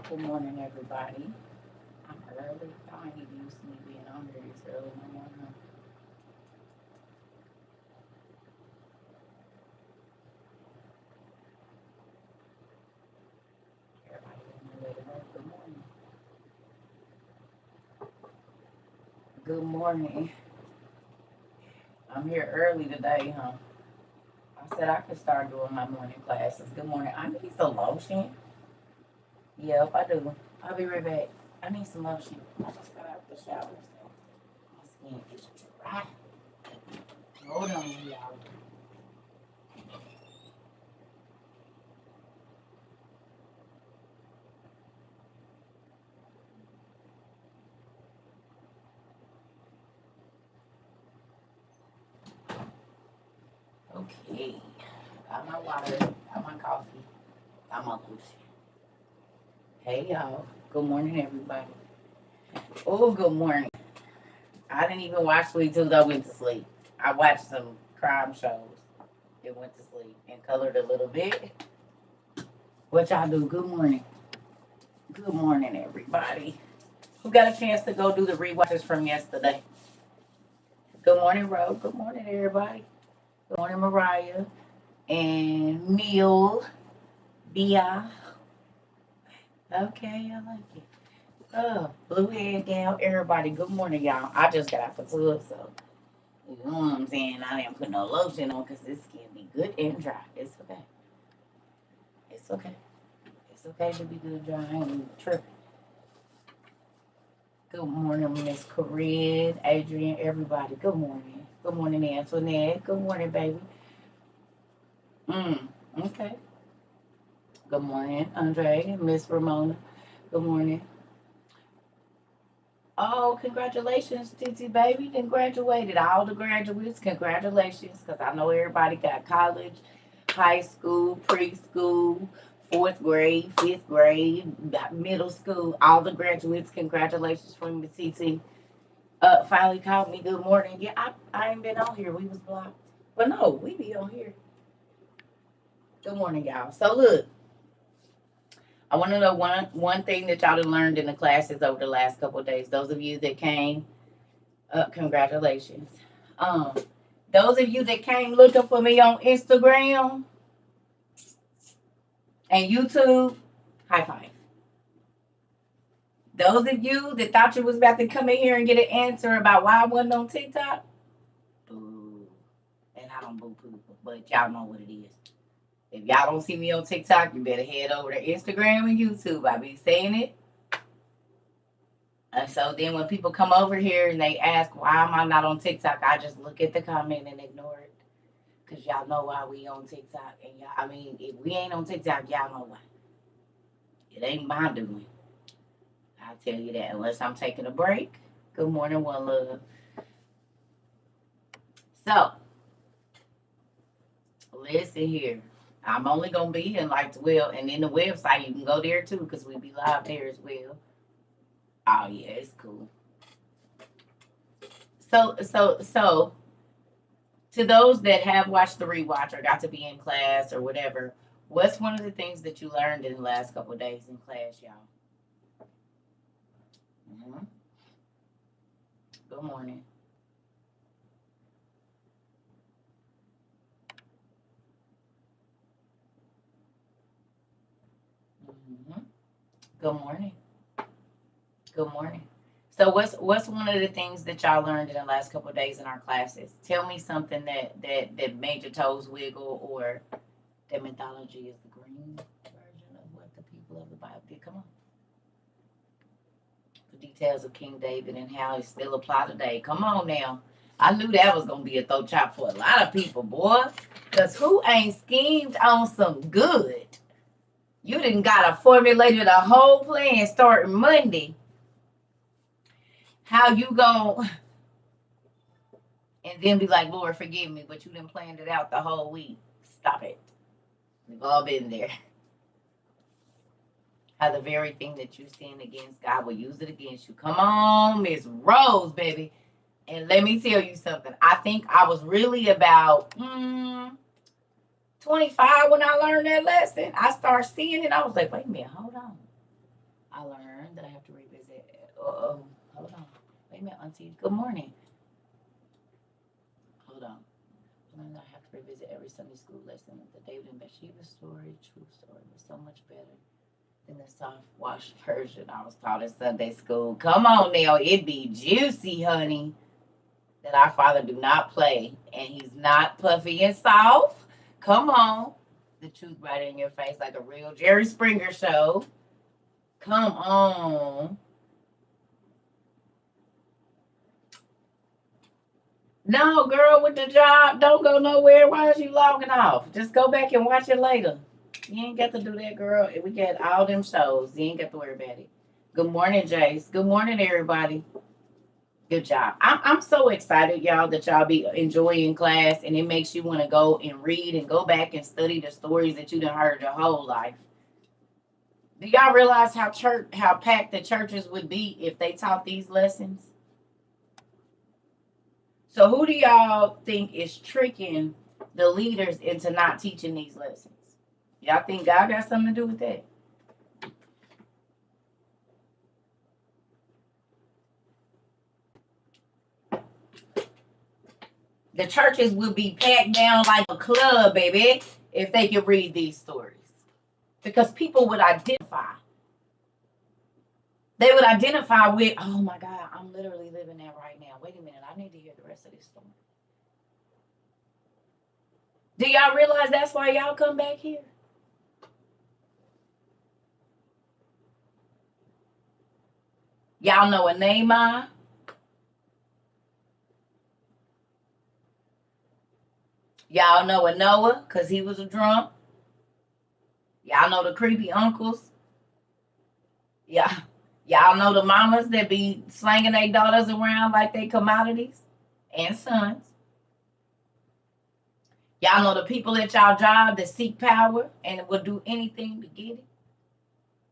Good morning, everybody. I'm early. Y'all ain't even used to me being on here this early in the morning. Everybody on their way to work. Good morning. Good morning. I'm here early today, huh? I said I could start doing my morning classes. Good morning. I need some lotion. Yep, I do. I'll be right back. I need some lotion. I just got out the shower, so my skin is dry. Hold on, y'all. Okay. Got my water. Got my coffee. Got my lotion. Hey y'all. Good morning, everybody. Oh, good morning. I didn't even watch Sweet Tooth. I went to sleep. I watched some crime shows and went to sleep and colored a little bit. What y'all do? Good morning. Good morning, everybody. Who got a chance to go do the rewatches from yesterday? Good morning, Ro. Good morning, everybody. Good morning, Mariah and Neil. Bia. Okay, I like it. Blue head down, everybody. Good morning, y'all. I just got out the tub, so you know what I'm saying. I didn't put no lotion on because this skin be good and dry. It's okay. It's okay. It's okay to be good dry. I ain't tripping. Good morning, Miss Corinne, Adrian, everybody. Good morning. Good morning, Antoinette. Good morning, baby. Mm, okay. Good morning, Andre, Miss Ramona. Good morning. Oh, congratulations, TT baby. Then graduated. All the graduates, congratulations. Because I know everybody got college, high school, preschool, fourth grade, fifth grade, middle school. All the graduates, congratulations from the TT. Finally called me. Good morning. Yeah, I ain't been on here. We was blocked. But no, we be on here. Good morning, y'all. So look, I want to know one thing that y'all done learned in the classes over the last couple of days. Those of you that came, congratulations. Um, those of you that came looking for me on Instagram and YouTube, high five. Those of you that thought you was about to come in here and get an answer about why I wasn't on TikTok, boo. And I don't boo people, but y'all know what it is. If y'all don't see me on TikTok, you better head over to Instagram and YouTube. I be saying it. And so then when people come over here and they ask why am I not on TikTok, I just look at the comment and ignore it. Cause y'all know why we on TikTok. And y'all, I mean, if we ain't on TikTok, y'all know why. It ain't my doing. I'll tell you that unless I'm taking a break. Good morning, one love. So listen here. I'm only gonna be in like 12, and then the website you can go there too, cause we be live there as well. Oh yeah, it's cool. So to those that have watched the rewatch or got to be in class or whatever, what's one of the things that you learned in the last couple of days in class, y'all? Mm-hmm. Good morning. Mm-hmm. Good morning. Good morning. So what's one of the things that y'all learned in the last couple of days in our classes? Tell me something that made your toes wiggle, or that mythology is the green version of what the people of the Bible did. Come on. The details of King David and how it still apply today. Come on now. I knew that was gonna be a throat chop for a lot of people, boy. Cause who ain't schemed on some good? You didn't got to formulated a whole plan starting Monday. How you going and then be like, Lord, forgive me, but you didn't plan it out the whole week. Stop it. We've all been there. How the very thing that you sin against, God will use it against you. Come on, Miss Rose, baby. And let me tell you something. I think I was really about 25 when I learned that lesson. I started seeing it. I was like, wait a minute, hold on. I learned that I have to revisit. Oh, hold on. Wait a minute, Auntie. Good morning. Hold on. I learned that I have to revisit every Sunday school lesson. The David and Bathsheba story, true story, was so much better than the soft wash version I was taught in Sunday school. Come on now, it be juicy, honey. That our Father do not play, and He's not puffy and soft. Come on. The truth right in your face like a real Jerry Springer show. Come on. No, girl, with the job, don't go nowhere. Why is you logging off? Just go back and watch it later. You ain't got to do that, girl. We got all them shows. You ain't got to worry about it. Good morning, Jace. Good morning, everybody. Good job. I'm so excited, y'all, that y'all be enjoying class, and it makes you want to go and read and go back and study the stories that you done heard your whole life. Do y'all realize how packed the churches would be if they taught these lessons? So who do y'all think is tricking the leaders into not teaching these lessons? Y'all think God got something to do with that? The churches would be packed down like a club, baby, if they could read these stories. Because people would identify. They would identify with, oh my God, I'm literally living that right now. Wait a minute, I need to hear the rest of this story. Do y'all realize that's why y'all come back here? Y'all know a Nehemiah? Y'all know a Noah because he was a drunk? Y'all know the creepy uncles? Yeah. Y'all know the mamas that be slanging their daughters around like they commodities and sons. Y'all know the people at y'all job that seek power and will do anything to get it.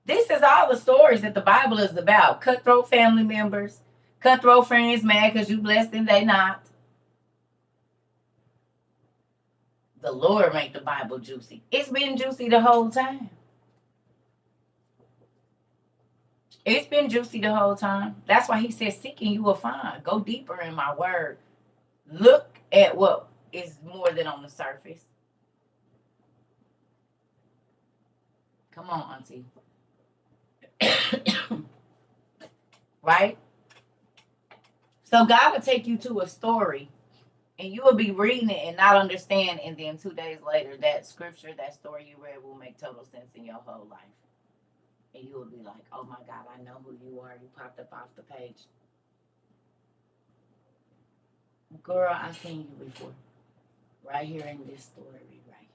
This is all the stories that the Bible is about. Cutthroat family members, cutthroat friends mad because you blessed and they not. The Lord make the Bible juicy. It's been juicy the whole time. It's been juicy the whole time. That's why he says, seeking you will find. Go deeper in my word. Look at what is more than on the surface. Come on, Auntie. Right? So God will take you to a story and you will be reading it and not understand. And then 2 days later, that scripture, that story you read will make total sense in your whole life. And you will be like, oh my God, I know who you are. You popped up off the page. Girl, I've seen you before. Right here in this story, right here.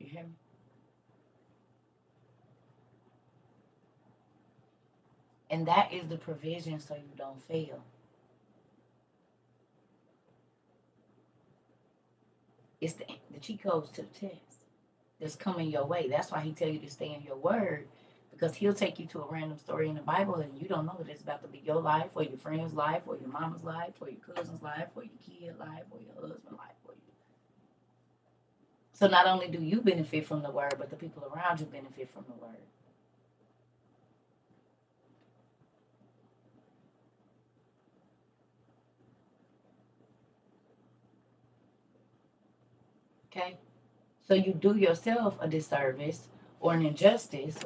You hear me? And that is the provision so you don't fail. It's the cheat codes to the test that's coming your way. That's why he tell you to stay in your word, because he'll take you to a random story in the Bible and you don't know that it's about to be your life or your friend's life or your mama's life or your cousin's life or your kid life or your husband's life or you. So not only do you benefit from the word, but the people around you benefit from the word. Okay? So you do yourself a disservice or an injustice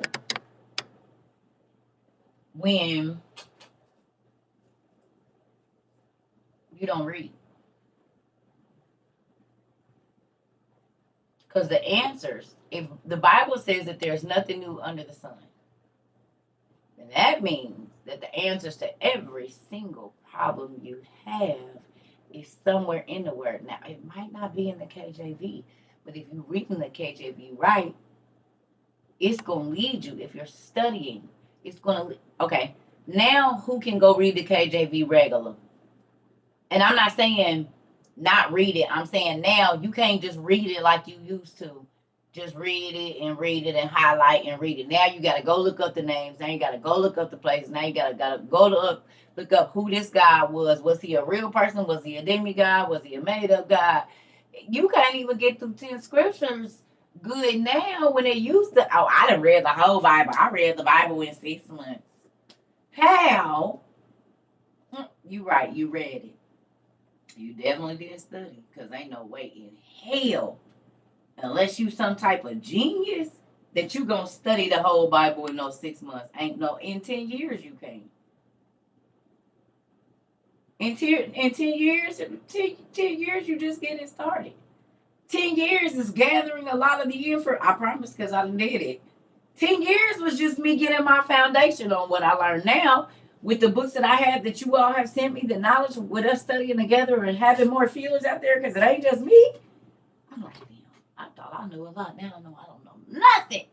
when you don't read. Because the answers, if the Bible says that there's nothing new under the sun, then that means that the answers to every single problem you have is somewhere in the word. Now, it might not be in the KJV, but if you're reading the KJV right, it's going to lead you. If you're studying, it's going to, okay, now who can go read the KJV regular? And I'm not saying not read it. I'm saying now you can't just read it like you used to Just read it and highlight and read it. Now you got to go look up the names. Now you got to go look up the places. Now you gotta go look up who this God was. Was he a real person? Was he a demigod? Was he a made up God? You can't even get through 10 scriptures good now when they used to. Oh, I done read the whole Bible. I read the Bible in 6 months. How? You right. You read it. You definitely did study because ain't no way in hell, unless you some type of genius, that you gonna study the whole Bible in those 6 months. Ain't no, in 10 years you can't. In 10 years, 10 years you just getting started. 10 years is gathering a lot of the info. I promise, because I did it. 10 years was just me getting my foundation on what I learned now with the books that I have that you all have sent me, the knowledge with us studying together and having more feelers out there, because it ain't just me. I'm like, damn, I thought I knew a lot. Now I know I don't know nothing.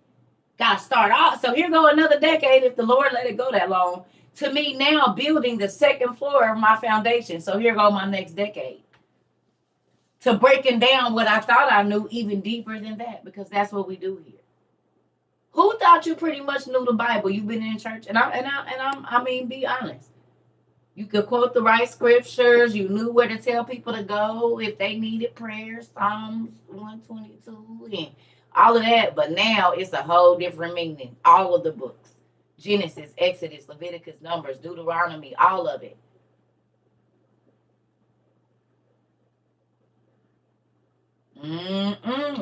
Got to start off. So here go another decade if the Lord let it go that long. To me now, building the second floor of my foundation. So here go my next decade. To breaking down what I thought I knew even deeper than that, because that's what we do here. Who thought you pretty much knew the Bible? You've been in church, I mean, be honest. You could quote the right scriptures. You knew where to tell people to go if they needed prayer, Psalms 122, and all of that. But now it's a whole different meaning. All of the books, Genesis, Exodus, Leviticus, Numbers, Deuteronomy, all of it.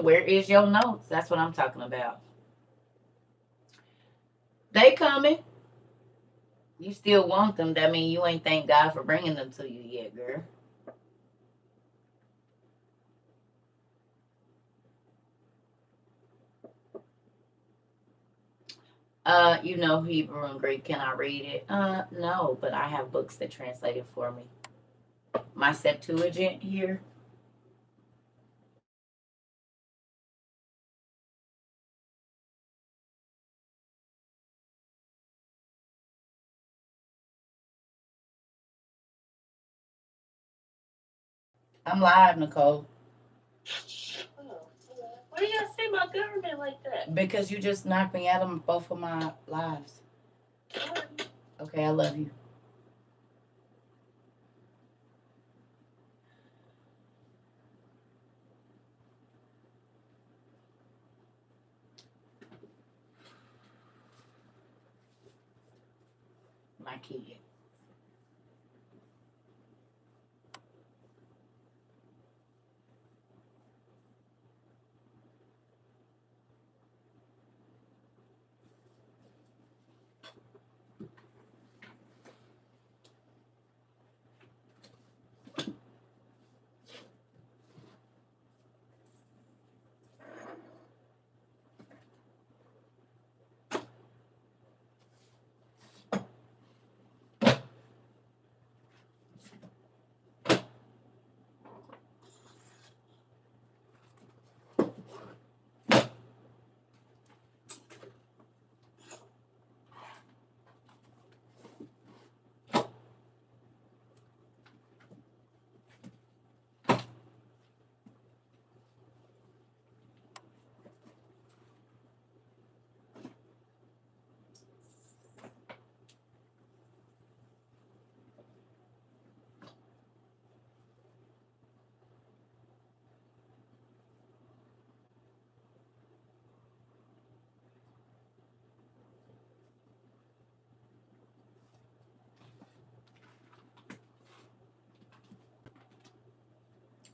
Where is your notes? That's what I'm talking about. They coming. You still want them. That mean you ain't thank God for bringing them to you yet, girl. You know Hebrew and Greek. Can I read it? No, but I have books that translate it for me. My Septuagint here. I'm live, Nicole. Why do you gotta say my government like that? Because you just knocked me out of both of my lives. Okay, I love you. My kid.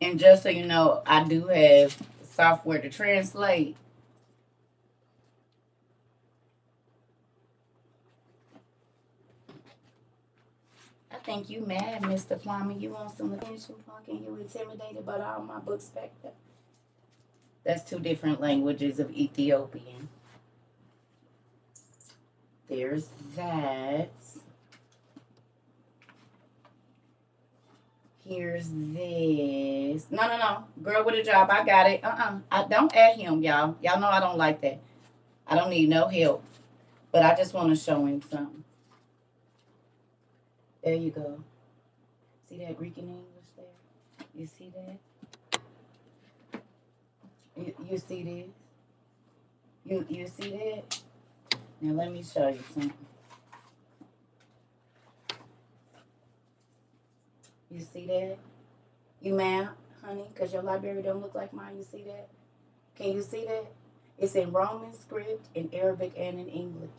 And just so you know, I do have software to translate. I think you mad, Mr. Plummer. You want some attention, fucking you intimidated by all my books back there. That's two different languages of Ethiopian. There's that. Here's this. No. Girl with a job. I got it. I don't add him, y'all. Y'all know I don't like that. I don't need no help. But I just want to show him something. There you go. See that Greek and English there? You see that? You see this? You see that? Now let me show you something. You see that? You mad, honey? Because your library don't look like mine. You see that? Can you see that? It's in Roman script, in Arabic, and in English.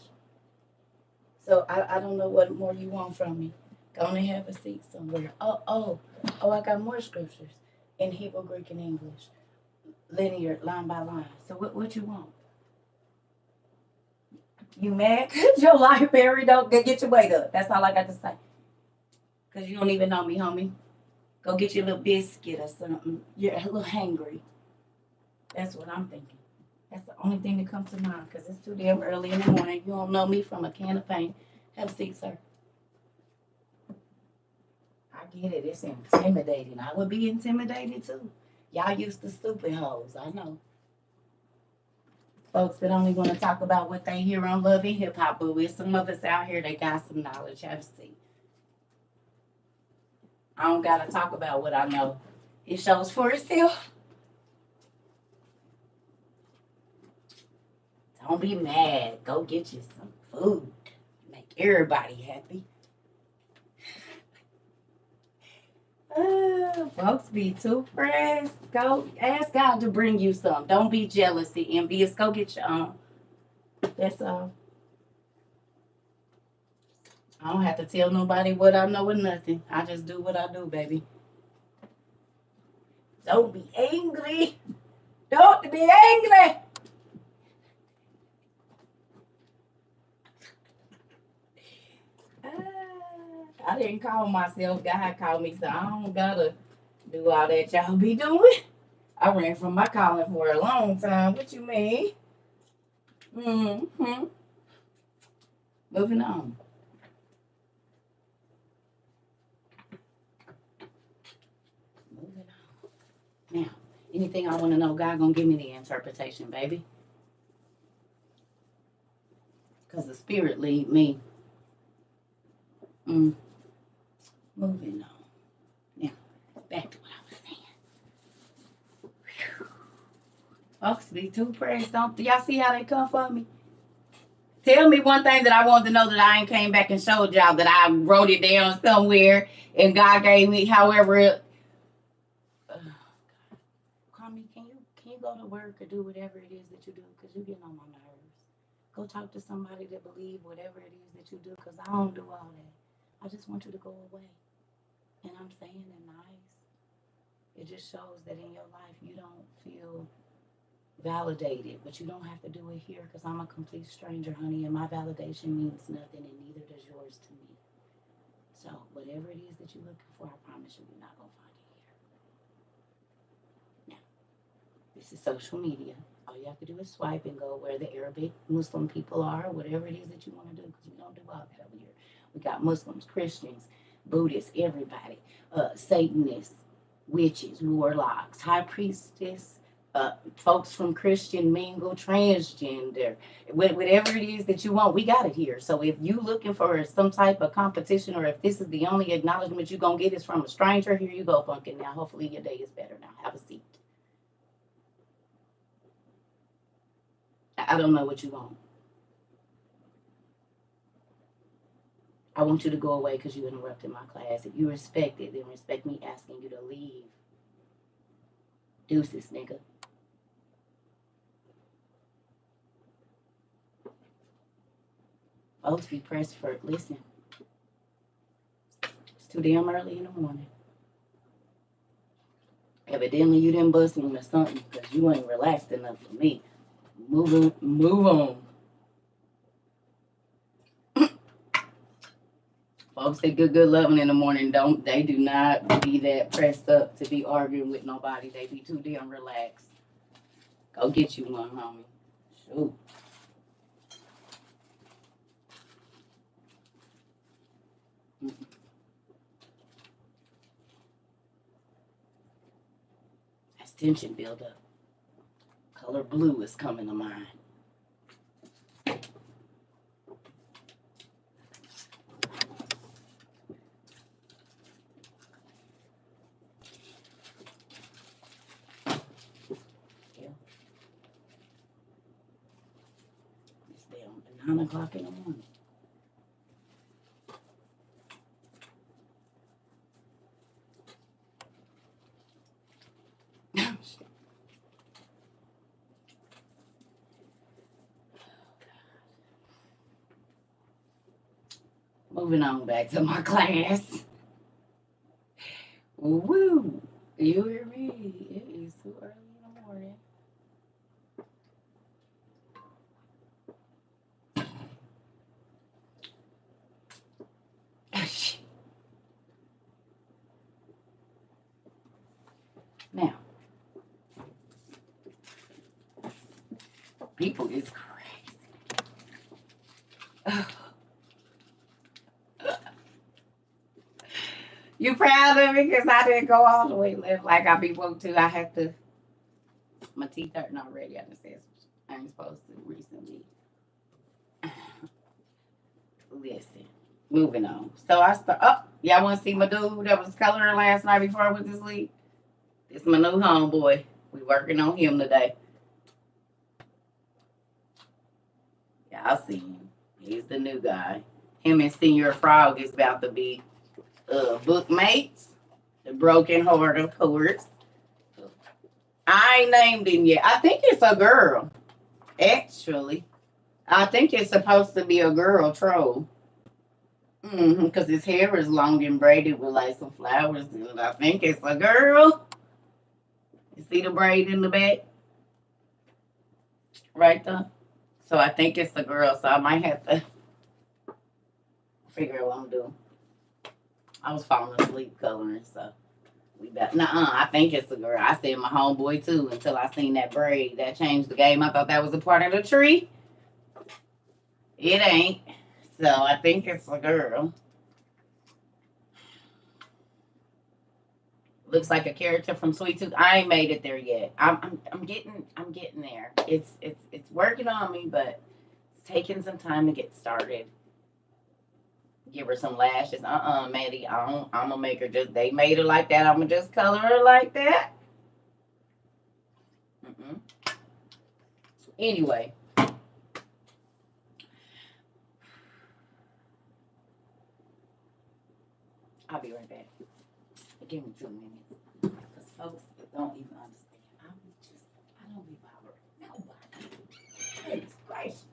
So I don't know what more you want from me. Go and have a seat somewhere. Oh, I got more scriptures in Hebrew, Greek, and English. Linear, line by line. So what you want? You mad? Cause your library don't get your weight up. That's all I got to say. Cause you don't even know me, homie. Go get your little biscuit or something. You're a little hangry. That's what I'm thinking. That's the only thing that comes to mind. Cause it's too damn early in the morning. You don't know me from a can of paint. Have a seat, sir. I get it. It's intimidating. I would be intimidated too. Y'all used to stupid hoes. I know. Folks that only want to talk about what they hear on Love and Hip Hop, but with some of us out here, they got some knowledge. Have a seat. I don't gotta talk about what I know. It shows for itself. Don't be mad. Go get you some food. Make everybody happy. Folks be too pressed. Go ask God to bring you some. Don't be jealousy, envious. Go get your own. That's all. I don't have to tell nobody what I know or nothing. I just do what I do, baby. Don't be angry. Don't be angry. I didn't call myself. God called me, so I don't gotta do all that y'all be doing. I ran from my calling for a long time. What you mean? Mm-hmm. Moving on. Moving on. Now, anything I want to know, God gonna give me the interpretation, baby. Because the Spirit lead me. Moving on. Now, back to what I was saying. Whew. Folks be too pressed. Don't y'all see how they come for me? Tell me one thing that I want to know that I ain't came back and showed y'all that I wrote it down somewhere and God gave me however it. Kwame, can you go to work or do whatever it is that you do? Because you're getting on my nerves. Go talk to somebody that believe whatever it is that you do, because I don't do all that. I just want you to go away. And I'm saying it nice. It just shows that in your life you don't feel validated, but you don't have to do it here because I'm a complete stranger, honey, and my validation means nothing, and neither does yours to me. So whatever it is that you're looking for, I promise you, you're not gonna find it here. Now, this is social media. All you have to do is swipe and go where the Arabic Muslim people are, whatever it is that you want to do, because we don't do all that over here. We got Muslims, Christians, Buddhists, everybody, Satanists, witches, warlocks, high priestess, folks from Christian mingle, transgender, whatever it is that you want, we got it here. So if you looking for some type of competition, or if this is the only acknowledgement you're going to get is from a stranger, here you go, pumpkin. Now, hopefully your day is better now. Have a seat. I don't know what you want. I want you to go away because you interrupted my class. If you respect it, then respect me asking you to leave. Deuces, nigga. Folks be pressed for it. Listen. It's too damn early in the morning. Evidently you didn't bust him or something because you ain't relaxed enough for me. Move on. Folks that good loving in the morning they do not be that pressed up to be arguing with nobody. They be too damn relaxed. Go get you one, homie. Shoot. That's tension build up. Color blue is coming to mind. 9 o'clock in the morning. Moving on back to my class. Woo! You hear me? It is too early in the morning. Now, people is crazy. You proud of me? Because I didn't go all the way left like I be supposed to. I had to. My teeth hurting already. I just said I ain't supposed to recently. Listen, moving on. So I start. Oh, y'all want to see my dude that was coloring last night before I went to sleep? It's my new homeboy. We working on him today. Y'all see him. He's the new guy. Him and Senior Frog is about to be bookmates. The broken heart, of course. I ain't named him yet. I think it's a girl. Actually, I think it's supposed to be a girl troll. Because his hair is long and braided with like some flowers in it. I think it's a girl. You see the braid in the back? Right there. So I think it's a girl. So I might have to figure out what I'm doing. I was falling asleep coloring, so we bet. I think it's a girl. I said my homeboy too until I seen that braid. That changed the game. I thought that was a part of the tree. It ain't. So I think it's a girl. Looks like a character from Sweet Tooth. I ain't made it there yet. I'm getting there. It's working on me, but it's taking some time to get started. Give her some lashes. Maddie, I'm gonna make her just. They made her like that. I'm gonna just color her like that. Anyway, I'll be right back. Give me 2 minutes. Because folks don't even understand. I don't be bothering nobody. Goodness gracious.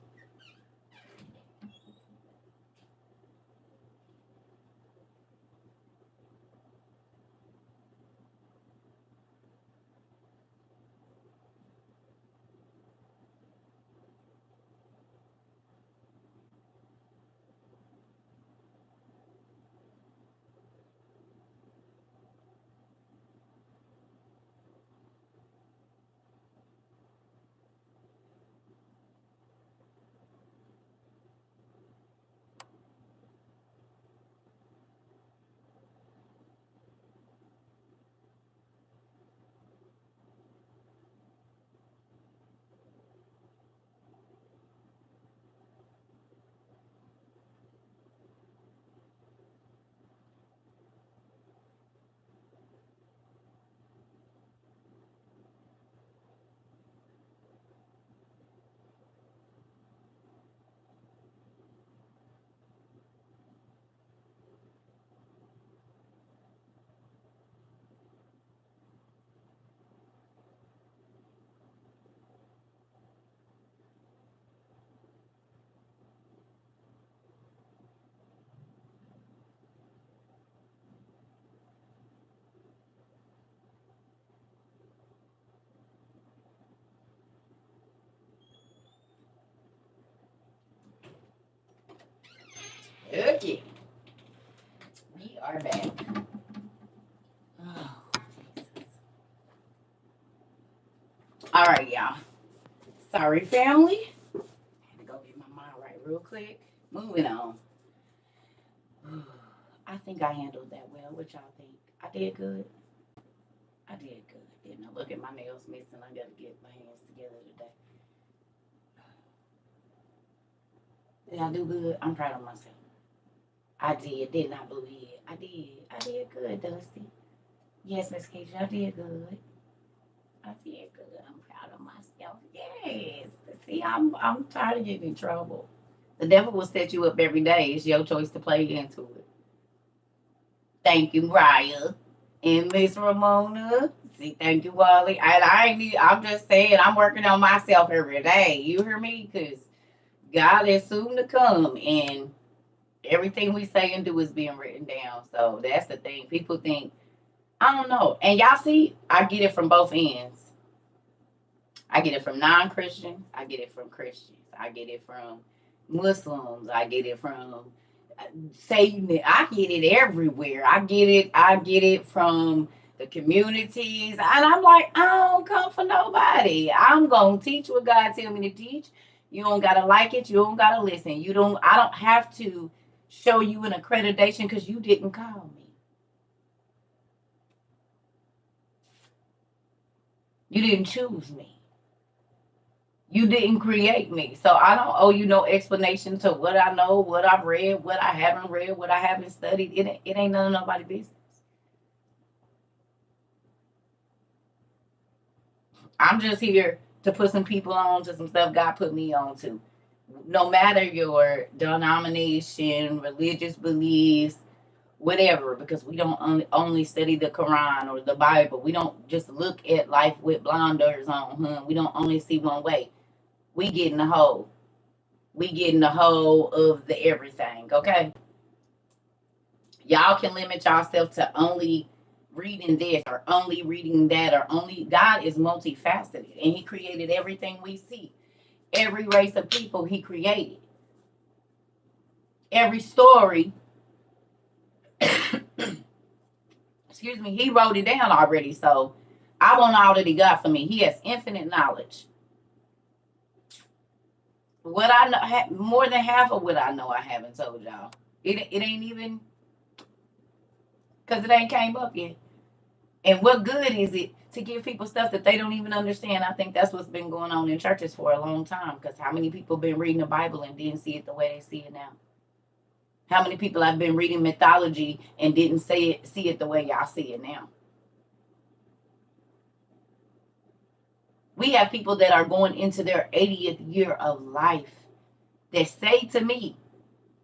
Okay. We are back. Oh, Jesus. All right, y'all. Sorry, family. Had to go get my mind right real quick. Moving on. I think I handled that well. What y'all think? I did good. I did good. Didn't I? Look at my nails missing. I gotta get my hands together today. Did I do good? I'm proud of myself. I did. Didn't I, Blue Head? I did. I did good, Dusty. Yes, Miss Keisha, I did good. I did good. I'm proud of myself. Yes. See, I'm tired of getting in trouble. The devil will set you up every day. It's your choice to play into it. Thank you, Raya and Miss Ramona. See, thank you, Wally. And I'm just saying, I'm working on myself every day. You hear me? Because God is soon to come, and everything we say and do is being written down. So that's the thing. People think, I don't know. And y'all see, I get it from both ends. I get it from non-Christians. I get it from Christians. I get it from Muslims. I get it from Satan. I get it everywhere. I get it from the communities. And I'm like, I don't come for nobody. I'm gonna teach what God tell me to teach. You don't gotta like it. You don't gotta listen. I don't have to show you an accreditation because you didn't call me. You didn't choose me. You didn't create me. So I don't owe you no explanation to what I know, what I've read, what I haven't read, what I haven't studied. It ain't none of nobody's business. I'm just here to put some people on to some stuff God put me on to. No matter your denomination, religious beliefs, whatever, because we don't only study the Quran or the Bible. We don't just look at life with blinders on. We don't only see one way. We get in the whole. We get in the whole of the everything, okay? Y'all can limit yourself to only reading this or only reading that or only. God is multifaceted and He created everything we see. Every race of people He created. Every story, excuse me, He wrote it down already. So I want all that He got for me. He has infinite knowledge. What I know, more than half of what I know, I haven't told y'all. It ain't even, because it ain't came up yet. And what good is it to give people stuff that they don't even understand? I think that's what's been going on in churches for a long time. Because how many people been reading the Bible and didn't see it the way they see it now? How many people have been reading mythology and didn't see it the way y'all see it now? We have people that are going into their 80th year of life that say to me,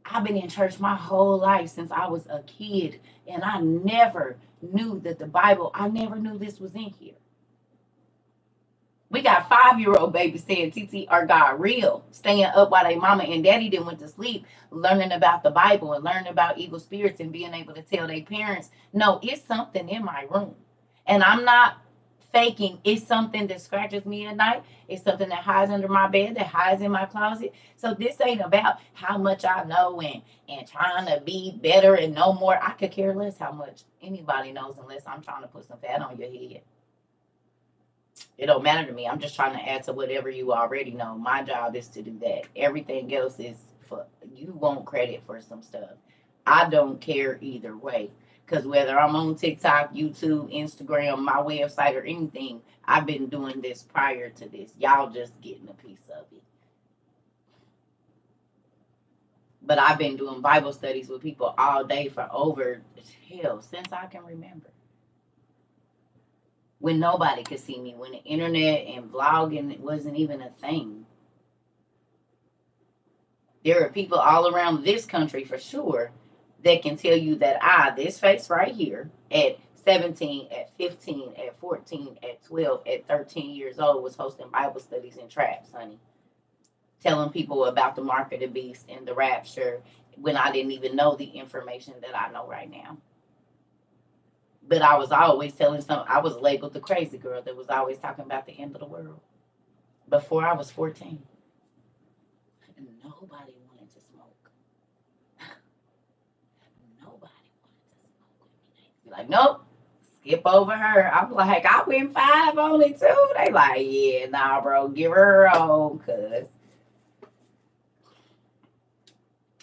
I've been in church my whole life since I was a kid, and I never knew that the Bible, I never knew this was in here. We got 5-year-old babies saying TT are God real, staying up while their mama and daddy didn't went to sleep, learning about the Bible and learning about evil spirits and being able to tell their parents, no, it's something in my room. And I'm not faking. It's something that scratches me at night. It's something that hides under my bed, that hides in my closet. So this ain't about how much I know and trying to be better and know more. I could care less how much anybody knows unless I'm trying to put some fat on your head. It don't matter to me. I'm just trying to add to whatever you already know. My job is to do that. Everything else is for you. Want credit for some stuff. I don't care either way. Because whether I'm on TikTok, YouTube, Instagram, my website, or anything, I've been doing this prior to this. Y'all just getting a piece of it. But I've been doing Bible studies with people all day for over, since I can remember. When nobody could see me, when the internet and vlogging wasn't even a thing. There are people all around this country for sure that can tell you that this face right here at 17, at 15, at 14, at 12, at 13 years old was hosting Bible studies in traps, honey. Telling people about the mark of the beast and the rapture when I didn't even know the information that I know right now. But I was always I was labeled the crazy girl that was always talking about the end of the world before I was 14. And nobody wanted to smoke. Nobody wanted to smoke with me. They be like, nope, skip over her. I'm like, I went 5 on it too. They like, yeah, nah, bro, give her her own, cuz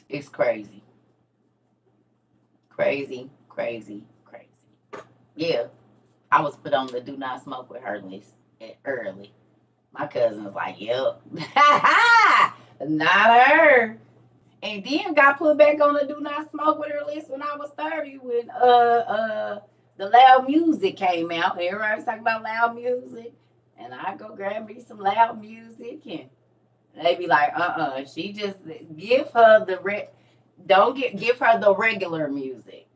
it's crazy. Crazy, crazy, crazy. Yeah, I was put on the do not smoke with her list early. My cousin was like, yep. Not her. And then got put back on the do not smoke with her list when I was 30 when the loud music came out. Everybody was talking about loud music. And I go grab me some loud music and They be like, she just give her the don't give her the regular music.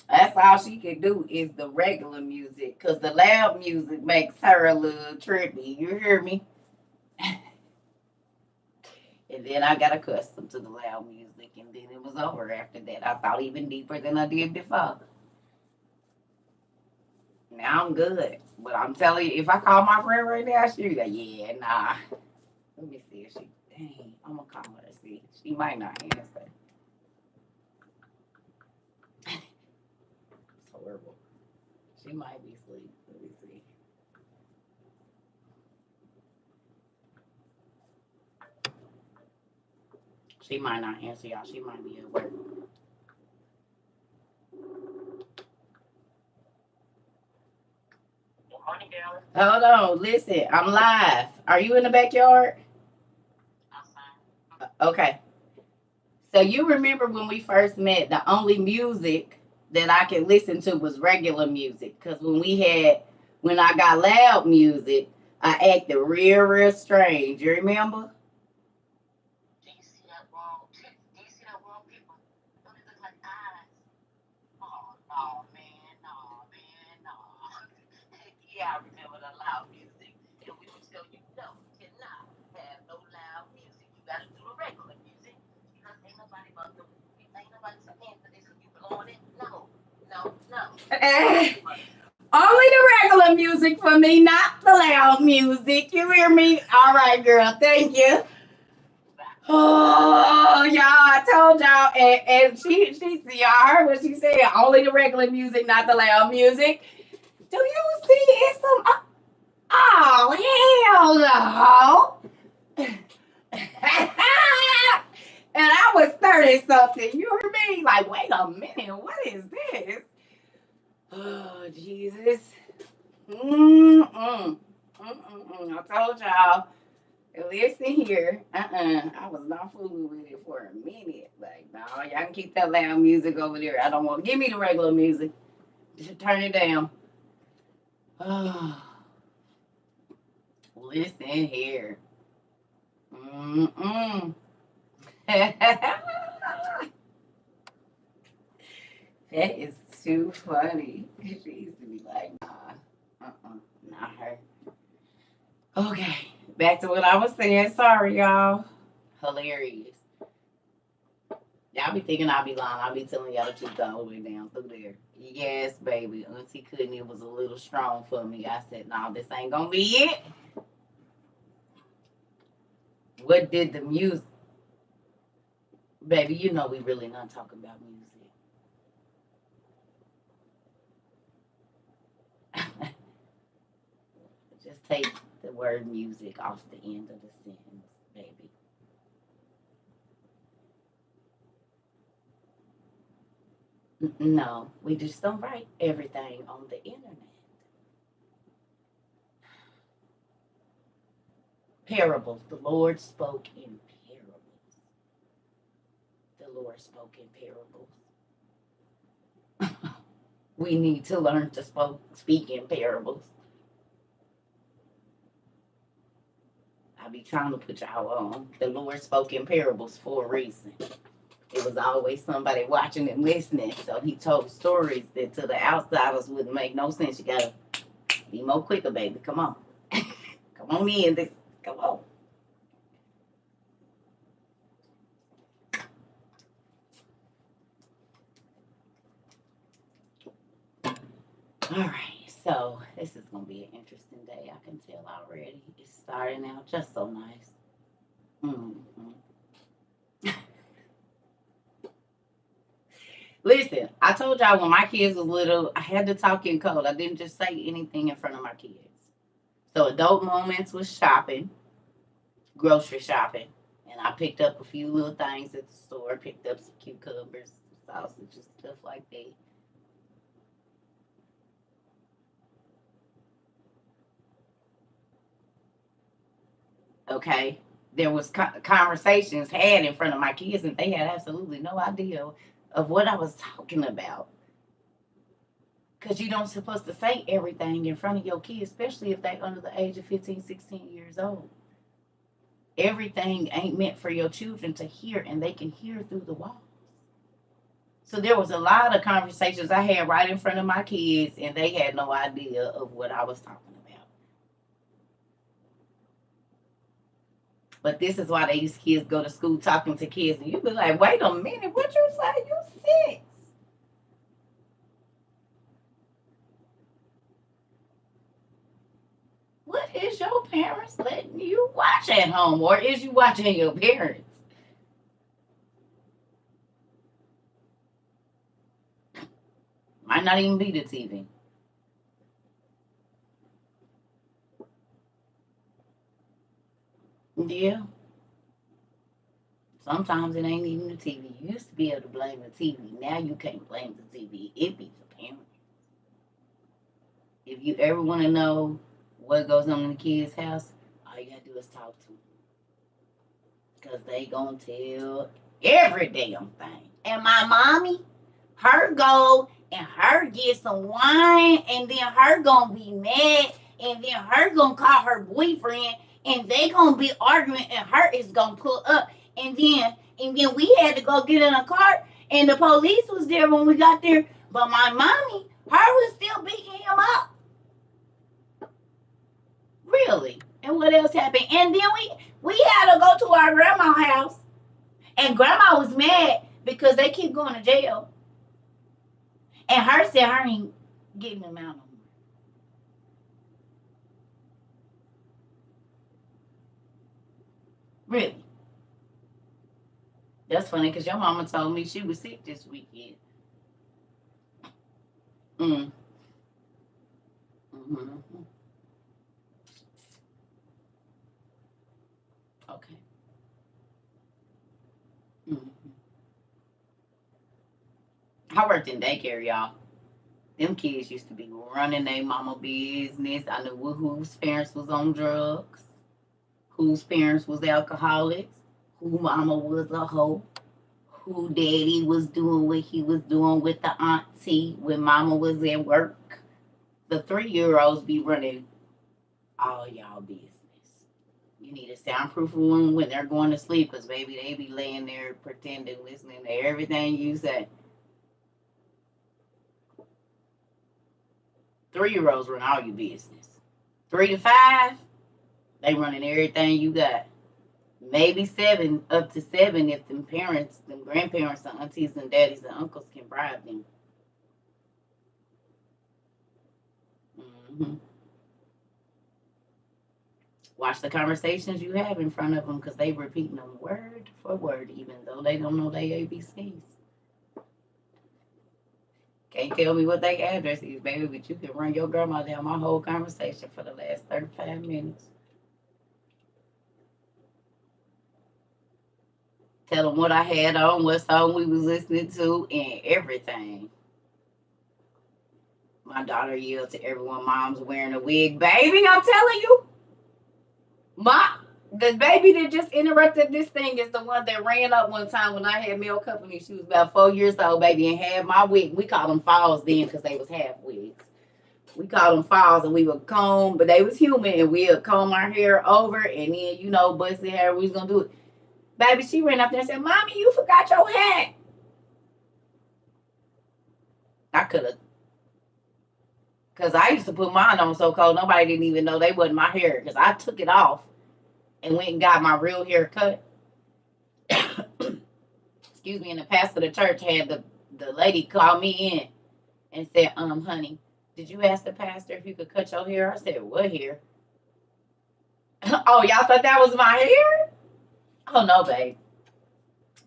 That's all she can do is the regular music, cause the loud music makes her a little trippy. You hear me? And then I got accustomed to the loud music, and then it was over after that. I thought even deeper than I did before. Now I'm good. But I'm telling you, if I call my friend right now, she'll be like, yeah, nah. Let me see if she, dang, I'm going to call her and see. She might not answer. It's horrible. She might be asleep. Let me see. She might not answer y'all. She might be at work. Hold on. Listen, I'm live. Are you in the backyard? Okay. So you remember when we first met, the only music that I could listen to was regular music. Cause when I got loud music, I acted real strange. You remember? Only the regular music for me, not the loud music. You hear me? All right, girl. Thank you. Oh, y'all, I told y'all, and y'all heard what she said. Only the regular music, not the loud music. Do you see it's some? Oh, hell no! And I was 30 something. You hear me? Like, wait a minute, what is this? Oh, Jesus. Mm-mm. Mm-mm. I told y'all. Listen here. I was not fooling with it for a minute. Like, no, y'all can keep that loud music over there. I don't want. Give me the regular music. Just turn it down. Oh, listen here. Mm-mm. That is too funny. She used to be like, nah, not her. Okay, back to what I was saying. Sorry, y'all. Hilarious. Y'all be thinking I be lying. I be telling y'all the truth all the way down through there. Yes, baby. Auntie couldn't. It was a little strong for me. I said, no, this ain't gonna be it. What did the music, baby? You know we really not talking about music. Just take the word music off the end of the sentence, baby. No, we just don't write everything on the internet. Parables. The Lord spoke in parables. The Lord spoke in parables. We need to learn to speak in parables. I be trying to put y'all on. The Lord spoke in parables for a reason. It was always somebody watching and listening. So he told stories that to the outsiders wouldn't make no sense. You gotta be more quicker, baby. Come on. Come on in. Come on. All right. So this is gonna be an interesting day. I can tell already. It's starting out just so nice. Mm-hmm. Listen, I told y'all when my kids was little, I had to talk in code. I didn't just say anything in front of my kids. So adult moments was shopping, grocery shopping, and I picked up a few little things at the store. Picked up some cucumbers, sausages, stuff like that. Okay, there was conversations had in front of my kids, and they had absolutely no idea of what I was talking about. Because you don't supposed to say everything in front of your kids, especially if they under the age of 15, 16 years old. Everything ain't meant for your children to hear, and they can hear through the walls. So there was a lot of conversations I had right in front of my kids, and they had no idea of what I was talking about. But this is why these kids go to school talking to kids, and you be like, wait a minute, what you say? You 6. What is your parents letting you watch at home, or is you watching your parents? Might not even be the TV. Yeah. Sometimes it ain't even the TV. You used to be able to blame the TV. Now you can't blame the TV. It be the parents. If you ever want to know what goes on in the kid's house, all you gotta do is talk to them. Because they gonna tell every damn thing. And my mommy, her go and her get some wine, and then her gonna be mad, and then her gonna call her boyfriend, and they gonna be arguing, and her is gonna pull up, and then we had to go get in a car, and the police was there when we got there, but my mommy, her was still beating him up. Really? And what else happened? And then we had to go to our grandma's house, and grandma was mad because they keep going to jail. And her said her ain't getting them out no more. Really? That's funny because your mama told me she was sick this weekend. Mm. Mm-hmm. Okay. Mm-hmm. I worked in daycare, y'all. Them kids used to be running their mama business. I knew whose parents was on drugs, whose parents was alcoholics, who mama was a hoe, who daddy was doing what he was doing with the auntie when mama was at work. The 3-year-olds be running all y'all business. You need a soundproof room when they're going to sleep because, baby, they be laying there pretending, listening to everything you say. 3-year-olds run all your business. 3 to 5, they running everything you got. Maybe 7, up to 7 if them parents, them grandparents, the aunties and daddies and uncles can bribe them. Hmm. Watch the conversations you have in front of them because they repeating them word for word, even though they don't know their ABCs. Can't tell me what their address is, baby, but you can run your grandma down my whole conversation for the last 35 minutes. Tell them what I had on, what song we was listening to, and everything. My daughter yelled to everyone, "Mom's wearing a wig." Baby, I'm telling you, the baby that just interrupted this thing is the one that ran up one time when I had mail company. She was about 4 years old, baby, and had my wig. We called them falls then because they was half wigs. We called them falls, and we would comb, but they was human, and we would comb our hair over, and then bust the hair. We was gonna do it. Baby, she ran up there and said, "Mommy, you forgot your hat." I could have, because I used to put mine on so cold, nobody didn't even know they wasn't my hair, because I took it off and went and got my real hair cut. Excuse me, and the pastor of the church had the lady call me in and said, "Honey, did you ask the pastor if you could cut your hair?" I said, "What hair?" "Oh, y'all thought that was my hair?" "Oh, no, babe.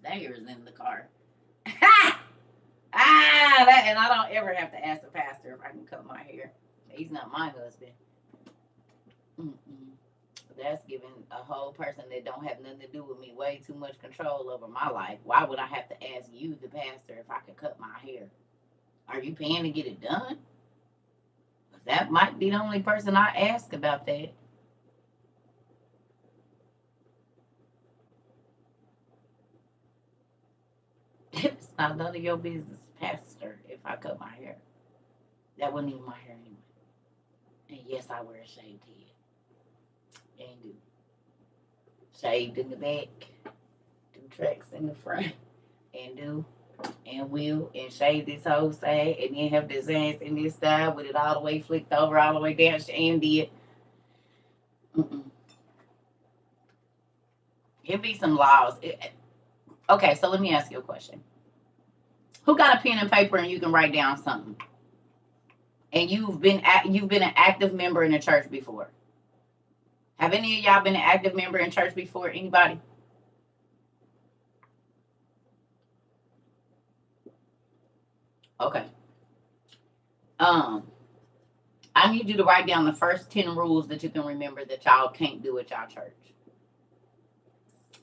That hair is in the car." And I don't ever have to ask the pastor if I can cut my hair. He's not my husband. Mm-mm. That's giving a whole person that don't have nothing to do with me way too much control over my life. Why would I have to ask you, the pastor, if I could cut my hair? Are you paying to get it done? That might be the only person I ask about that. It's not none of your business, pastor, if I cut my hair. That wasn't even my hair anyway. And yes, I wear a shaved head. And do. Shaved in the back, do tracks in the front, and do and will and shave this whole side, and then have designs in this side with it all the way flicked over, all the way down, and did. Mm-mm. It'd be some laws. Okay, so let me ask you a question. Who got a pen and paper and you can write down something? And you've been an active member in a church before. Have any of y'all been an active member in church before? Anybody? Okay. I need you to write down the first 10 rules that you can remember that y'all can't do at y'all church.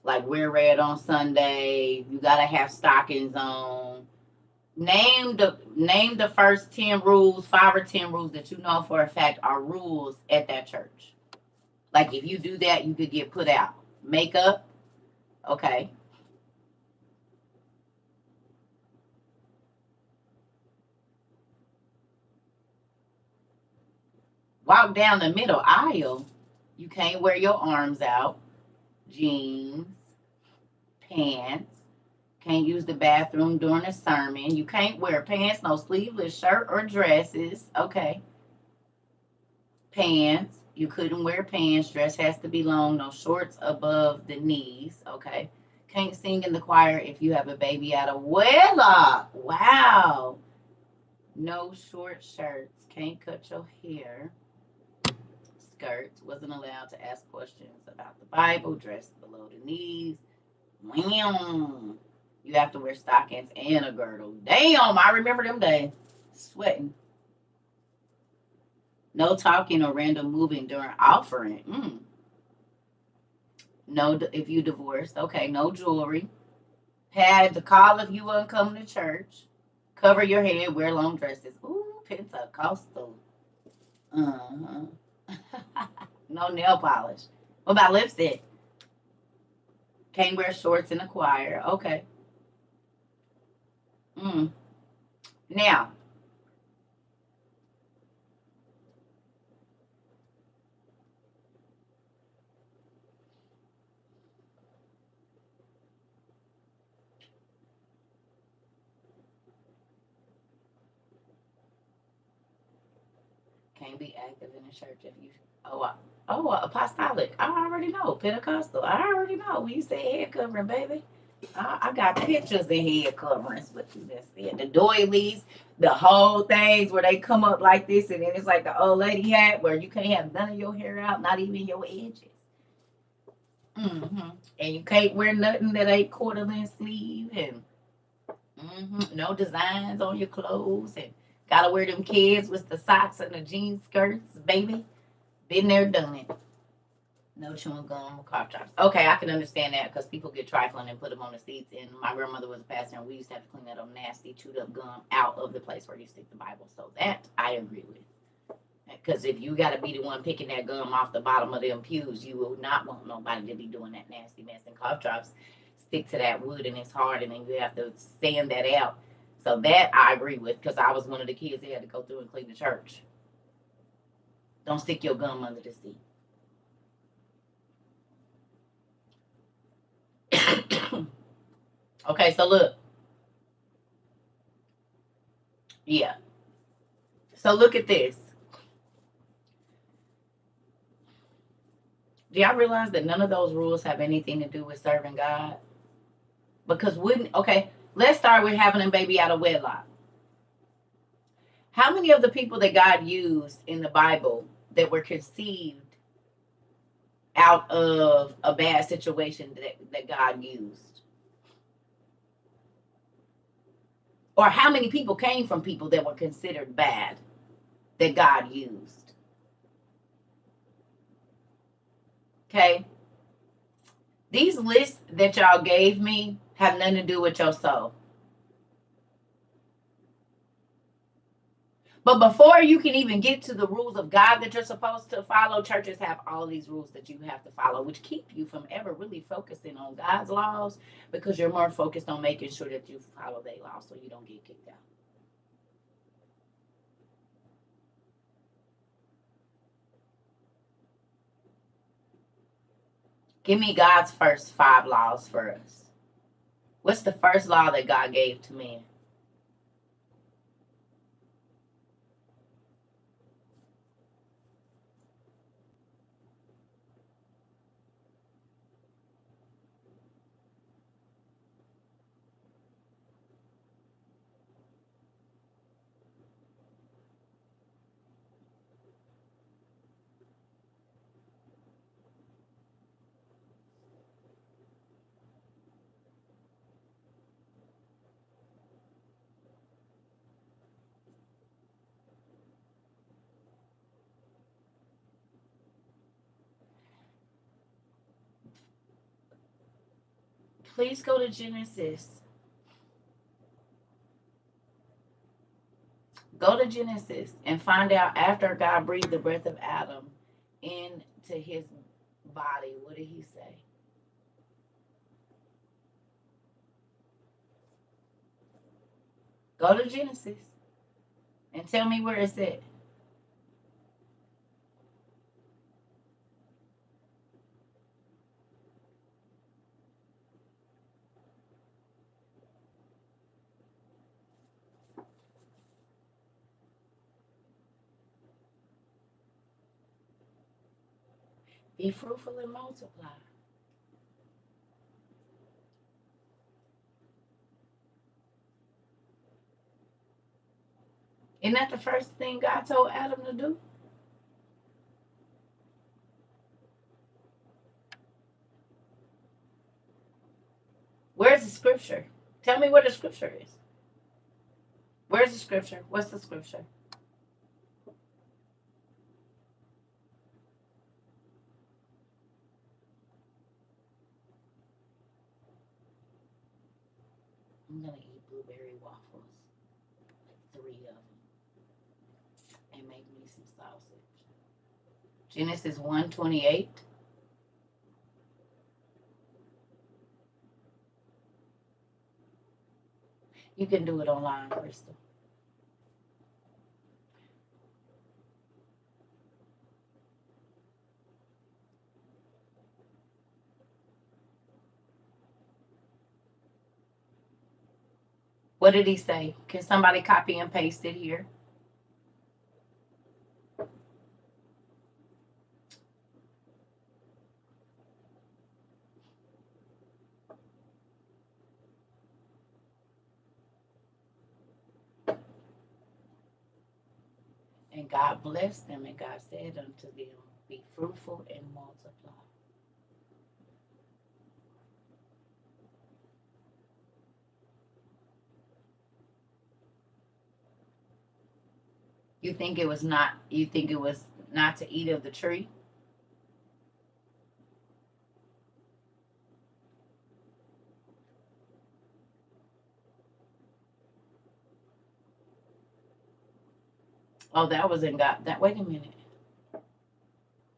Like wear red on Sunday. You gotta have stockings on. Name the first 10 rules, 5 or 10 rules that you know for a fact are rules at that church. Like if you do that, you could get put out. Makeup, okay. Walk down the middle aisle. You can't wear your arms out. Jeans, pants. Can't use the bathroom during a sermon. You can't wear pants, no sleeveless shirt or dresses. Okay. Pants. You couldn't wear pants. Dress has to be long. No shorts above the knees. Okay. Can't sing in the choir if you have a baby out of wedlock. Wow. No short shirts. Can't cut your hair. Skirts. Wasn't allowed to ask questions about the Bible. Dress below the knees. Wham. You have to wear stockings and a girdle. Damn, I remember them days. Sweating. No talking or random moving during offering. No, if you divorced. Okay, no jewelry. Had to call if you weren't coming to church. Cover your head, wear long dresses. Ooh, Pentecostal. Uh-huh. No nail polish. What about lipstick? Can't wear shorts in the choir. Okay. Now, can't be active in the church if you. Apostolic. I already know. Pentecostal. I already know. When you say head covering, baby. I got pictures of head coverings, what you just said. The doilies, the whole things where they come up like this, and then it's like the old lady hat where you can't have none of your hair out, not even your edges. And you can't wear nothing that ain't quarter length sleeve, and no designs on your clothes, and gotta wear them kids with the socks and the jean skirts, baby. Been there, done it. No chewing gum or cough drops. Okay, I can understand that because people get trifling and put them on the seats. And my grandmother was a pastor, and we used to have to clean that up nasty, chewed up gum out of the place where you stick the Bible. So that I agree with. Because if you got to be the one picking that gum off the bottom of them pews, you will not want nobody to be doing that nasty mess. And cough drops stick to that wood, and it's hard, and then you have to sand that out. So that I agree with because I was one of the kids that had to go through and clean the church. Don't stick your gum under the seat. Okay, so look. Yeah. So look at this. Do y'all realize that none of those rules have anything to do with serving God? Because let's start with having a baby out of wedlock. How many of the people that God used in the Bible that were conceived out of a bad situation that God used? Or how many people came from people that were considered bad that God used? Okay? These lists that y'all gave me have nothing to do with your soul. But before you can even get to the rules of God that you're supposed to follow, churches have all these rules that you have to follow, which keep you from ever really focusing on God's laws because you're more focused on making sure that you follow their laws so you don't get kicked out. Give me God's first 5 laws for us. What's the first law that God gave to man? Please go to Genesis. Go to Genesis and find out after God breathed the breath of Adam into his body, what did he say? Go to Genesis and tell me where it's at. Be fruitful and multiply. Isn't that the first thing God told Adam to do? Where's the scripture? Tell me where the scripture is. Where's the scripture? What's the scripture? I'm going to eat blueberry waffles, like 3 of them, and make me some sausage. Genesis 1:28. You can do it online, Crystal. What did he say? Can somebody copy and paste it here? And God blessed them, and God said unto them, be fruitful and multiply. You think it was not to eat of the tree? Oh, that was in God. That wait a minute.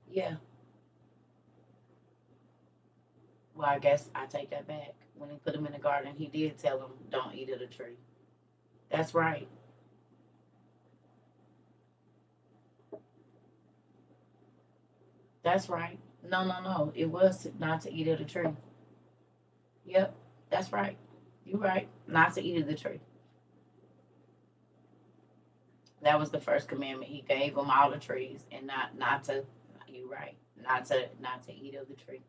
Yeah. Well, I guess I take that back. When he put him in the garden, he did tell him, don't eat of the tree. That's right. That's right. No. It was not to eat of the tree. Yep. That's right. You're right. Not to eat of the tree. That was the first commandment. He gave them all the trees and not to. You're right. Not to eat of the tree.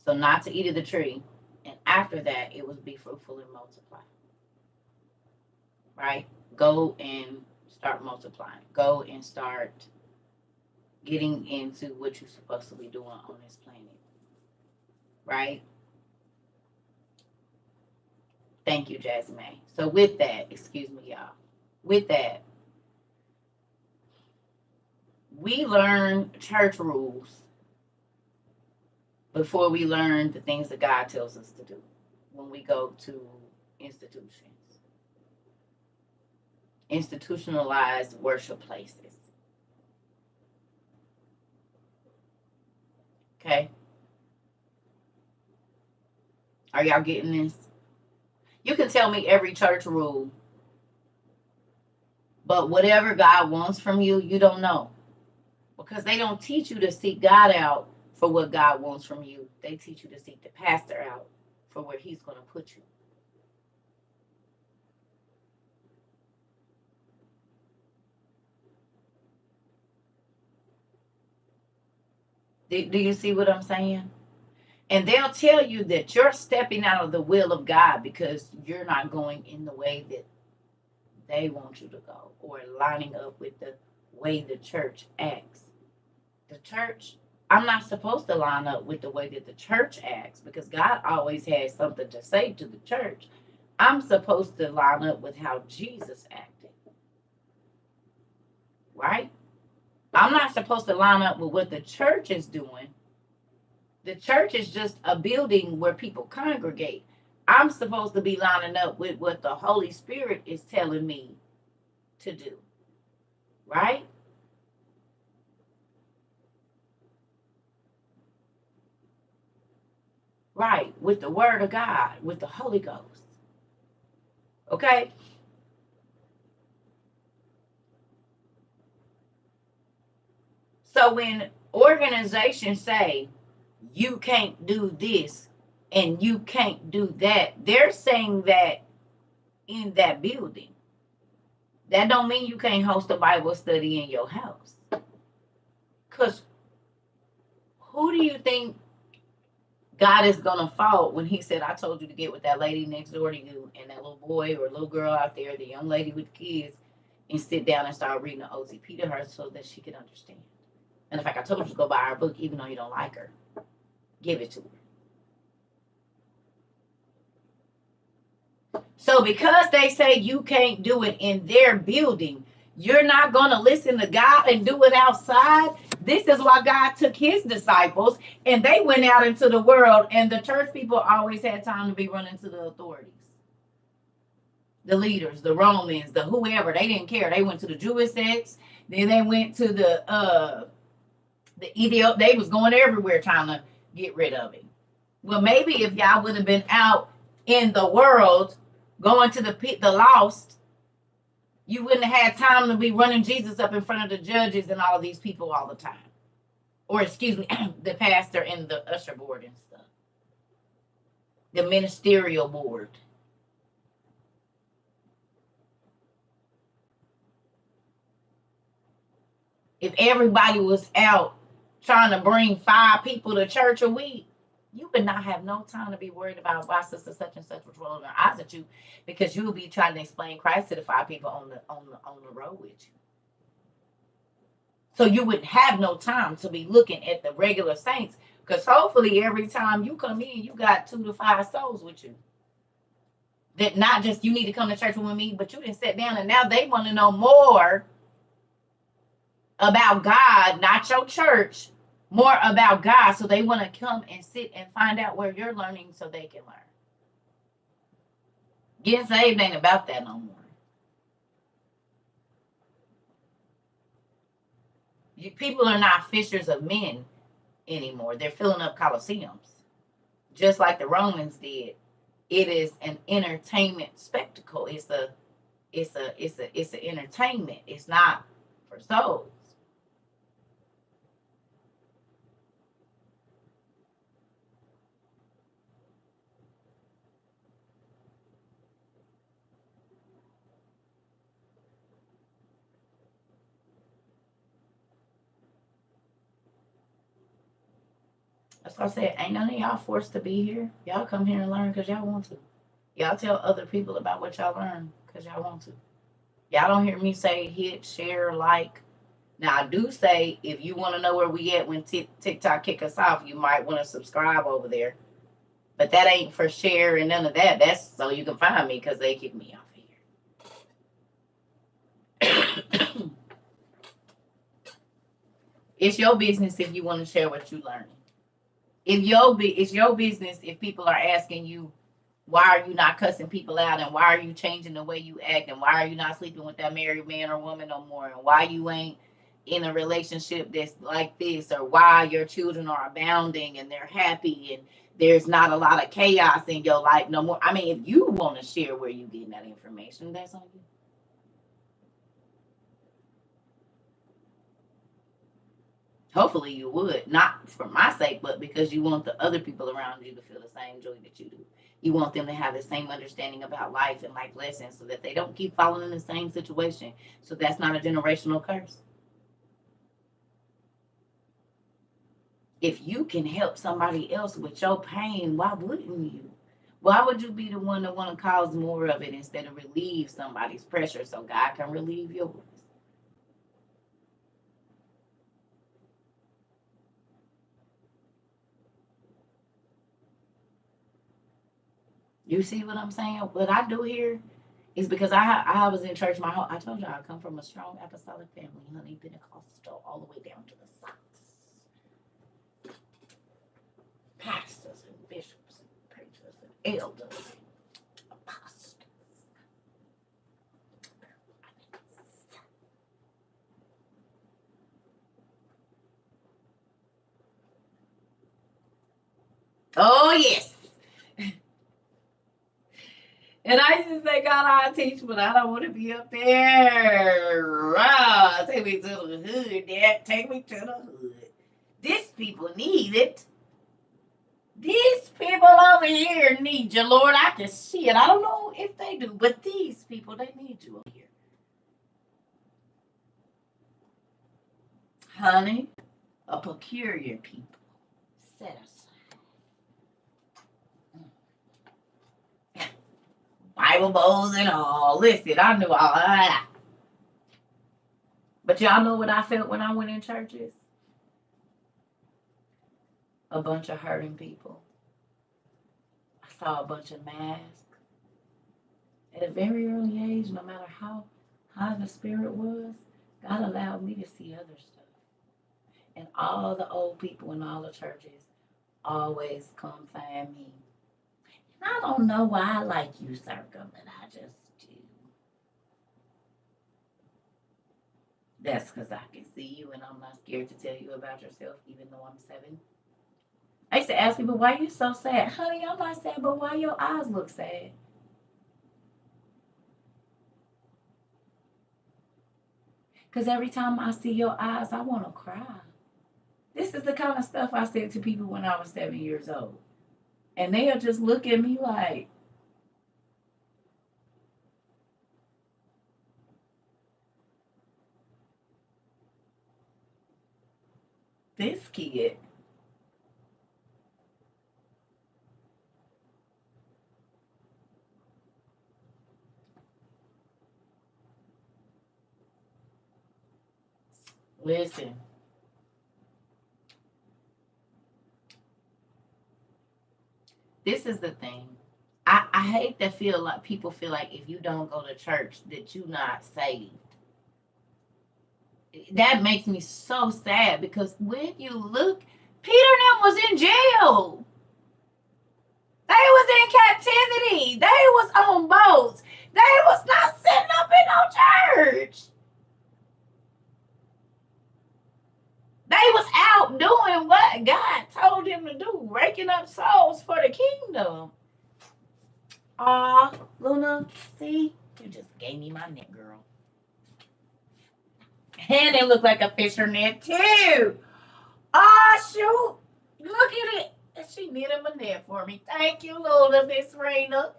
So not to eat of the tree, and after that, it was be fruitful and multiply. Right? Go and start multiplying. Go and start getting into what you're supposed to be doing on this planet. Right? Thank you, Jasmine. So with that, excuse me, y'all. With that, we learn church rules before we learn the things that God tells us to do when we go to institutions, institutionalized worship places. Okay? Are y'all getting this? You can tell me every church rule, but whatever God wants from you, you don't know. Because they don't teach you to seek God out for what God wants from you. They teach you to seek the pastor out for where he's going to put you. Do you see what I'm saying? And they'll tell you that you're stepping out of the will of God because you're not going in the way that they want you to go or lining up with the way the church acts. The church, I'm not supposed to line up with the way that the church acts because God always has something to say to the church. I'm supposed to line up with how Jesus acted, right? I'm not supposed to line up with what the church is doing. The church is just a building where people congregate. I'm supposed to be lining up with what the Holy Spirit is telling me to do, right? Right, with the Word of God, with the Holy Ghost. Okay? So when organizations say you can't do this and you can't do that, they're saying that in that building. That don't mean you can't host a Bible study in your house. Because who do you think God is going to fault when he said, I told you to get with that lady next door to you and that little boy or little girl out there, the young lady with the kids, and sit down and start reading the OTP to her so that she can understand. And in fact, I told you to go buy her book even though you don't like her. Give it to her. So because they say you can't do it in their building, you're not going to listen to God and do it outside. This is why God took his disciples and they went out into the world, and the church people always had time to be running to the authorities. The leaders, the Romans, the whoever, they didn't care. They went to the Jewish sects, then they went to the Ethiop. They was going everywhere trying to get rid of it. Well, maybe if y'all would have been out in the world going to the lost, you wouldn't have had time to be running Jesus up in front of the judges and all of these people all the time. Or excuse me, the pastor and the usher board and stuff. The ministerial board. If everybody was out trying to bring 5 people to church a week, you would not have no time to be worried about why sister such and such was rolling their eyes at you, because you would be trying to explain Christ to the 5 people on the road with you. So you wouldn't have no time to be looking at the regular saints, because hopefully every time you come in, you got 2 to 5 souls with you. That not just you need to come to church with me, but you didn't sit down and now they want to know more about God, not your church, more about God. So they want to come and sit and find out where you're learning so they can learn. Getting saved ain't about that no more. People are not fishers of men anymore. They're filling up coliseums, just like the Romans did. It is an entertainment spectacle. It's an entertainment. It's not for souls. That's why I said, ain't none of y'all forced to be here. Y'all come here and learn because y'all want to. Y'all tell other people about what y'all learn because y'all want to. Y'all don't hear me say hit, share, like. Now, I do say if you want to know where we at when TikTok kick us off, you might want to subscribe over there. But that ain't for share and none of that. That's so you can find me because they kick me off here. It's your business if you want to share what you learning. It's your business if people are asking you, why are you not cussing people out, and why are you changing the way you act, and why are you not sleeping with that married man or woman no more, and why you ain't in a relationship that's like this, or why your children are abounding and they're happy and there's not a lot of chaos in your life no more. I mean, if you want to share where you getting that information, that's on you. Hopefully you would, not for my sake, but because you want the other people around you to feel the same joy that you do. You want them to have the same understanding about life and life lessons so that they don't keep falling in the same situation. So that's not a generational curse. If you can help somebody else with your pain, why wouldn't you? Why would you be the one that want to cause more of it instead of relieve somebody's pressure so God can relieve yours? You see what I'm saying? What I do here is because I was in church my whole. I told you I come from a strong apostolic family, honey, Pentecostal, all the way down to the socks. Pastors and bishops and preachers and elders, apostles. Oh yes. And I used to say, God, I'll teach, but I don't want to be up there. Take me to the hood, Dad. Take me to the hood. These people need it. These people over here need you, Lord. I can see it. I don't know if they do, but these people, they need you over here. Honey, a peculiar people. Set aside. Bible bowls and all. Listen, I knew all that. But y'all know what I felt when I went in churches? A bunch of hurting people. I saw a bunch of masks. At a very early age, no matter how high the spirit was, God allowed me to see other stuff. And all the old people in all the churches always come find me. And I don't know why I like you, Circa, but I just do. That's because I can see you and I'm not scared to tell you about yourself, even though I'm 7. I used to ask people, why are you so sad? Honey, I'm not sad, but why your eyes look sad? Because every time I see your eyes, I want to cry. This is the kind of stuff I said to people when I was 7 years old. And they'll just look at me like, this kid. Listen. This is the thing. I hate to feel like people feel like if you don't go to church that you're not saved. That makes me so sad because when you look, Peter and them was in jail. They was in captivity. They was on boats. They was not sitting up in no church. They was out doing what God told them to do, raking up souls for the kingdom. Luna, see? You just gave me my net, girl. And it looked like a fisher net, too. Shoot. Look at it. And she knitted my net for me. Thank you, Luna, Miss Raina.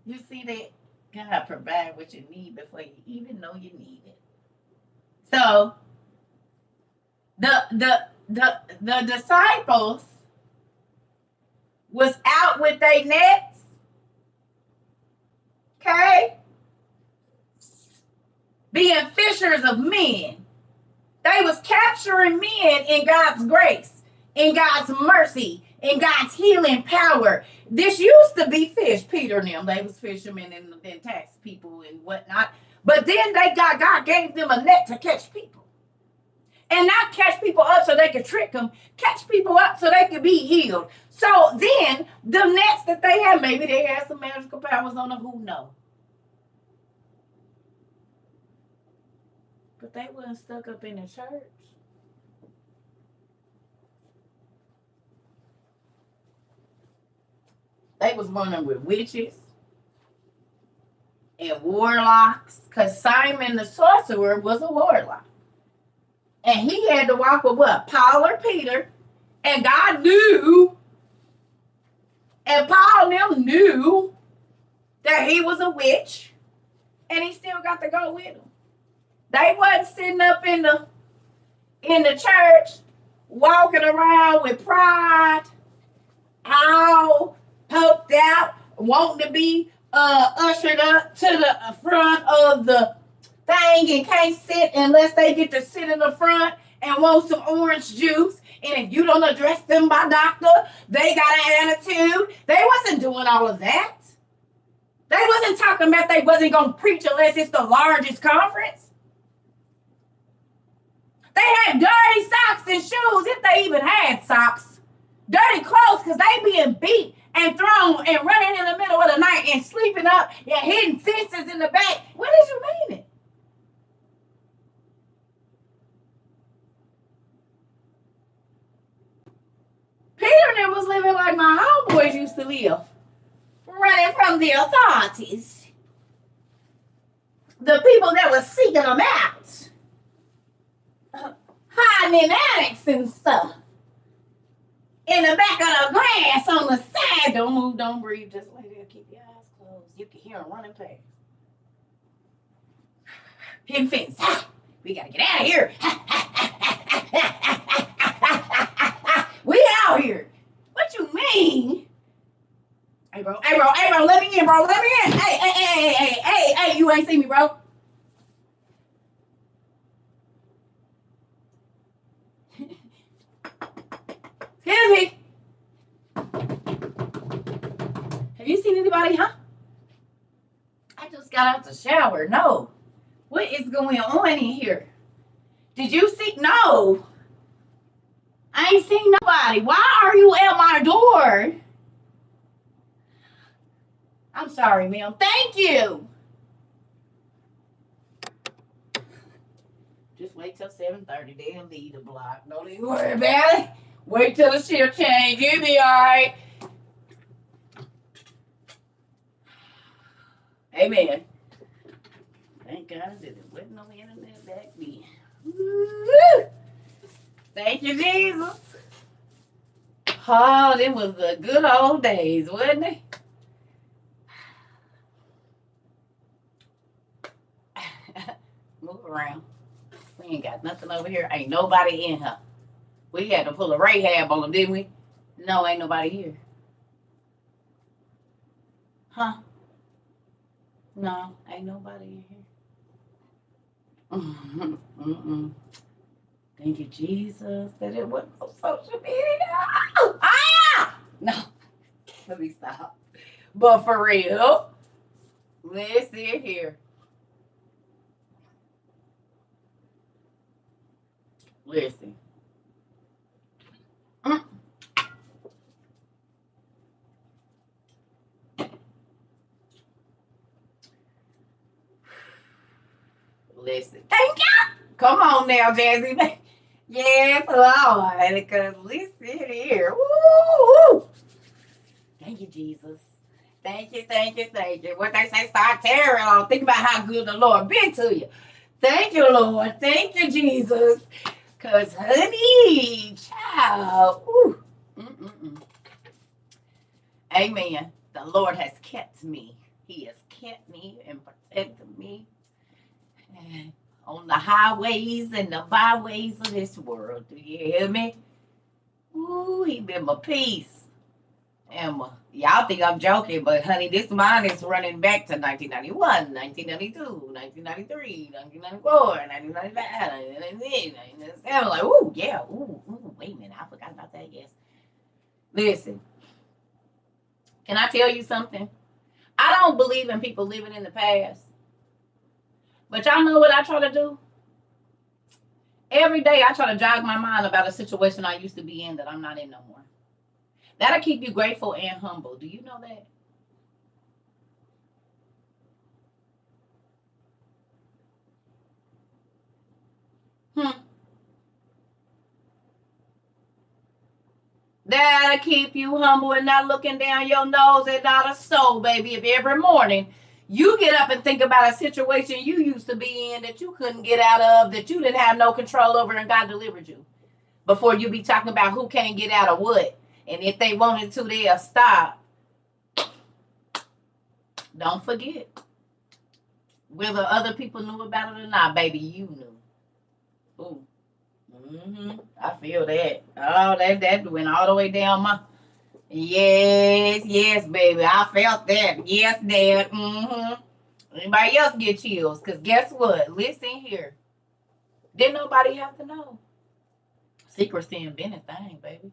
You see that? God provide what you need before you even know you need it. So the disciples was out with their nets, okay, being fishers of men. They was capturing men in God's grace, in God's mercy, in God's healing power. This used to be fish. Peter and them, they was fishermen and tax people and whatnot. But then God gave them a net to catch people. And not catch people up so they could trick them, catch people up so they could be healed. So then the nets that they had, maybe they had some magical powers on them, who knows? But they weren't stuck up in the church. They was running with witches and warlocks, because Simon the sorcerer was a warlock. And he had to walk with what? Paul or Peter. And God knew, and Paul and them knew that he was a witch. And he still got to go with him. They wasn't sitting up in the church walking around with pride, all poked out, wanting to be ushered up to the front of the thing and can't sit unless they get to sit in the front and want some orange juice. And if you don't address them by doctor, they got an attitude. They wasn't doing all of that. They wasn't talking about they wasn't going to preach unless it's the largest conference. They had dirty socks and shoes, if they even had socks. Dirty clothes, because they being beat and thrown and running in the middle of the night and sleeping up and hitting fences in the back. What did you mean it? Peter and them was living like my homeboys used to live. Running from the authorities. The people that was seeking them out. Hiding in attics and stuff. In the back of the grass on the side. Don't move, don't breathe. Just lay there. Keep your eyes closed. You can hear them running past. Hidden fence. We got to get out of here. We out here. What you mean? Hey, bro, let me in, bro. Let me in. Hey, you ain't see me, bro. Excuse me. Have you seen anybody, huh? I just got out the shower. No. What is going on in here? Did you see? No. I ain't seen nobody. Why are you at my door? I'm sorry, ma'am. Thank you. Just wait till 7:30. They'll leave the block. Don't even worry about it. Wait till the shift change. You'll be all right. Amen. Thank God that there wasn't no internet back then. Woo! Thank you, Jesus. Oh, them was the good old days, wasn't it? Move around. We ain't got nothing over here. Ain't nobody in here. We had to pull a Rahab on them, didn't we? No, ain't nobody here. Huh? No, ain't nobody in here. Mm-mm. Thank you, Jesus, that it wasn't no social media. No, let me stop. But for real, let's see it here. Listen. Listen. Thank you. Come on now, Jazzy. Yes, Lord. Because listen here. Woo! Thank you, Jesus. Thank you. What they say, start tearing on. Think about how good the Lord been to you. Thank you, Lord. Thank you, Jesus. Because, honey, child. Ooh. Amen. The Lord has kept me. He has kept me and protected me on the highways and the byways of this world. Do you hear me? Ooh, he been my peace. And y'all think I'm joking, but honey, this mine is running back to 1991, 1992, 1993, 1994, 1995, 1996, 1997. I'm like, ooh, yeah, ooh, wait a minute, I forgot about that, yes. Listen, can I tell you something? I don't believe in people living in the past. But y'all know what I try to do? Every day I try to jog my mind about a situation I used to be in that I'm not in no more. That'll keep you grateful and humble. Do you know that? That'll keep you humble and not looking down your nose at not a soul, baby. If every morning You get up and think about a situation you used to be in that you couldn't get out of, that you didn't have no control over, and God delivered you. Before you be talking about who can't get out of what. And if they wanted to, they'll stop. Don't forget. Whether other people knew about it or not, baby, you knew. Ooh. I feel that. Oh, that went all the way down my. Yes, baby. I felt that. Yes, Dad. Anybody else get chills? Because guess what? Listen here. Didn't nobody have to know. Secrecy ain't been a thing, baby.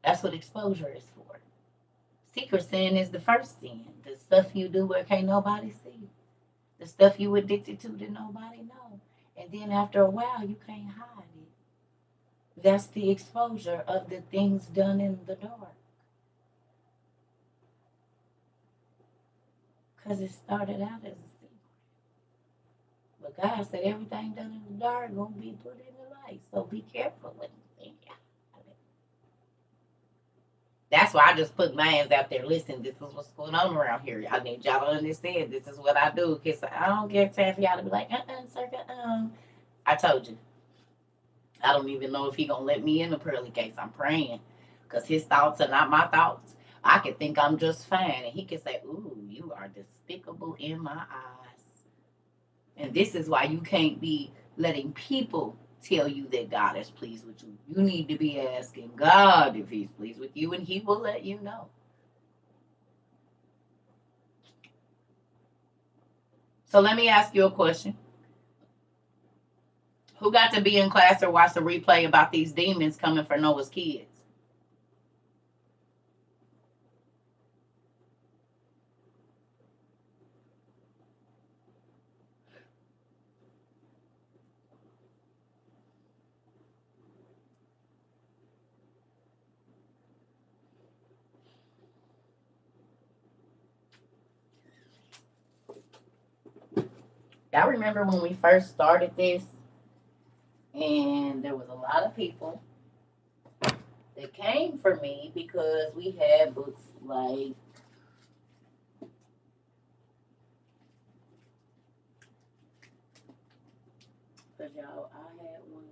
That's what exposure is for. Secret sin is the first sin. The stuff you do where can't nobody see. The stuff you addicted to that nobody know. And then after a while, you can't hide it. That's the exposure of the things done in the dark. Because it started out as a secret. But God said everything done in the dark gonna be put in the light. So be careful when you think it. That's why I just put my hands out there. Listen, this is what's going on around here. I need y'all to understand. This is what I do. Cause I don't get time for y'all to be like, CERCA, I told you. I don't even know if he gonna let me in the pearly case. I'm praying. Cause his thoughts are not my thoughts. I could think I'm just fine. And he could say, ooh, you are despicable in my eyes. And this is why you can't be letting people tell you that God is pleased with you. You need to be asking God if he's pleased with you, and he will let you know. So let me ask you a question. Who got to be in class or watch the replay about these demons coming for Noah's kids? I remember when we first started this, and there was a lot of people that came for me because we had books like y'all, I had one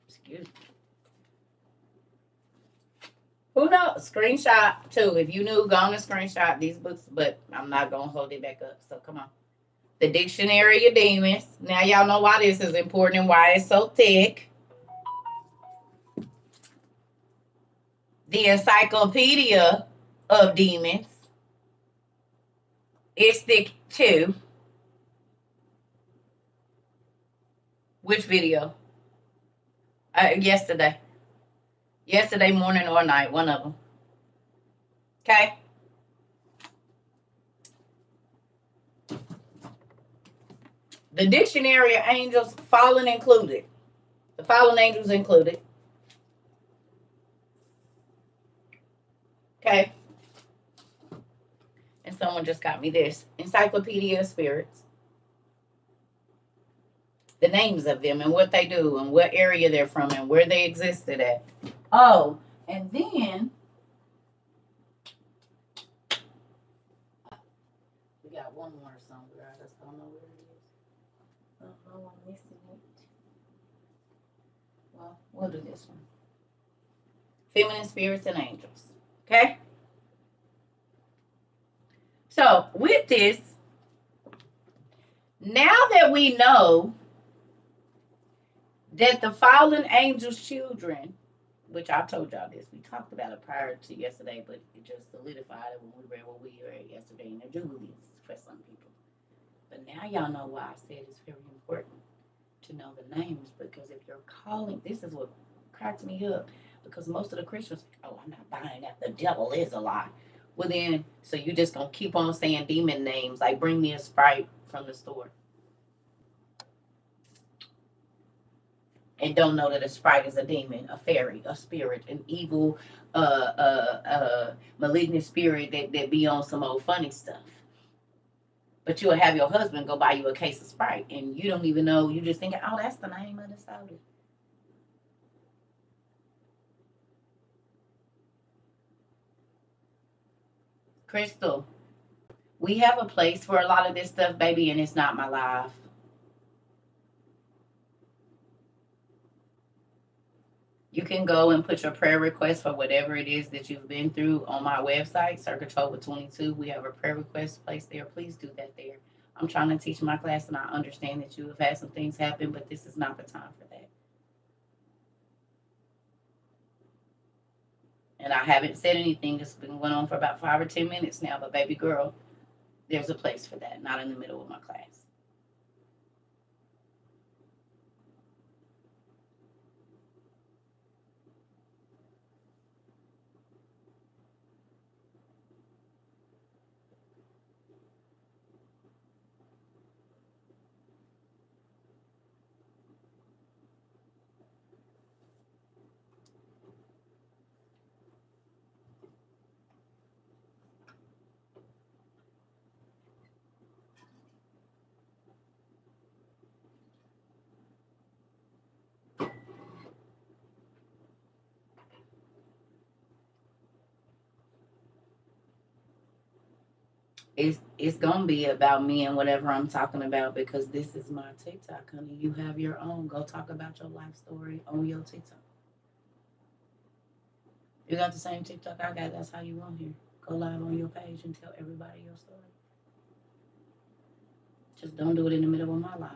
excuse me. Who knows? Screenshot too. If you knew, go on and screenshot these books, but I'm not gonna hold it back up. So come on. The Dictionary of Demons. Now y'all know why this is important and why it's so thick. The Encyclopedia of Demons. It's thick too. Which video? Yesterday. Yesterday morning or night, one of them. Okay. The Dictionary of Angels, fallen included. The fallen angels included. Okay. And someone just got me this. Encyclopedia of Spirits. The names of them and what they do and what area they're from and where they existed at. Oh, and then we got one more somewhere. I just don't know where it is. Oh, I'm missing it. Well, we'll do this one. Feminine Spirits and Angels. Okay? So, with this, now that we know that the fallen angels' children, which I told y'all this, we talked about it prior to yesterday, but it just solidified it when we read what we read yesterday in the Jubilees for some people. But now y'all know why I said it's very important to know the names, because if you're calling, this is what cracks me up, because most of the Christians, oh, I'm not buying that, the devil is a lie. Well then, so you just gonna keep on saying demon names, like bring me a Sprite from the store. And don't know that a Sprite is a demon, a fairy, a spirit, an evil, malignant spirit that be on some old funny stuff. But you'll have your husband go buy you a case of Sprite, and you don't even know. You just thinking, oh, that's the name of the soda. Crystal, we have a place for a lot of this stuff, baby, and it's not my life. You can go and put your prayer request for whatever it is that you've been through on my website, CERCA TROVA 22. We have a prayer request place there. Please do that there. I'm trying to teach my class, and I understand that you have had some things happen, but this is not the time for that. And I haven't said anything. It's been going on for about 5 or 10 minutes now, but baby girl, there's a place for that, not in the middle of my class. It's gonna be about me and whatever I'm talking about, because this is my TikTok, honey. You have your own. Go talk about your life story on your TikTok. You got the same TikTok I got. That's how you on here. Go live on your page and tell everybody your story. Just don't do it in the middle of my life.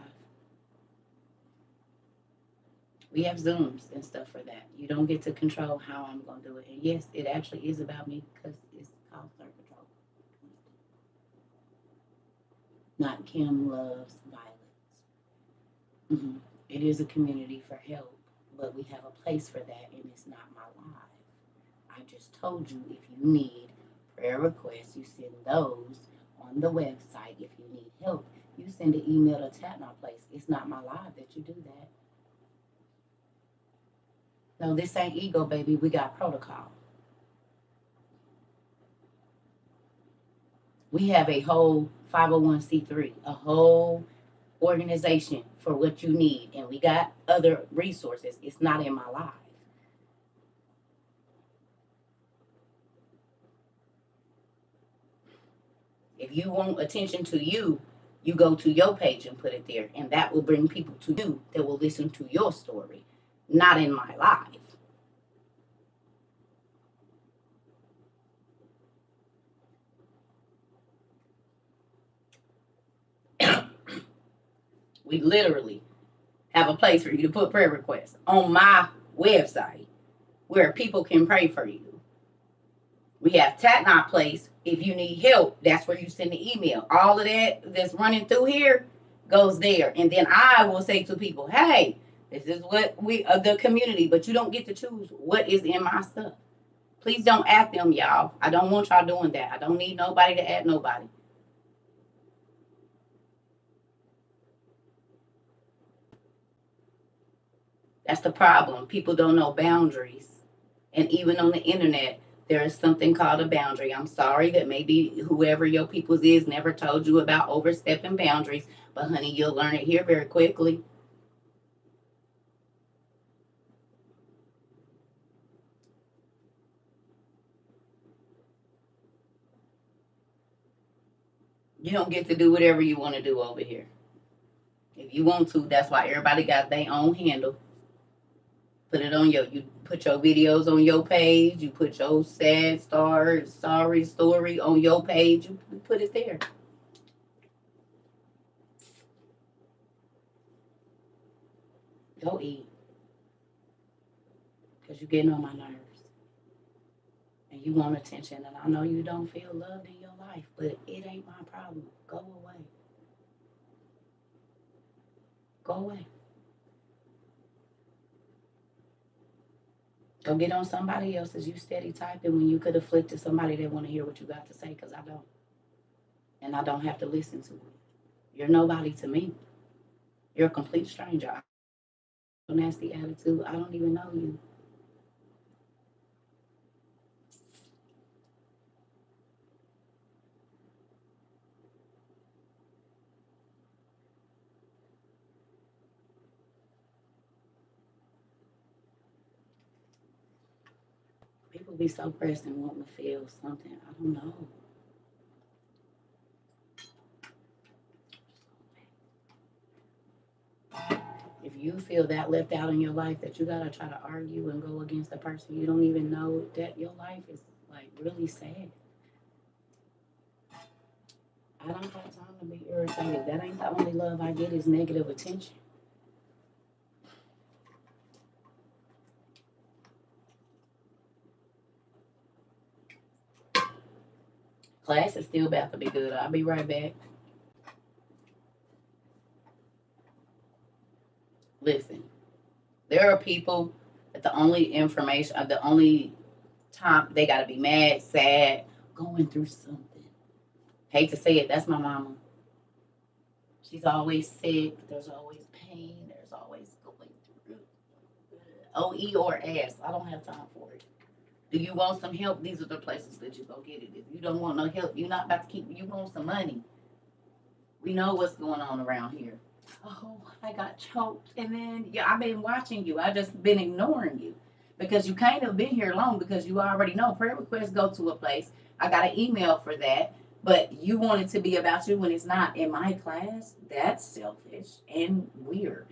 We have Zooms and stuff for that. You don't get to control how I'm gonna do it. And yes, it actually is about me because it's called Circle Control. Not Kim loves violence. It is a community for help, but we have a place for that, and it's not my life. I just told you, if you need prayer requests, you send those on the website. If you need help, you send an email to Tap My Place. It's not my life that you do that. No, this ain't ego, baby. We got protocol. We have a whole 501c3, a whole organization for what you need, and we got other resources. It's not in my life. If you want attention to you, you go to your page and put it there, and that will bring people to you that will listen to your story, not in my life. We literally have a place for you to put prayer requests on my website where people can pray for you. We have Tap My Place. If you need help, that's where you send the email. All of that that's running through here goes there. And then I will say to people, hey, this is what we the community, but you don't get to choose what is in my stuff. Please don't add them, y'all. I don't want y'all doing that. I don't need nobody to add nobody. That's the problem. People don't know boundaries. And even on the internet, there is something called a boundary. I'm sorry that maybe whoever your peoples is never told you about overstepping boundaries, but honey, you'll learn it here very quickly. You don't get to do whatever you want to do over here. If you want to, that's why everybody got their own handle. Put it on you put your videos on your page, you put your sad sorry story on your page, you put it there. Go eat. Because you're getting on my nerves. And you want attention, and I know you don't feel loved in your life, but it ain't my problem. Go away. Go away. Go get on somebody else's. You steady typing when you could have flipped to somebody that want to hear what you got to say, because I don't. And I don't have to listen to it. You're nobody to me. You're a complete stranger. Nasty attitude. I don't even know you. be so pressed and want to feel something. I don't know. If you feel that left out in your life that you gotta try to argue and go against a person you don't even know, that your life is like really sad. I don't have time to be irritated. That ain't the only love I get is negative attention. Class is still about to be good. I'll be right back. Listen, there are people that the only information, the only time they gotta be mad, sad, going through something. Hate to say it, that's my mama. She's always sick. There's always pain. There's always going through OE or ass. I don't have time for it. Do you want some help? These are the places that you go get it. If you don't want no help, you're not about to keep. You want some money. We know what's going on around here. Oh, I got choked, and then yeah, I've been watching you. I just been ignoring you because you can't have been here long because you already know prayer requests go to a place. I got an email for that, but you want it to be about you when it's not in my class. That's selfish and weird.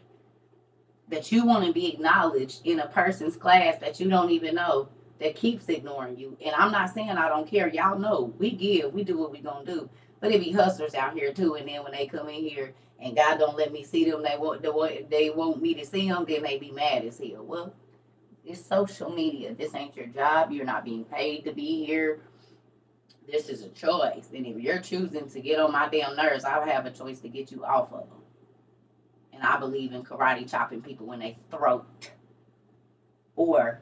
That you want to be acknowledged in a person's class that you don't even know that keeps ignoring you. And I'm not saying I don't care. Y'all know we give, we do what we gonna do. But it be hustlers out here too. And then when they come in here and God don't let me see them, they want me to see them. Then they be mad as hell. Well, it's social media. This ain't your job. You're not being paid to be here. This is a choice. And if you're choosing to get on my damn nerves, I'll have a choice to get you off of them. And I believe in karate chopping people in their throat or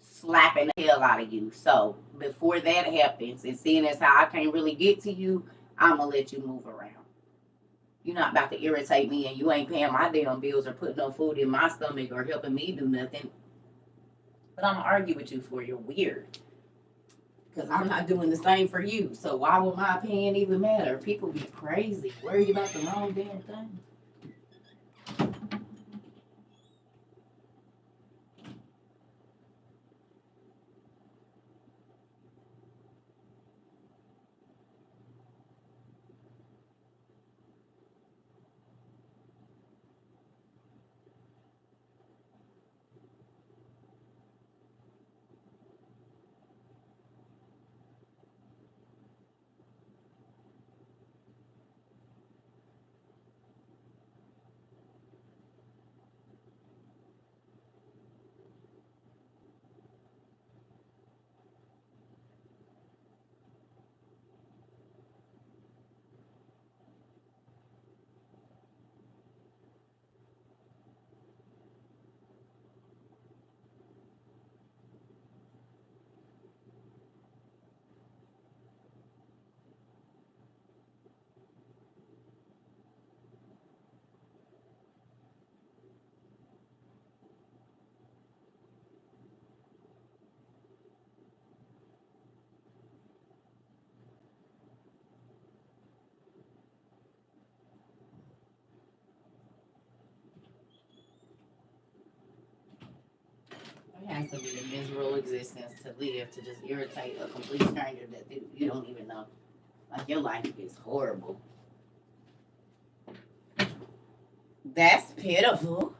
slapping the hell out of you. So before that happens, and seeing as how I can't really get to you, I'm gonna let you move around. You're not about to irritate me, and you ain't paying my damn bills or putting no food in my stomach or helping me do nothing. But I'm gonna argue with you for you're weird. Because I'm not doing the same for you. So why would my opinion even matter? People be crazy, worried about the wrong damn thing. It has to be a miserable existence to live to just irritate a complete stranger that you don't even know. Like your life is horrible. That's pitiful.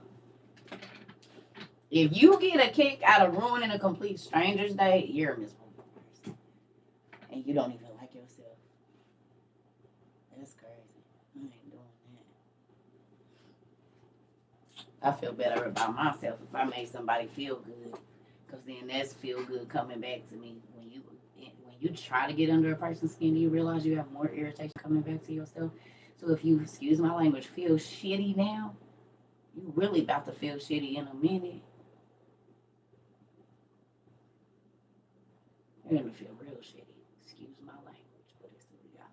If you get a kick out of ruining a complete stranger's day, you're a miserable person. And you don't even like yourself. That's crazy. I ain't doing that. I feel better about myself if I made somebody feel good. Because then that's feel good coming back to me. When you try to get under a person's skin, you realize you have more irritation coming back to yourself. So if you, excuse my language, feel shitty now, you really about to feel shitty in a minute. You're gonna feel real shitty. Excuse my language, but it's the reality.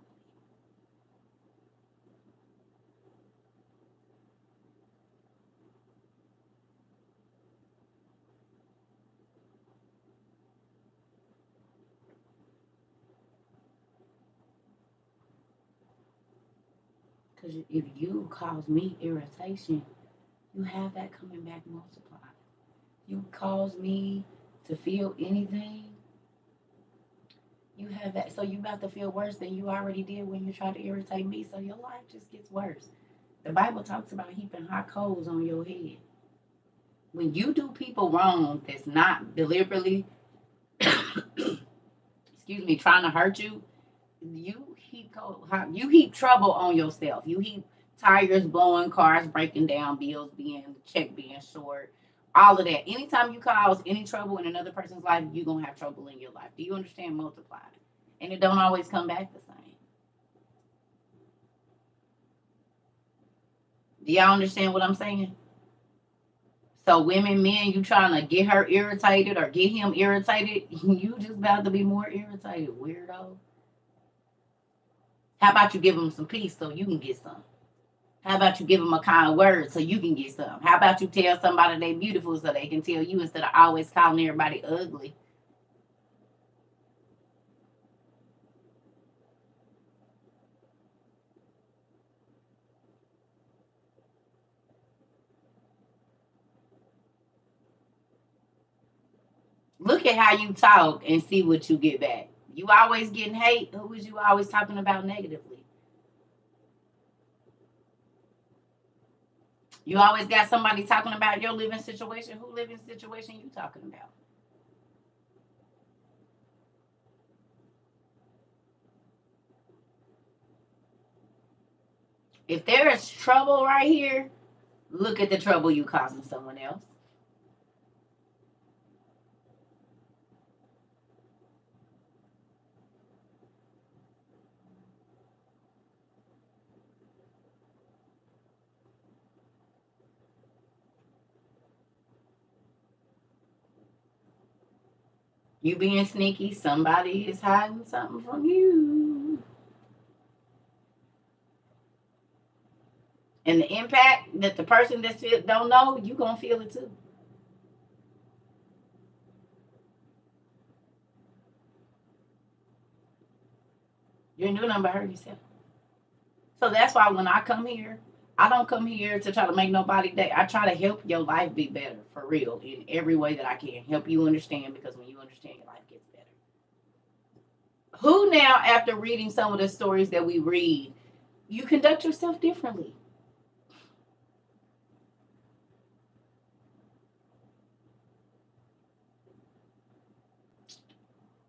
Because if you cause me irritation, you have that coming back multiplied. You cause me to feel anything, You have that, so you about to feel worse than you already did when you tried to irritate me. So your life just gets worse. The Bible talks about heaping hot coals on your head. When you do people wrong that's not deliberately, excuse me, trying to hurt you, you heap trouble on yourself. You heap tires blowing, cars breaking down, bills being check being short, all of that. Anytime you cause any trouble in another person's life, you're gonna have trouble in your life. Do you understand? Multiplied, and it don't always come back the same. Do y'all understand what I'm saying? So women, men, you trying to get her irritated or get him irritated, you just about to be more irritated, weirdo. How about you give him some peace so you can get some? How about you give them a kind word so you can get some? How about you tell somebody they beautiful so they can tell you instead of always calling everybody ugly? Look at how you talk and see what you get back. You always getting hate. Who is you always talking about negatively? You always got somebody talking about your living situation. Who living situation you talking about? If there is trouble right here, look at the trouble you causing someone else. You being sneaky, somebody is hiding something from you. And the impact that the person that don't know, you gonna feel it too. You ain't doing nothing but hurt yourself. So that's why when I come here, I don't come here to try to make nobody day. I try to help your life be better for real in every way that I can. Help you understand because when you understand, your life gets better. Who now, after reading some of the stories that we read, you conduct yourself differently?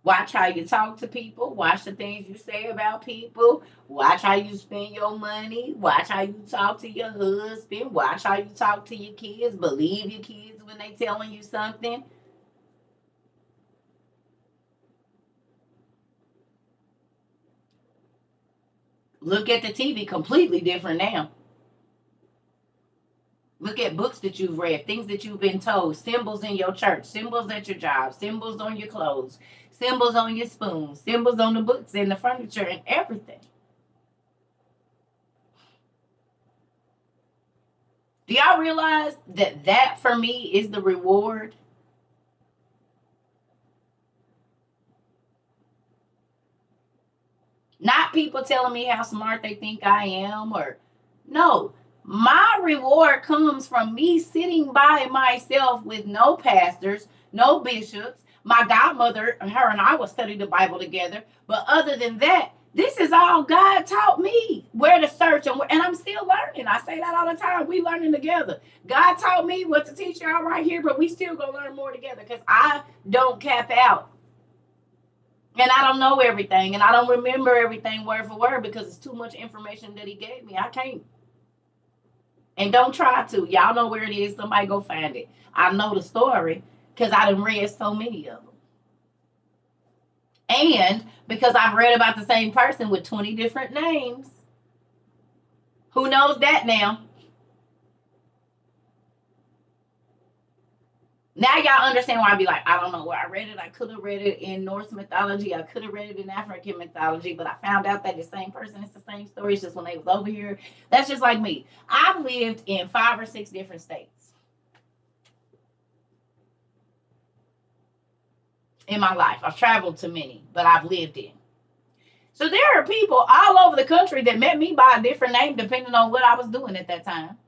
Watch how you talk to people. Watch the things you say about people. Watch how you spend your money. Watch how you talk to your husband. Watch how you talk to your kids. Believe your kids when they telling you something. Look at the TV, completely different now. Look at books that you've read, things that you've been told, symbols in your church, symbols at your job, symbols on your clothes, symbols on your spoons, symbols on the books and the furniture and everything. Do y'all realize that that for me is the reward? Not people telling me how smart they think I am or no. My reward comes from me sitting by myself with no pastors, no bishops. My godmother, her and I will study the Bible together. But other than that, this is all God taught me where to search and I'm still learning. I say that all the time. We learning together. God taught me what to teach y'all right here, but we still gonna learn more together because I don't cap out. And I don't know everything, and I don't remember everything word for word because it's too much information that he gave me. I can't. And don't try to. Y'all know where it is. Somebody go find it. I know the story because I done read so many of them. And because I've read about the same person with 20 different names. Who knows that now? Now y'all understand why I be like, I don't know where I read it. I could have read it in Norse mythology. I could have read it in African mythology, but I found out that the same person, it's the same story. It's just when they was over here. That's just like me. I've lived in 5 or 6 different states in my life. I've traveled to many, but I've lived in. So there are people all over the country that met me by a different name depending on what I was doing at that time.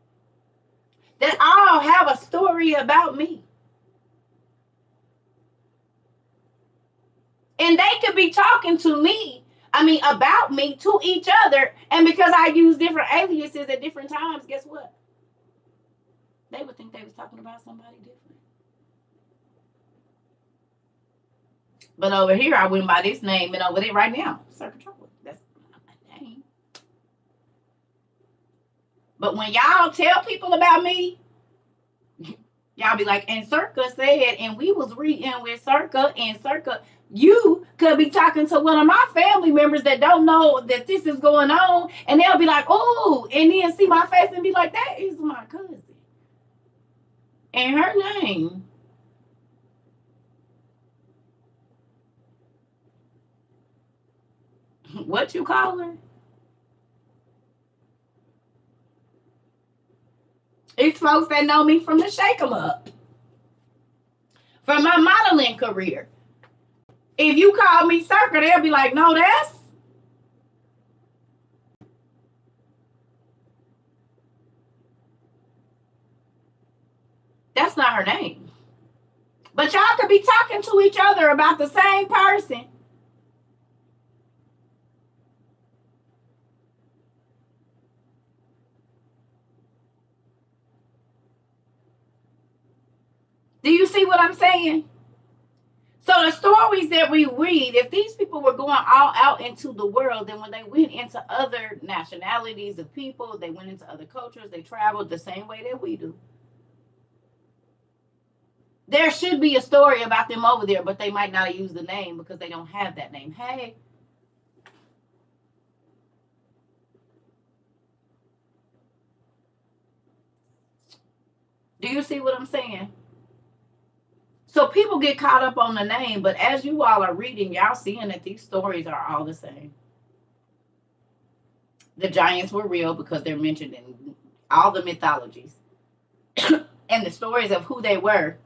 That all have a story about me. And they could be talking to me, about me to each other. And because I use different aliases at different times, guess what? They would think they was talking about somebody different. But over here, I went by this name, and over there right now, CERCA TROVA. That's my name. But when y'all tell people about me, y'all be like, and CERCA said, and we was reading with CERCA, and CERCA, you could be talking to one of my family members that don't know that this is going on, and they'll be like, oh, and then see my face and be like, that is my cousin. And her name, what you call her? It's folks that know me from the Shake 'em Up, from my modeling career. If you call me CERCA, they'll be like, no, that's not her name. But y'all could be talking to each other about the same person. Do you see what I'm saying? So the stories that we read, if these people were going all out into the world, then when they went into other nationalities of people, they went into other cultures, they traveled the same way that we do. There should be a story about them over there, but they might not use the name because they don't have that name. Hey, do you see what I'm saying? So people get caught up on the name, but as you all are reading, y'all seeing that these stories are all the same. The giants were real because they're mentioned in all the mythologies and the stories of who they were.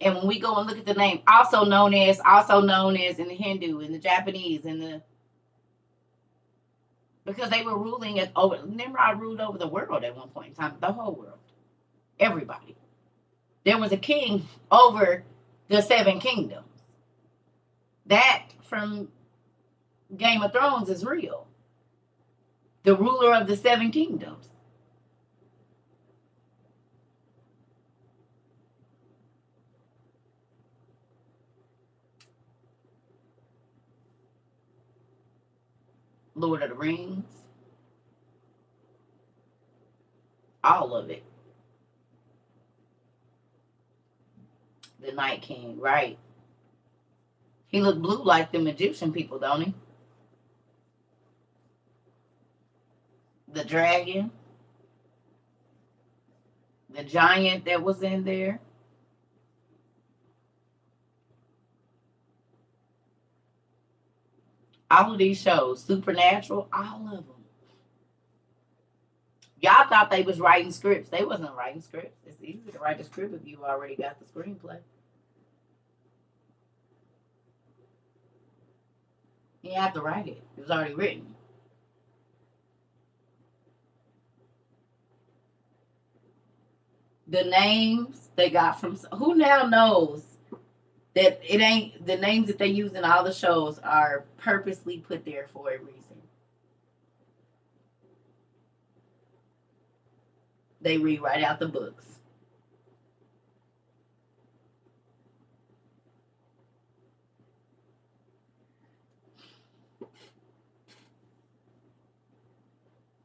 And when we go and look at the name, also known as in the Hindu, in the Japanese, in the because they were ruling it over. Nimrod ruled over the world at one point in time, the whole world, everybody. There was a king over the seven kingdoms. That from Game of Thrones is real. The ruler of the seven kingdoms. Lord of the Rings, all of it. The Night King, right? He looked blue like the Egyptian people, don't he? The dragon, the giant that was in there. All of these shows, Supernatural, all of them. Y'all thought they was writing scripts. They wasn't writing scripts. It's easy to write a script if you already got the screenplay. You have to write it. It was already written. The names they got from who now knows that it ain't the names that they use in all the shows are purposely put there for a reason. They rewrite out the books.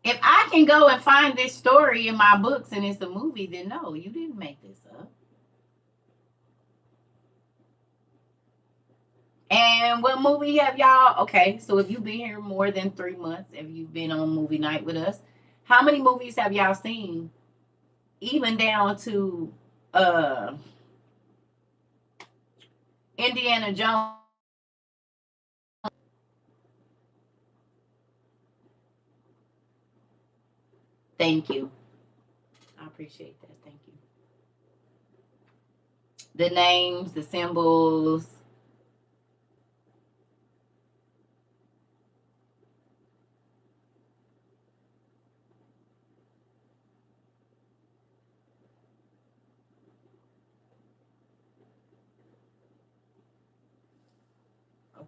If I can go and find this story in my books and it's a movie, then no, you didn't make this up. And what movie have y'all? Okay, so if you've been here more than 3 months, if you've been on movie night with us, how many movies have y'all seen? Even down to uh Indiana Jones. Thank you. I appreciate that. Thank you. The names, the symbols.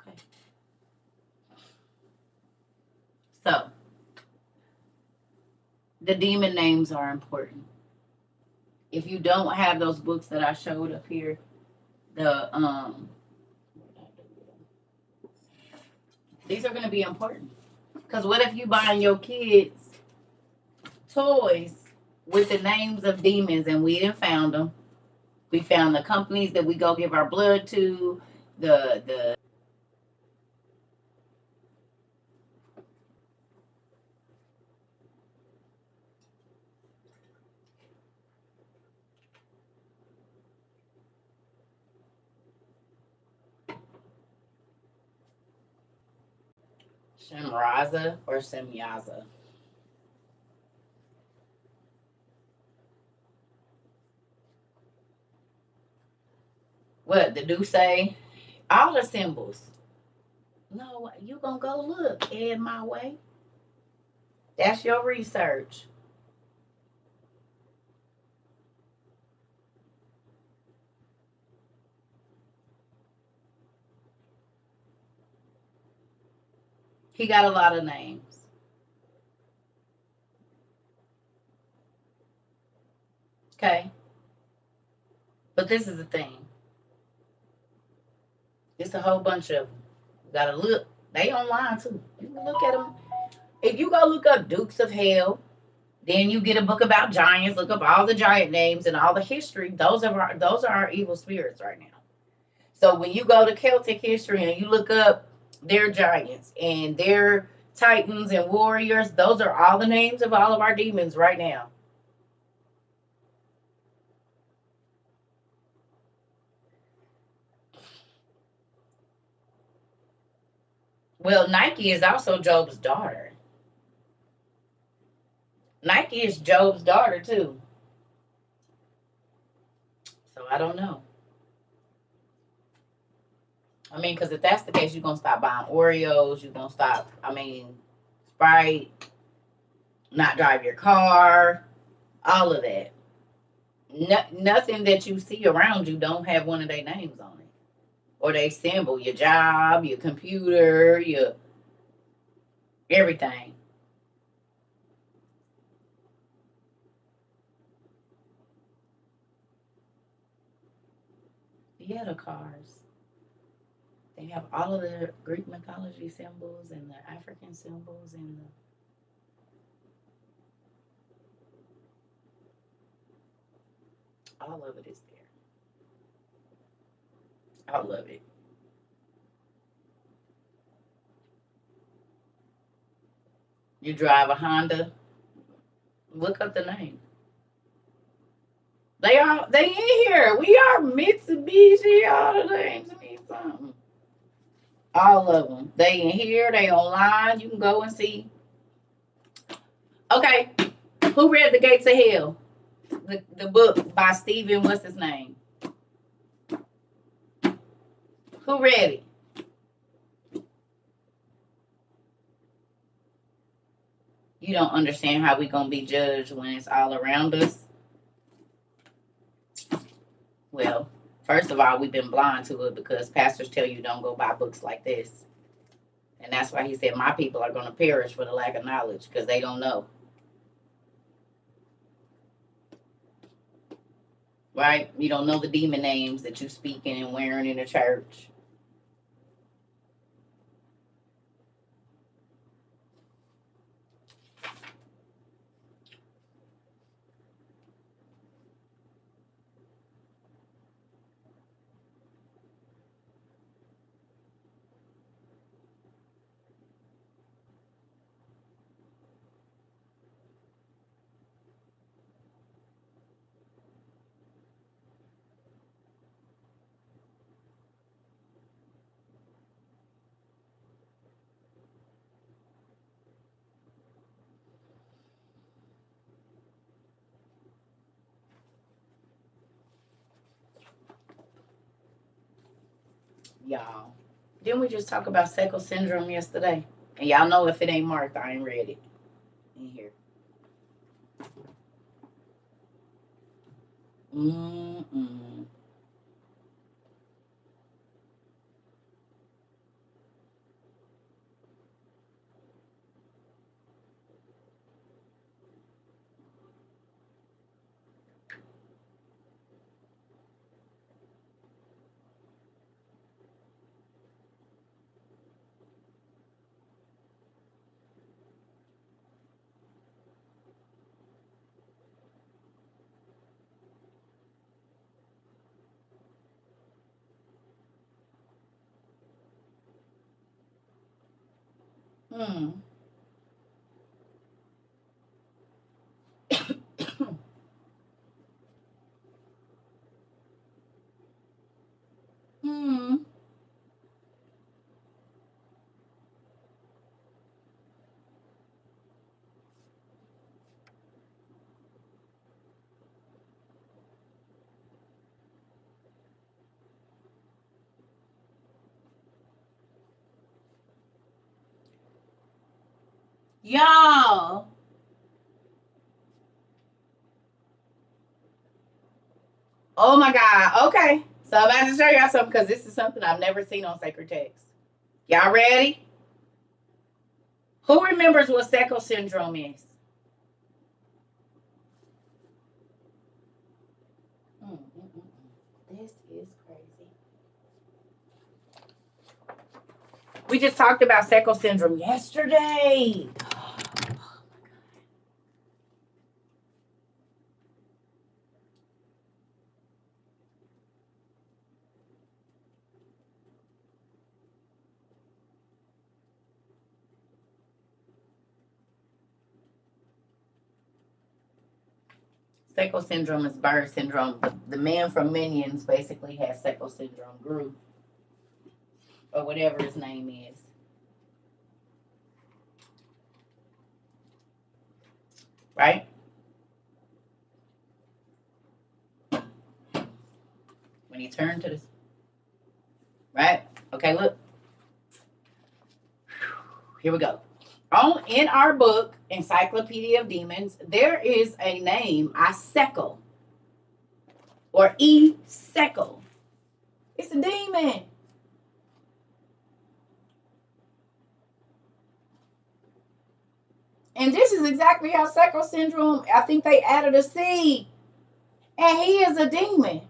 Okay. So, the demon names are important. If you don't have those books that I showed up here, these are going to be important. Because what if you buying your kids toys with the names of demons and we didn't found them? We found the companies that we go give our blood to, the Shemraza or Semyaza. What the do say? All the symbols. No, you gonna go look, Ed my way. That's your research. He got a lot of names. Okay. But this is the thing. It's a whole bunch of them. You gotta look. They online too. You can look at them. If you go look up Dukes of Hell, then you get a book about giants. Look up all the giant names and all the history. Those are our evil spirits right now. So when you go to Celtic history and you look up their giants and their titans and warriors, those are all the names of all of our demons right now. Well, Nike is also Job's daughter. Nike is Job's daughter too. So I don't know. I mean, because if that's the case, you're gonna stop buying Oreos. You're gonna stop. I mean, Sprite, not drive your car, all of that. Nothing that you see around you don't have one of their names on it or they symbol. Your job, your computer, your everything. Yeah, the cars. They have all of the Greek mythology symbols and the African symbols and all of it is there. All of it. You drive a Honda. Look up the name. They in here. We are Mitsubishi. All the names mean something. All of them. They in here. They online. You can go and see. Okay. Who read The Gates of Hell? The book by Stephen. What's his name? Who read it? You don't understand how we gonna be judged when it's all around us. Well, first of all, we've been blind to it because pastors tell you don't go buy books like this. And that's why he said, my people are going to perish for the lack of knowledge because they don't know. Right? You don't know the demon names that you speaking and wearing in the church. Y'all. Didn't we just talk about Seckel syndrome yesterday? And y'all know if it ain't marked, I ain't read it in here. Mm-mm. Hmm. Hmm. Y'all. Oh my God. Okay. So I'm about to show y'all something because this is something I've never seen on Sacred Text. Y'all ready? Who remembers what Seckel syndrome is? This is crazy. We just talked about Seckel syndrome yesterday. Seckel syndrome is bird syndrome. The man from Minions basically has Seckel syndrome, Gru, or whatever his name is. Right? When he turned to this. Right? Okay, look. Here we go. In our book, Encyclopedia of Demons, there is a name, Isekel, or E-Sekel. It's a demon. And this is exactly how Seckel syndrome, I think they added a C. And he is a demon.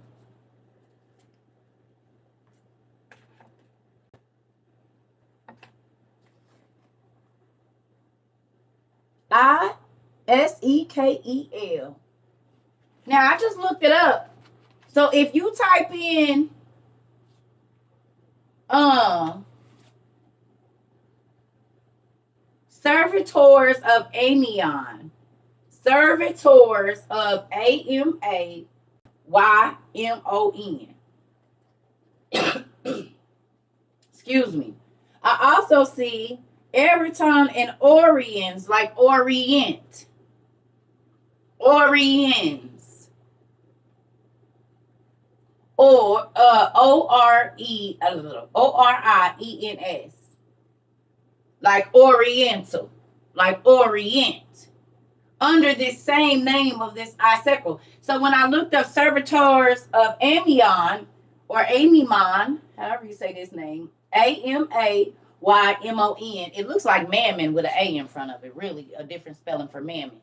Isekel. Now, I just looked it up. So if you type in servitors of Amion, servitors of Amamon. Excuse me. I also see Eriton and Oriens, like Orient. Oriens. Or Oriens. Like Oriental. Like Orient. Under this same name of this Isekel. So when I looked up servitors of Amion or Amimon, however you say this name, Amaymon, it looks like Mammon with an A in front of it. Really, a different spelling for Mammon.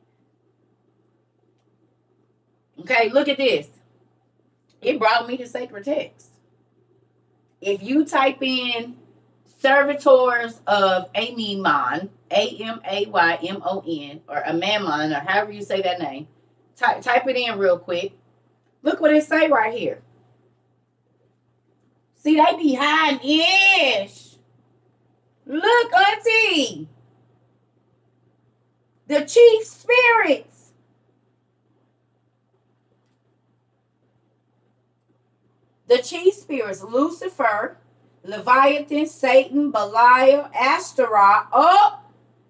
Okay, look at this. It brought me to Sacred Text. If you type in servitors of Amimon, Amaymon, or Amammon, or however you say that name, type it in real quick. Look what it say right here. See, they be hiding ish. Look, auntie. The chief spirits. The chief spirits, Lucifer, Leviathan, Satan, Belial, Ashtaroth,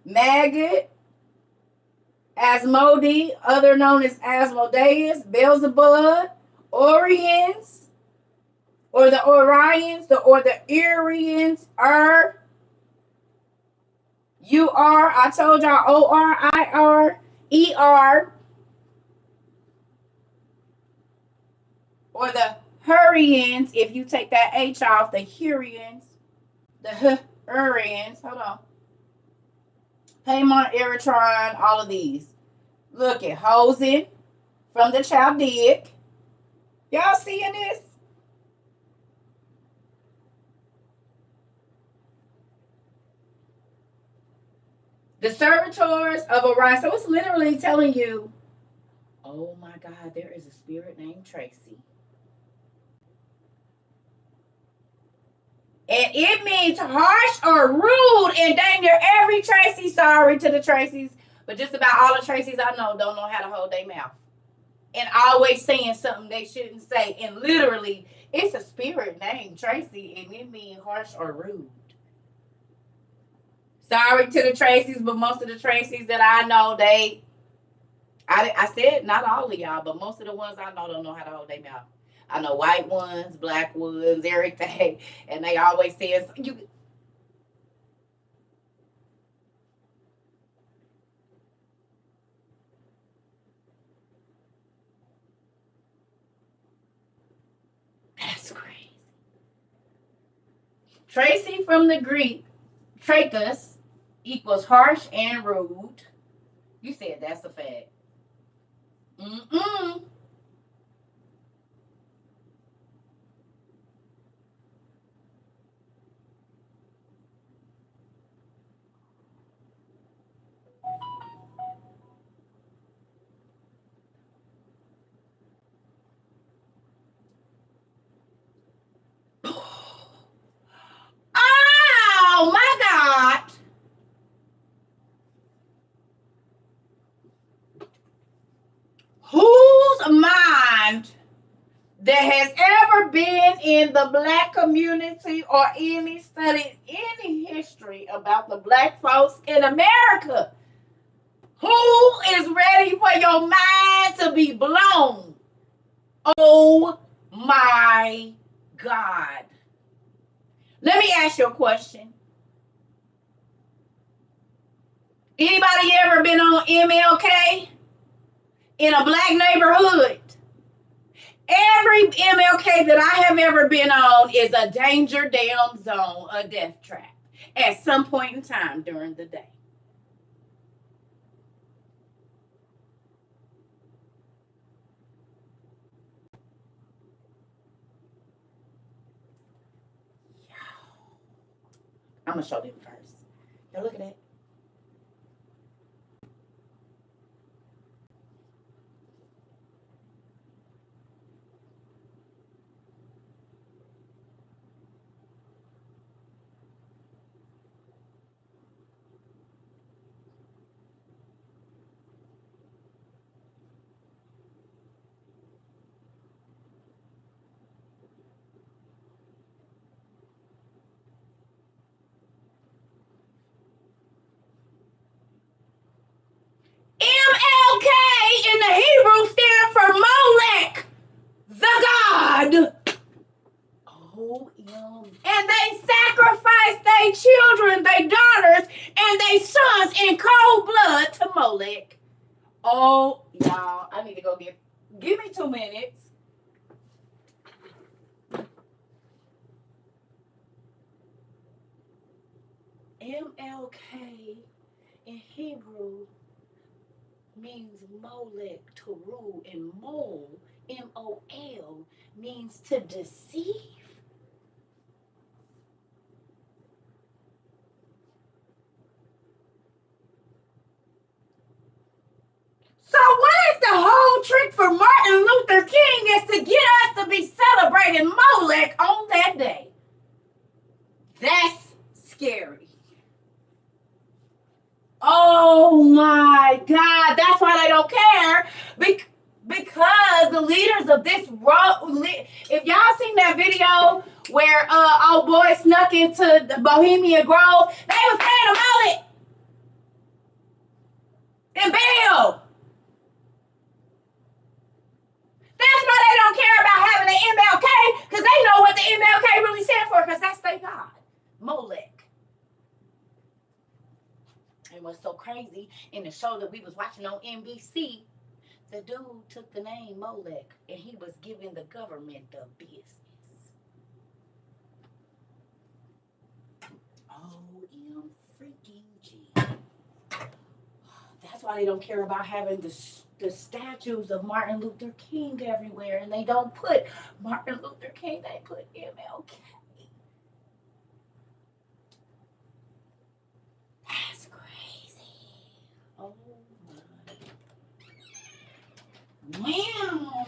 Maggot, Asmodee, other known as Asmodeus, Beelzebub, Oriens, or the Orions, or the Urians, I told y'all ORIRER, or the Hurrians, if you take that H off, the Hurrians, the Hurrians, hold on. Paimon, Eritron, all of these. Look at Hosen from the Chaldaic. Y'all seeing this? The servitors of Orion. So it's literally telling you, oh my God, there is a spirit named Tracy. And it means harsh or rude in dang near every sorry to the Tracys, but just about all the Tracys I know don't know how to hold their mouth. And always saying something they shouldn't say. And literally, it's a spirit named Tracy, and it means harsh or rude. Sorry to the Tracys, but most of the Tracys that I know, I said not all of y'all, but most of the ones I know don't know how to hold their mouth. I know white ones, black ones, everything, and they always say you. That's crazy. Tracy from the Greek, trachus, equals harsh and rude. You said that's a fact. Mm-mm. Oh my God. Whose mind that has ever been in the black community or any studied any history about the black folks in America? Who is ready for your mind to be blown? Oh my God. Let me ask you a question. Anybody ever been on MLK in a black neighborhood? Every MLK that I have ever been on is a danger damn zone, a death trap at some point in time during the day. I'm gonna show them first. Now look at that. MLK in the Hebrew stand for Molech, the god. Oh, and they sacrificed their children, their daughters, and their sons in cold blood to Molech. Oh, y'all, I need to go give me 2 minutes. MLK in Hebrew means Molech, to rule, and mole, MOL, means to deceive. So what is the whole trick for Martin Luther King is to get us to be celebrating Molech on that day? That's scary. Oh my God, that's why they don't care. Because the leaders of this if y'all seen that video where old boy snuck into the Bohemian Grove, they was paying him out in bail. That's why they don't care about having the MLK, because they know what the MLK really stands for, because that's their God, Molech. And what's so crazy, in the show that we was watching on NBC, the dude took the name Molech, and he was giving the government the business. OM freaking G. That's why they don't care about having the statues of Martin Luther King everywhere, and they don't put Martin Luther King, they put MLK. That's crazy. Oh my. Wow.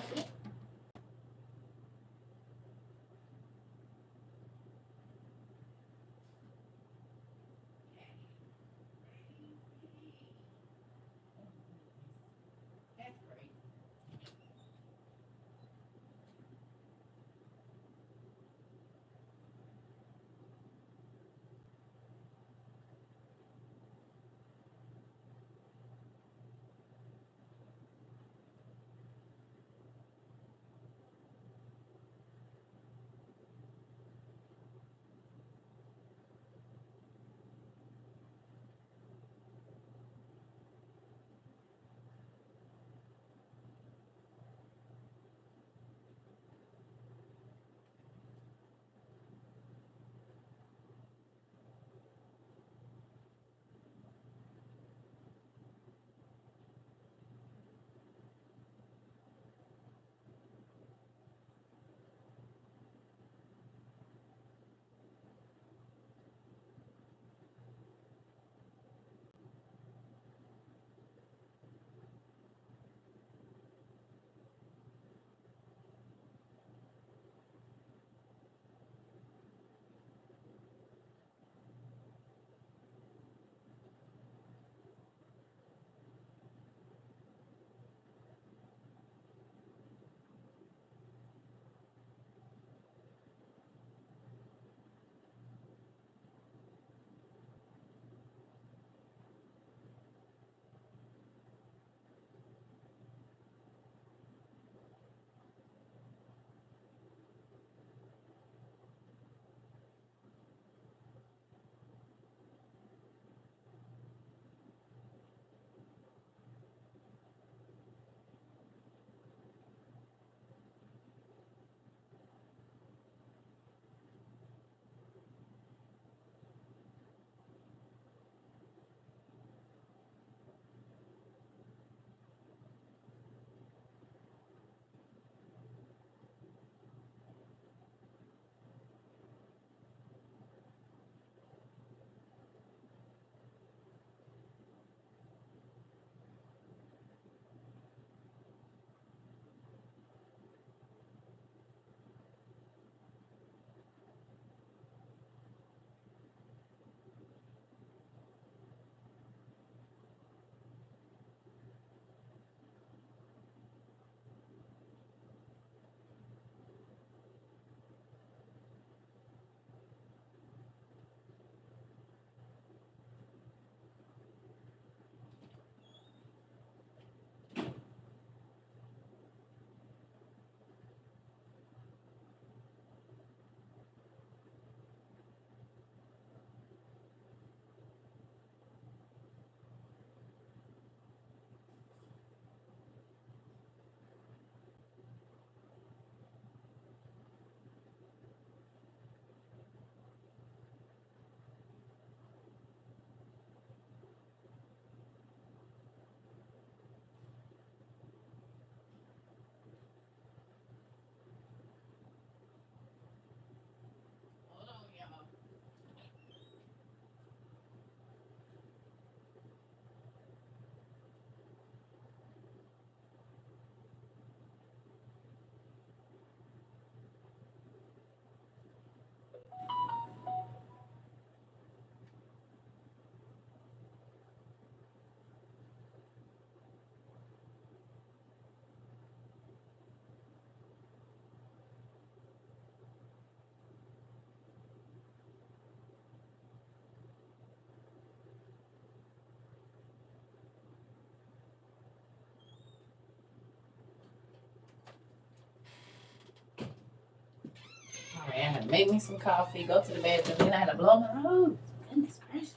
morning. I had to make me some coffee, go to the bathroom, then I had to blow my nose. Goodness gracious.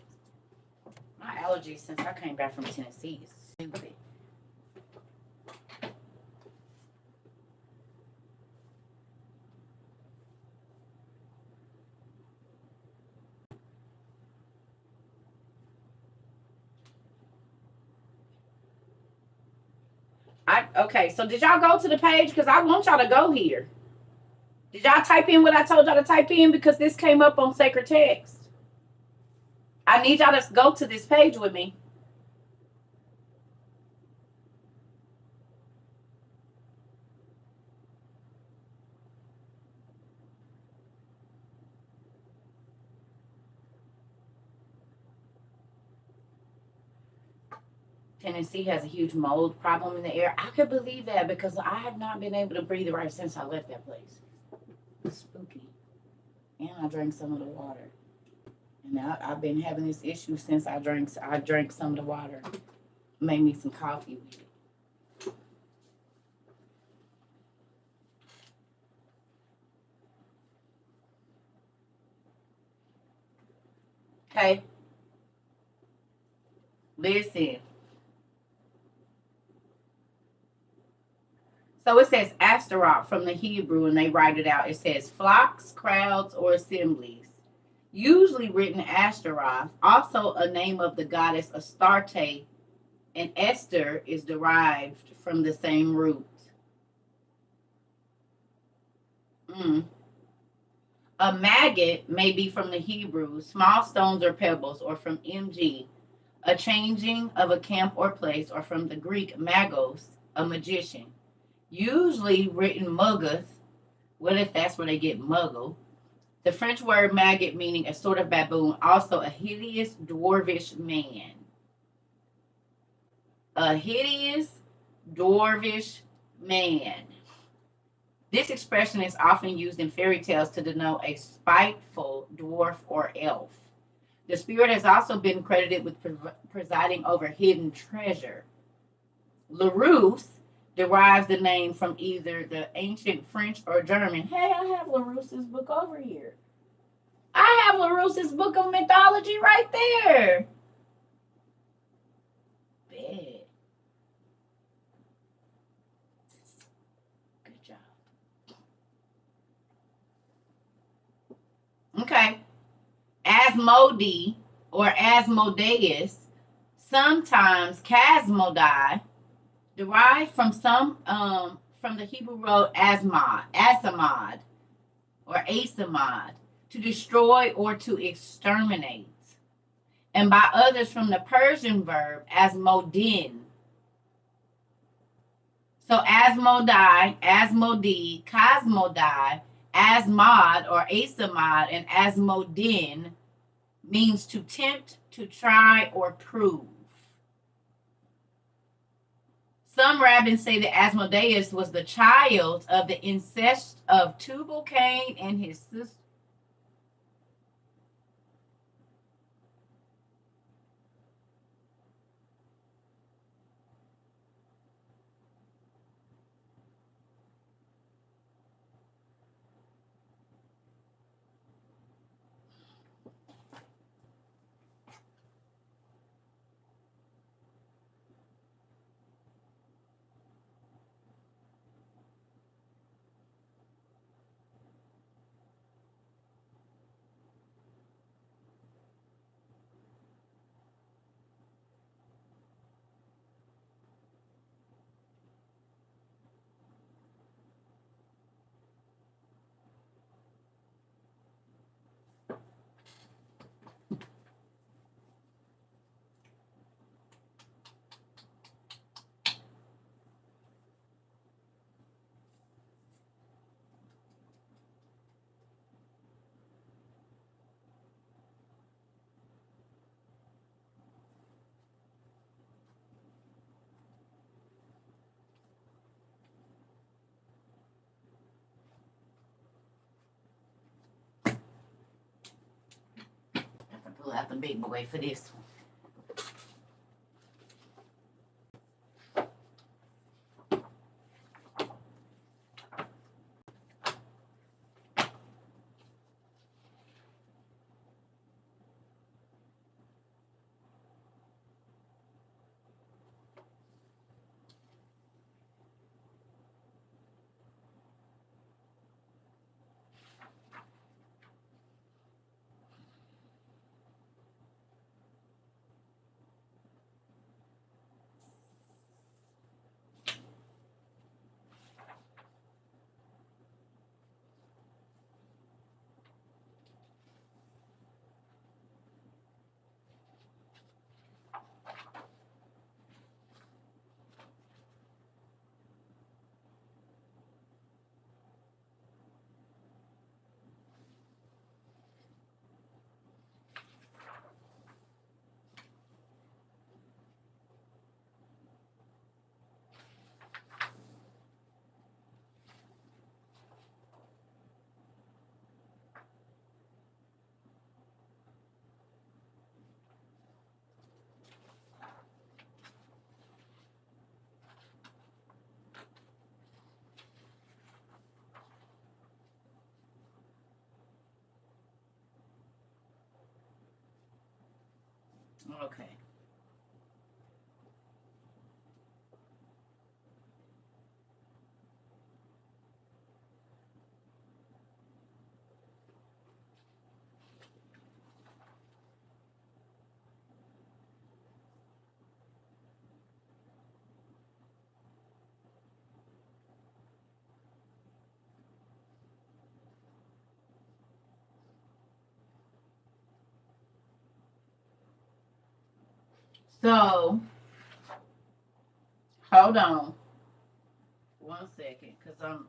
My allergies since I came back from Tennessee is stupid. Okay, so did y'all go to the page? Because I want y'all to go here. Did y'all type in what I told y'all to type in? Because this came up on Sacred Text. I need y'all to go to this page with me. Tennessee has a huge mold problem in the air. I could believe that because I have not been able to breathe right since I left that place. It's spooky. And I drank some of the water. And I've been having this issue since I drank some of the water. Made me some coffee with it. Okay. Listen. So it says Astaroth from the Hebrew, and they write it out. It says flocks, crowds, or assemblies. Usually written Ashtaroth, also a name of the goddess Astarte, and Esther is derived from the same root. A maggot may be from the Hebrew, small stones or pebbles, or from mg, a changing of a camp or place, or from the Greek magos, a magician. Usually written muggeth. What if that's where they get muggle? The French word maggot meaning a sort of baboon, also a hideous dwarvish man. A hideous dwarvish man. This expression is often used in fairy tales to denote a spiteful dwarf or elf. The spirit has also been credited with presiding over hidden treasure. Larousse derives the name from either the ancient French or German. Hey, I have Larousse's book over here. I have Larousse's book of mythology right there. Bad. Good job. Okay. Asmodee or Asmodeus, sometimes Casmodai, derived from from the Hebrew word asamad, or asamad, to destroy or to exterminate, and by others from the Persian verb asmodin. So Asmodai, Asmodee, Cosmodai, Asmod or Asamad, and Asmodin means to tempt, to try, or prove. Some rabbins say that Asmodeus was the child of the incest of Tubal-Cain and his sister. Pull out the big boy for this one. Okay. So hold on 1 second, cause I'm.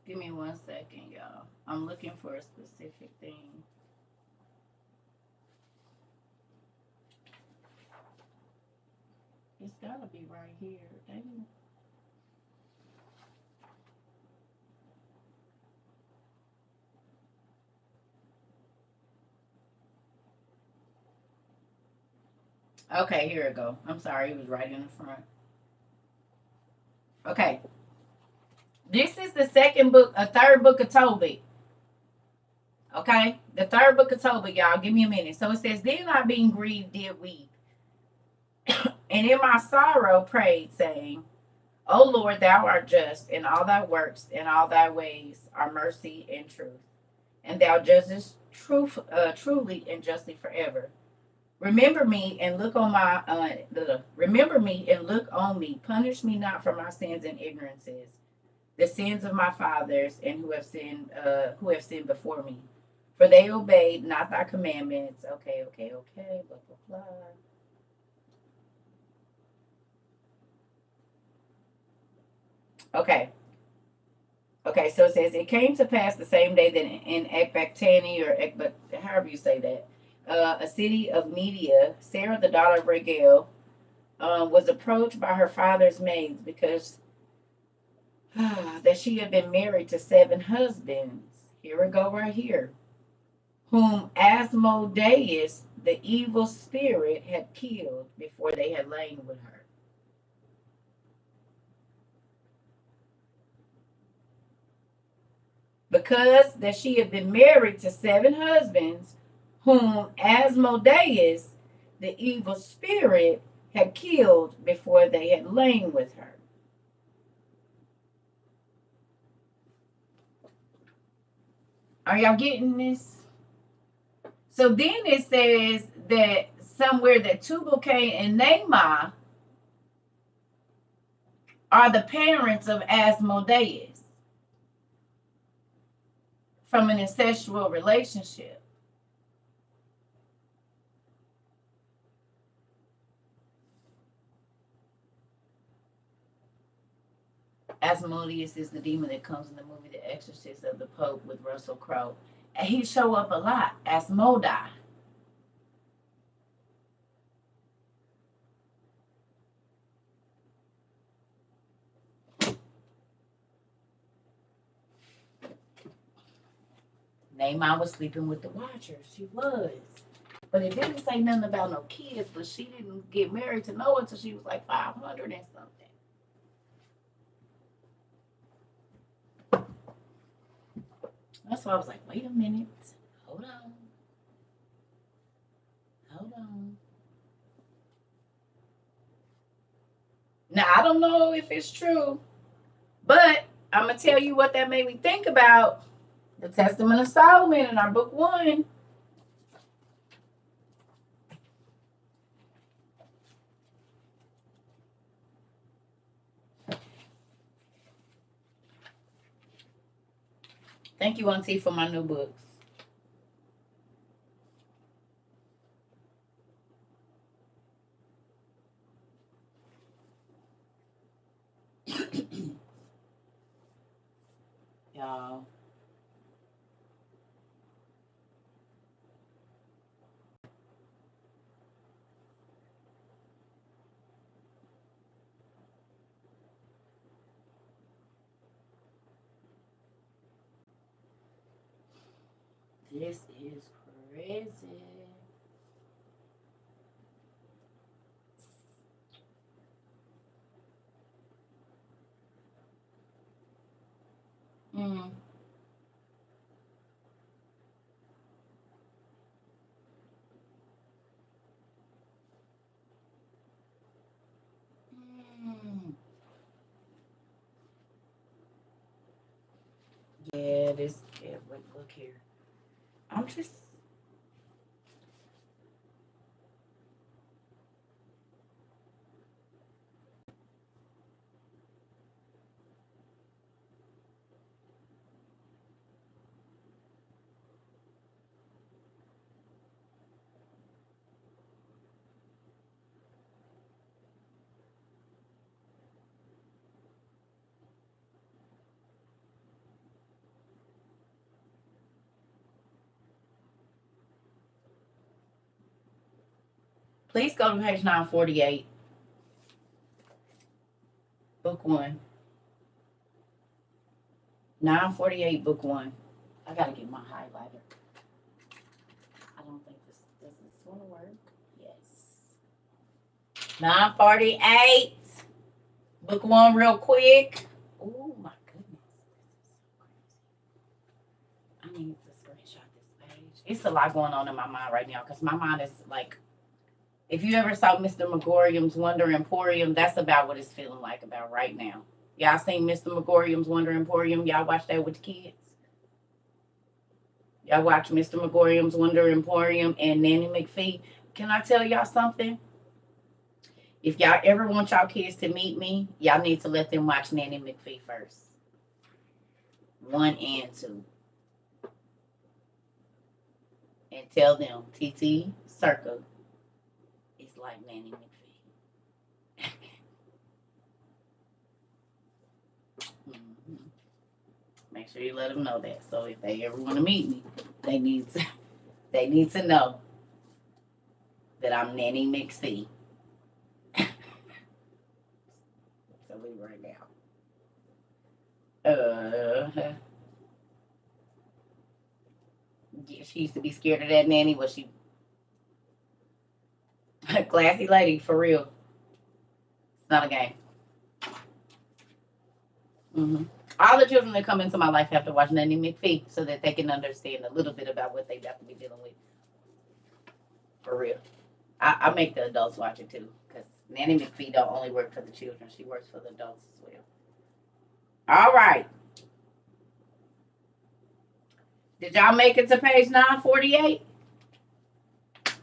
Give me 1 second, y'all. I'm looking for a specific thing. It's gotta be right here. Dang. Okay, here it go. I'm sorry, it was right in the front. Okay, this is the second book, a third book of Tobit. Okay, the third book of Tobit, y'all. Give me a minute. So it says, "Then I, being grieved, did weep, and in my sorrow prayed, saying, O Lord, thou art just in all thy works, and all thy ways are mercy and truth. And thou judgest truly and justly forever. Remember me and look on my remember me and look on me. Punish me not for my sins and ignorances, the sins of my fathers, and who have sinned before me. For they obeyed not thy commandments." Okay, okay, okay. Blah blah blah. Okay. Okay, so it says, "It came to pass the same day that in Ecbatani, or Ecbat, however you say that, a city of Media, Sarah, the daughter of Raguel, was approached by her father's maids because that she had been married to 7 husbands. Here we go, right here. Whom Asmodeus, the evil spirit, had killed before they had lain with her. Because that she had been married to 7 husbands, whom Asmodeus, the evil spirit, had killed before they had lain with her. Are y'all getting this? So then it says that somewhere that Tubal Cain and Naamah are the parents of Asmodeus from an incestual relationship. Asmodeus is the demon that comes in the movie The Exorcist of the Pope with Russell Crowe. And he show up a lot, Asmodai. Naamah was sleeping with the Watchers. She was. But it didn't say nothing about no kids, but she didn't get married to Noah until she was like 500 and something. That's why I was like, wait a minute. Hold on. Hold on. Now, I don't know if it's true, but I'm going to tell you what that made me think about. The Testament of Solomon in our book 1. Thank you, Auntie, for my new books. Y'all. This is crazy. Mm. Mm. Yeah, this. Yeah, wait, look here. I'm just. Please go to page 948, book one. 948, book one. I gotta get my highlighter. I don't think this does this one work. Yes. 948. Book one real quick. Oh my goodness. I need to screenshot this page. It's a lot going on in my mind right now because my mind is like, if you ever saw Mr. Megorium's Wonder Emporium, that's about what it's feeling like about right now. Y'all seen Mr. Megorium's Wonder Emporium? Y'all watch that with the kids? Y'all watch Mr. Megorium's Wonder Emporium and Nanny McPhee? Can I tell y'all something? If y'all ever want y'all kids to meet me, y'all need to let them watch Nanny McPhee first. 1 and 2. And tell them TT CERCA is like Nanny McPhee. Mhm. Make sure you let them know that. So if they ever want to meet me, they need to know that I'm Nanny McPhee. So we right now. She used to be scared of that nanny. Was she a classy lady for real? It's not a game. Hmm. All the children that come into my life have to watch Nanny McPhee so that they can understand a little bit about what they have to be dealing with. For real. I make the adults watch it too because Nanny McPhee don't only work for the children; she works for the adults as well. All right. Did y'all make it to page 948?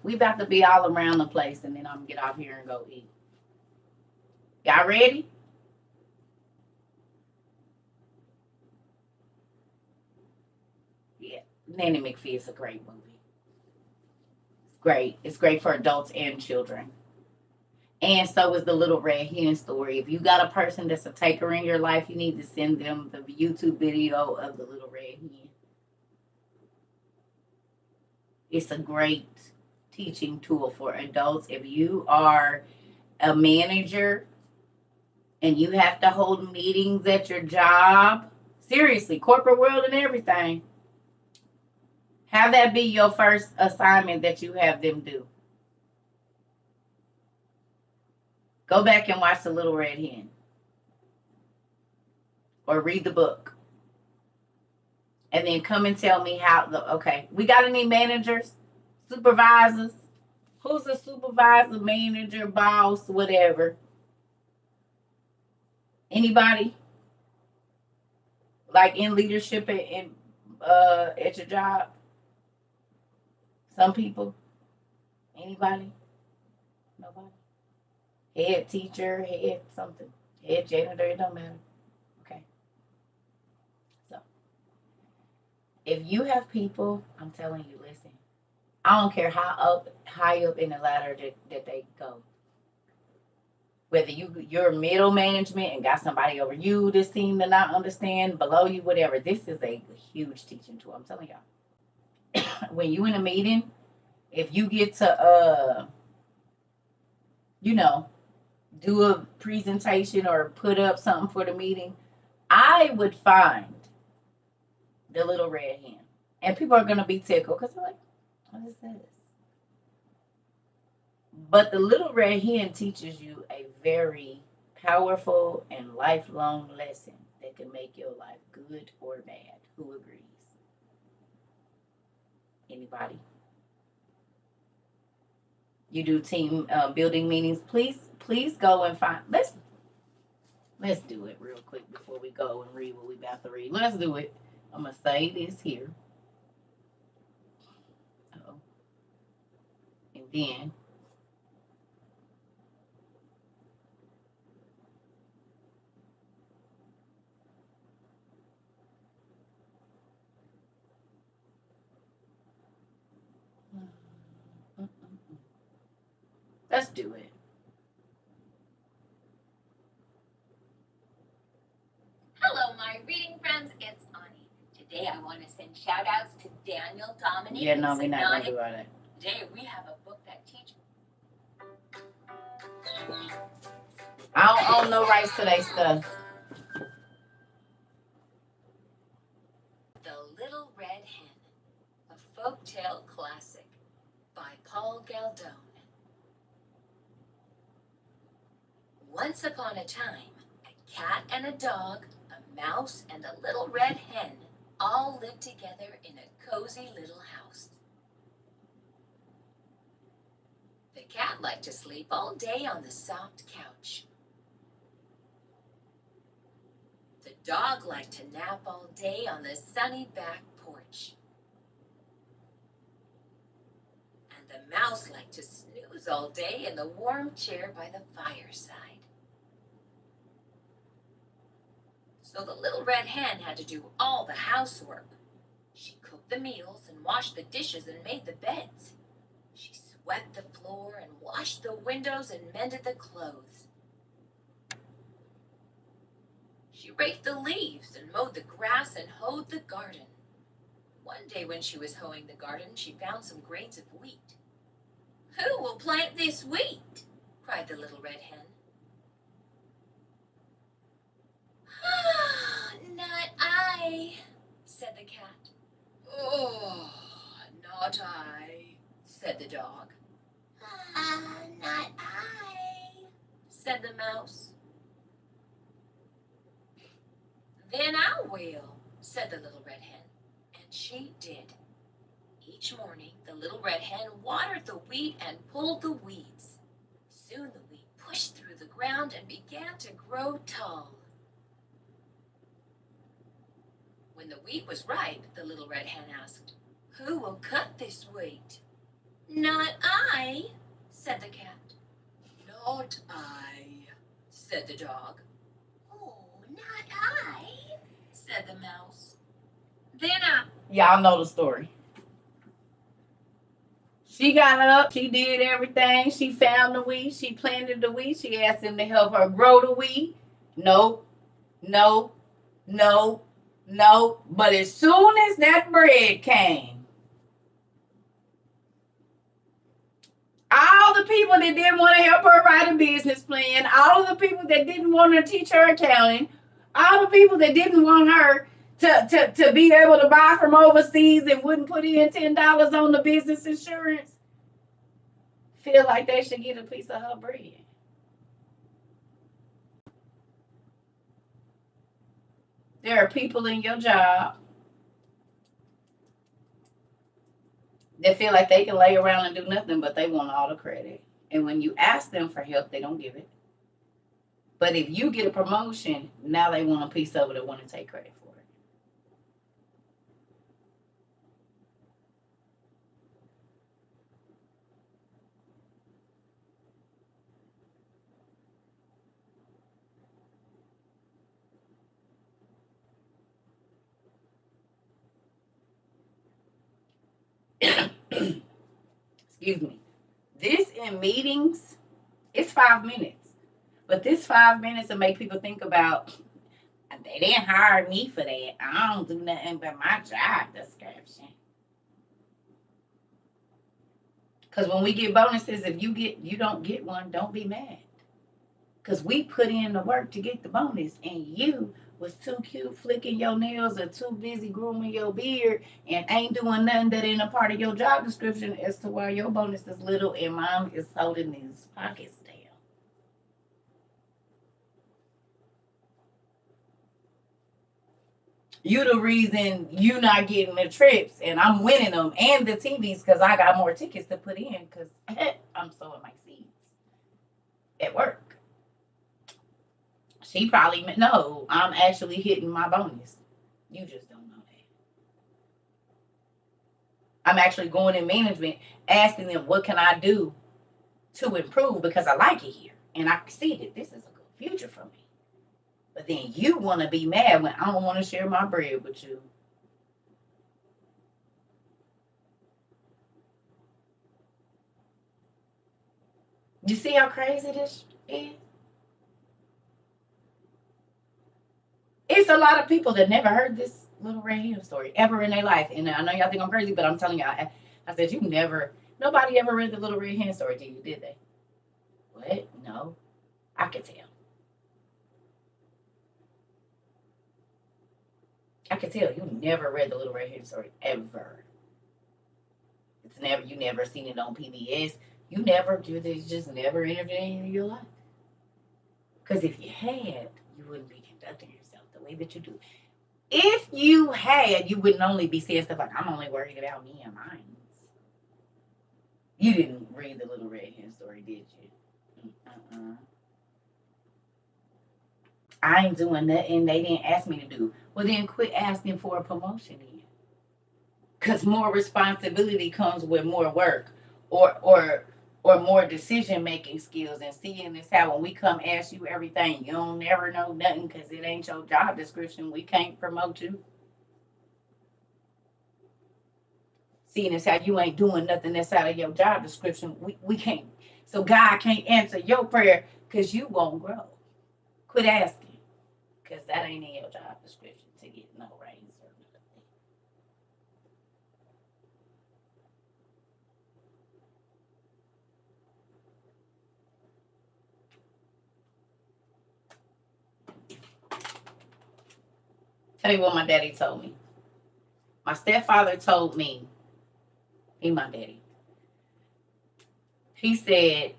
We about to be all around the place, and then I'm gonna get off here and go eat. Y'all ready? Yeah. Nanny McPhee is a great movie. It's great. It's great for adults and children. And so is the Little Red Hen story. If you got a person that's a taker in your life, you need to send them the YouTube video of the Little Red Hen. It's a great teaching tool for adults. If you are a manager and you have to hold meetings at your job, seriously, corporate world and everything, have that be your first assignment that you have them do. Go back and watch The Little Red Hen or read the book. And then come and tell me how okay, we got any managers, supervisors? Who's a supervisor, manager, boss, whatever? Anybody? Like in leadership at your job? Some people? Anybody? Nobody? Head teacher, head something, head janitor, it don't matter. Okay. So if you have people, I'm telling you, listen, I don't care how high up in the ladder that they go. Whether you're middle management and got somebody over you that seem to not understand, below you, whatever. This is a huge teaching tool. I'm telling y'all. When you in a meeting, if you get to you know, do a presentation or put up something for the meeting, I would find the Little Red Hen. And people are gonna be tickled because they're like, what is this? But the Little Red Hen teaches you a very powerful and lifelong lesson that can make your life good or bad. Who agrees? Anybody? You do team building meetings. Please go and find. Let's do it real quick before we go and read what we about to read. Let's do it. I'm gonna say this here. Uh-oh. And then let's do it. Hello, my reading friends. It's Ani. Today I want to send shout outs to Daniel, Dominic, Yeah, no, we're not gonna do all that. Today we have a book that teaches. I don't own no rights to that stuff. The Little Red Hen, a folktale classic by Paul Galdone. Once upon a time, a cat and a dog, a mouse and a little red hen all lived together in a cozy little house. The cat liked to sleep all day on the soft couch. The dog liked to nap all day on the sunny back porch. And the mouse liked to snooze all day in the warm chair by the fireside. So the little red hen had to do all the housework. She cooked the meals and washed the dishes and made the beds. She swept the floor and washed the windows and mended the clothes. She raked the leaves and mowed the grass and hoed the garden. One day when she was hoeing the garden, she found some grains of wheat. "Who will plant this wheat?" cried the little red hen. "Not I," said the cat. "Oh, not I," said the dog. "Not I," said the mouse. "Then I will," said the little red hen. And she did. Each morning, the little red hen watered the wheat and pulled the weeds. Soon the wheat pushed through the ground and began to grow tall. When the wheat was ripe, the little red hen asked, "Who will cut this wheat?" "Not I," said the cat. "Not I," said the dog. "Oh, not I," said the mouse. Then Y'all know the story. She got up, she did everything. She found the wheat, she planted the wheat. She asked him to help her grow the wheat. No, no, no, no. But as soon as that bread came, all the people that didn't want to help her write a business plan, all of the people that didn't want to teach her accounting, all the people that didn't want her to be able to buy from overseas and wouldn't put in $10 on the business insurance, feel like they should get a piece of her bread. There are people in your job that feel like they can lay around and do nothing, but they want all the credit. And when you ask them for help, they don't give it. But if you get a promotion, now they want a piece of it and want to take credit for it. Excuse me. This in meetings, it's 5 minutes. But this 5 minutes will make people think about, they didn't hire me for that. I don't do nothing but my job description. Because when we get bonuses, if you don't get one, don't be mad. Because we put in the work to get the bonus, and you was too cute flicking your nails or too busy grooming your beard and ain't doing nothing that ain't a part of your job description as to why your bonus is little and mine is holding these pockets down. You the reason you not getting the trips, and I'm winning them and the TVs because I got more tickets to put in because I'm sowing my seeds at work. She probably no. I'm actually hitting my bonus. You just don't know that. I'm actually going in management, asking them what can I do to improve because I like it here and I see that this is a good future for me. But then you want to be mad when I don't want to share my bread with you. You see how crazy this is? It's a lot of people that never heard this little red hen story ever in their life. And I know y'all think I'm crazy, but I'm telling y'all, I said, you never, nobody ever read the little red hen story to you, did they? What? No. I could tell. I could tell you never read the little red hen story ever. It's never, you never seen it on PBS. You just never interviewed in your life. Because if you had, you wouldn't be conducting yourself the way that you do. If you had, you wouldn't only be saying stuff like, I'm only worried about me and mine. You didn't read the little red hen story, did you? I ain't doing nothing they didn't ask me to do. Well, then quit asking for a promotion then. Because more responsibility comes with more work or more decision making skills. And seeing this how when we come ask you everything, you don't never know nothing because it ain't your job description. We can't promote you. Seeing as how you ain't doing nothing that's out of your job description, we can't. So God can't answer your prayer because you won't grow. Quit asking because that ain't in your job description to get no raise or nothing. Tell you what my daddy told me. My stepfather told me, he my daddy. He said,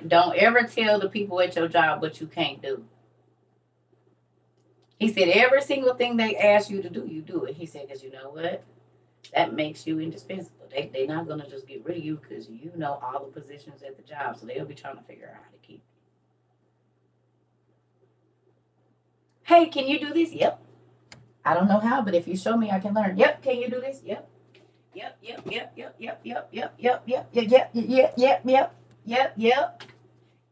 don't ever tell the people at your job what you can't do. He said, every single thing they ask you to do, you do it. He said, because you know what? That makes you indispensable. They're not going to just get rid of you because you know all the positions at the job. So they'll be trying to figure out how to keep you. Hey, can you do this? Yep. I don't know how, but if you show me, I can learn. Yep. Can you do this? Yep. Yep. Yep. Yep. Yep. Yep. Yep. Yep. Yep. Yep. Yep. Yep. Yep. Yep. Yep. Yep. Yep.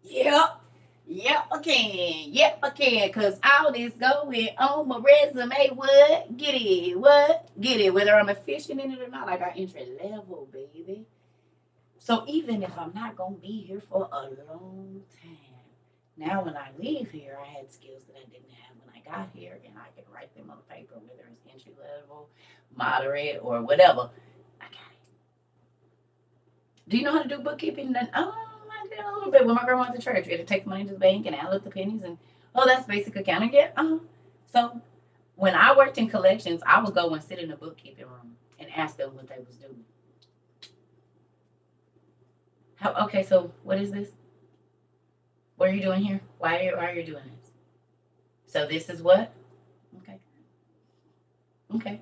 Yep. Yep, I can. Yep, I can. Cause all this going on my resume. What? Get it? What? Get it? Whether I'm efficient in it or not, I got entry level, baby. So even if I'm not gonna be here for a long time, now when I leave here, I had skills that I didn't have when I got here, and I can write them on paper, whether it's entry level, moderate, or whatever. I got it. Do you know how to do bookkeeping? I did a little bit when my grandma went to church. We had to take money to the bank and add up the pennies, and oh, that's basic accounting. Yeah. So when I worked in collections, I would go and sit in the bookkeeping room and ask them what they was doing. Okay, so what is this? What are you doing here? Why are you doing this? So this is what? Okay. Okay.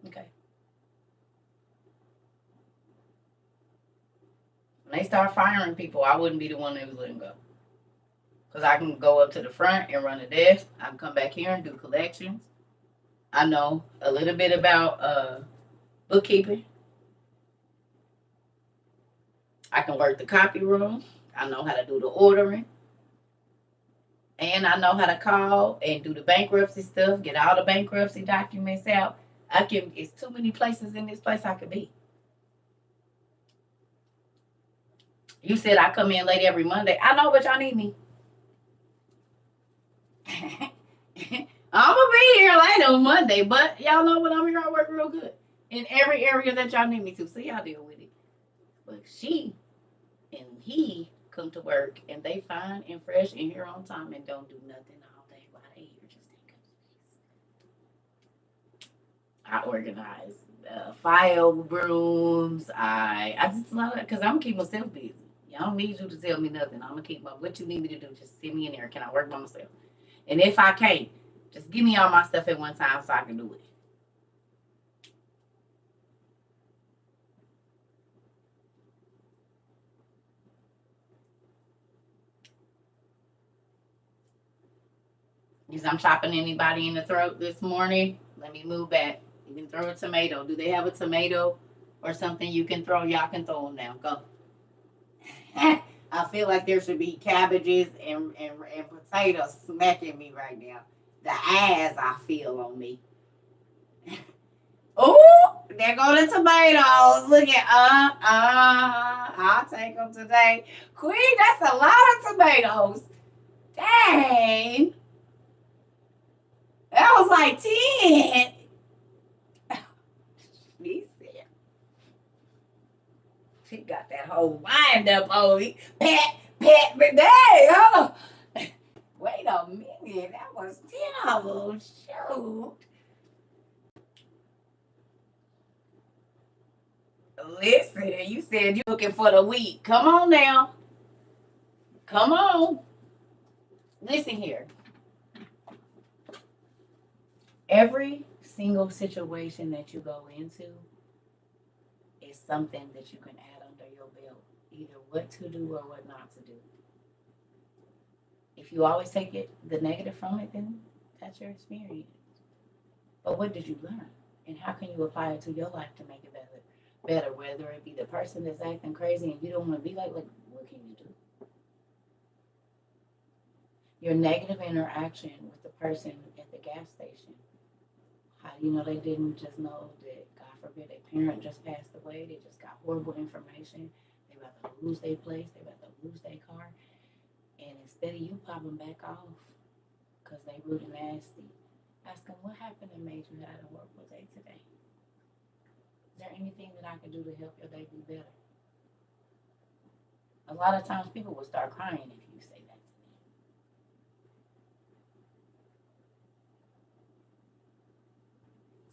Okay. When they start firing people, I wouldn't be the one that was letting go. Because I can go up to the front and run the desk. I can come back here and do collections. I know a little bit about bookkeeping. I can work the copy room. I know how to do the ordering. And I know how to call and do the bankruptcy stuff, get all the bankruptcy documents out. It's too many places in this place I could be. You said I come in late every Monday. I know, but y'all need me. I'm gonna be here late on Monday, but y'all know what I'm here. I work real good in every area that y'all need me to. So y'all deal with it. But she and he come to work and they fine and fresh and here on time and don't do nothing all day while they here just in I organize file rooms. I just love it because I'm keep myself busy. I don't need you to tell me nothing. I'm gonna keep my what you need me to do. Just send me in there. Can I work by myself? And if I can't, Just give me all my stuff at one time so I can do it. Because I'm chopping anybody in the throat this morning. Let me move back. You can throw a tomato. Do they have a tomato or something you can throw? Y'all can throw them now. Go. I feel like there should be cabbages and potatoes smacking me right now. The eyes I feel on me. Oh, there go the tomatoes. Look at, I'll take them today. Queen, that's a lot of tomatoes. Dang. That was like 10. She got that whole wind up on me. Pat, me. Dang, hold on. Wait a minute. That was 10 of them. Shoot. Listen, you said you're looking for the wheat. Come on now. Come on. Listen here. Every single situation that you go into is something that you can add under your belt. Either what to do or what not to do. If you always take the negative from it, then that's your experience. But what did you learn? And how can you apply it to your life to make it better? Whether it be the person that's acting crazy and you don't want to be like, what can you do? Your negative interaction with the person at the gas station. How do you know they didn't just know that, God forbid, their parent just passed away? They just got horrible information. They about to lose their place. They about to lose their car. And instead of you popping back off because they rude and nasty, ask them what happened that made you have a horrible day today. Is there anything that I can do to help your day be better? A lot of times people will start crying if you say that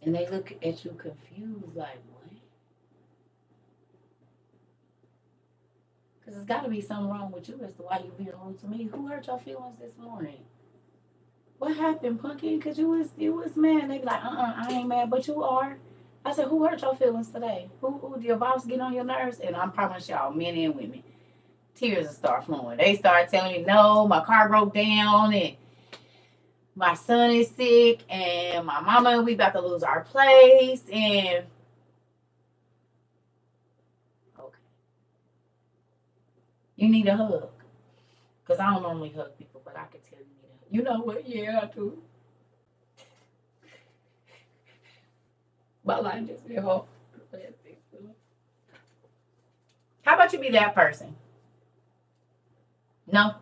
to me. And they look at you confused like, what? Because there's got to be something wrong with you as to why you being rude to me. Who hurt your feelings this morning? What happened, Punky? Because you was mad. They be like, I ain't mad, but you are. I said, who hurt your feelings today? Who did your boss get on your nerves? And I promise y'all, men and women, tears will start flowing. They start telling me, no, my car broke down and my son is sick and my mama, we about to lose our place. And okay, you need a hug. Because I don't normally hug people, but I can tell you need a hug. You know what? Yeah, I do. My life just been hard. How about you be that person? No.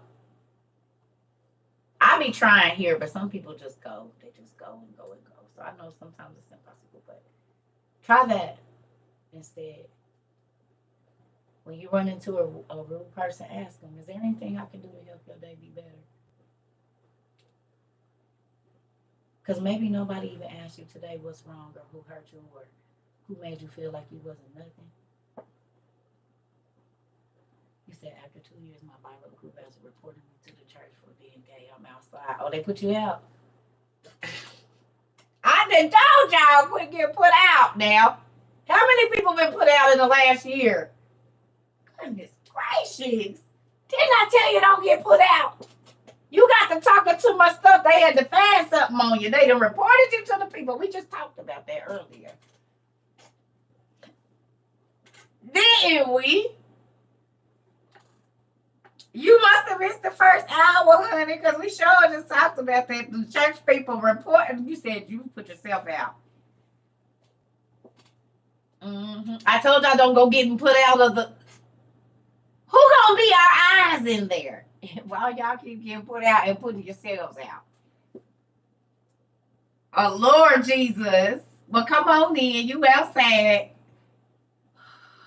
I be trying here, but some people just go. They just go and go and go. So I know sometimes it's impossible, but try that instead. When you run into a rude person, ask them, is there anything I can do to help your day be better? Because maybe nobody even asked you today what's wrong or who hurt you or who made you feel like you wasn't nothing. You said after 2 years, my Bible group has reported me to the church for being gay. I'm outside. Oh, they put you out. I done told y'all quit getting put out now. How many people been put out in the last year? Goodness gracious. Didn't I tell you don't get put out? You got to talking too much stuff. They had to find something on you. They done reported you to the people. We just talked about that earlier. Didn't we? You must have missed the first hour, honey, because we sure just talked about that. The church people reported. You said you put yourself out. I told y'all don't go getting put out of the... Who gonna be our eyes in there? While y'all keep getting put out and putting yourselves out. Oh, Lord Jesus. Well, come on then. You outside.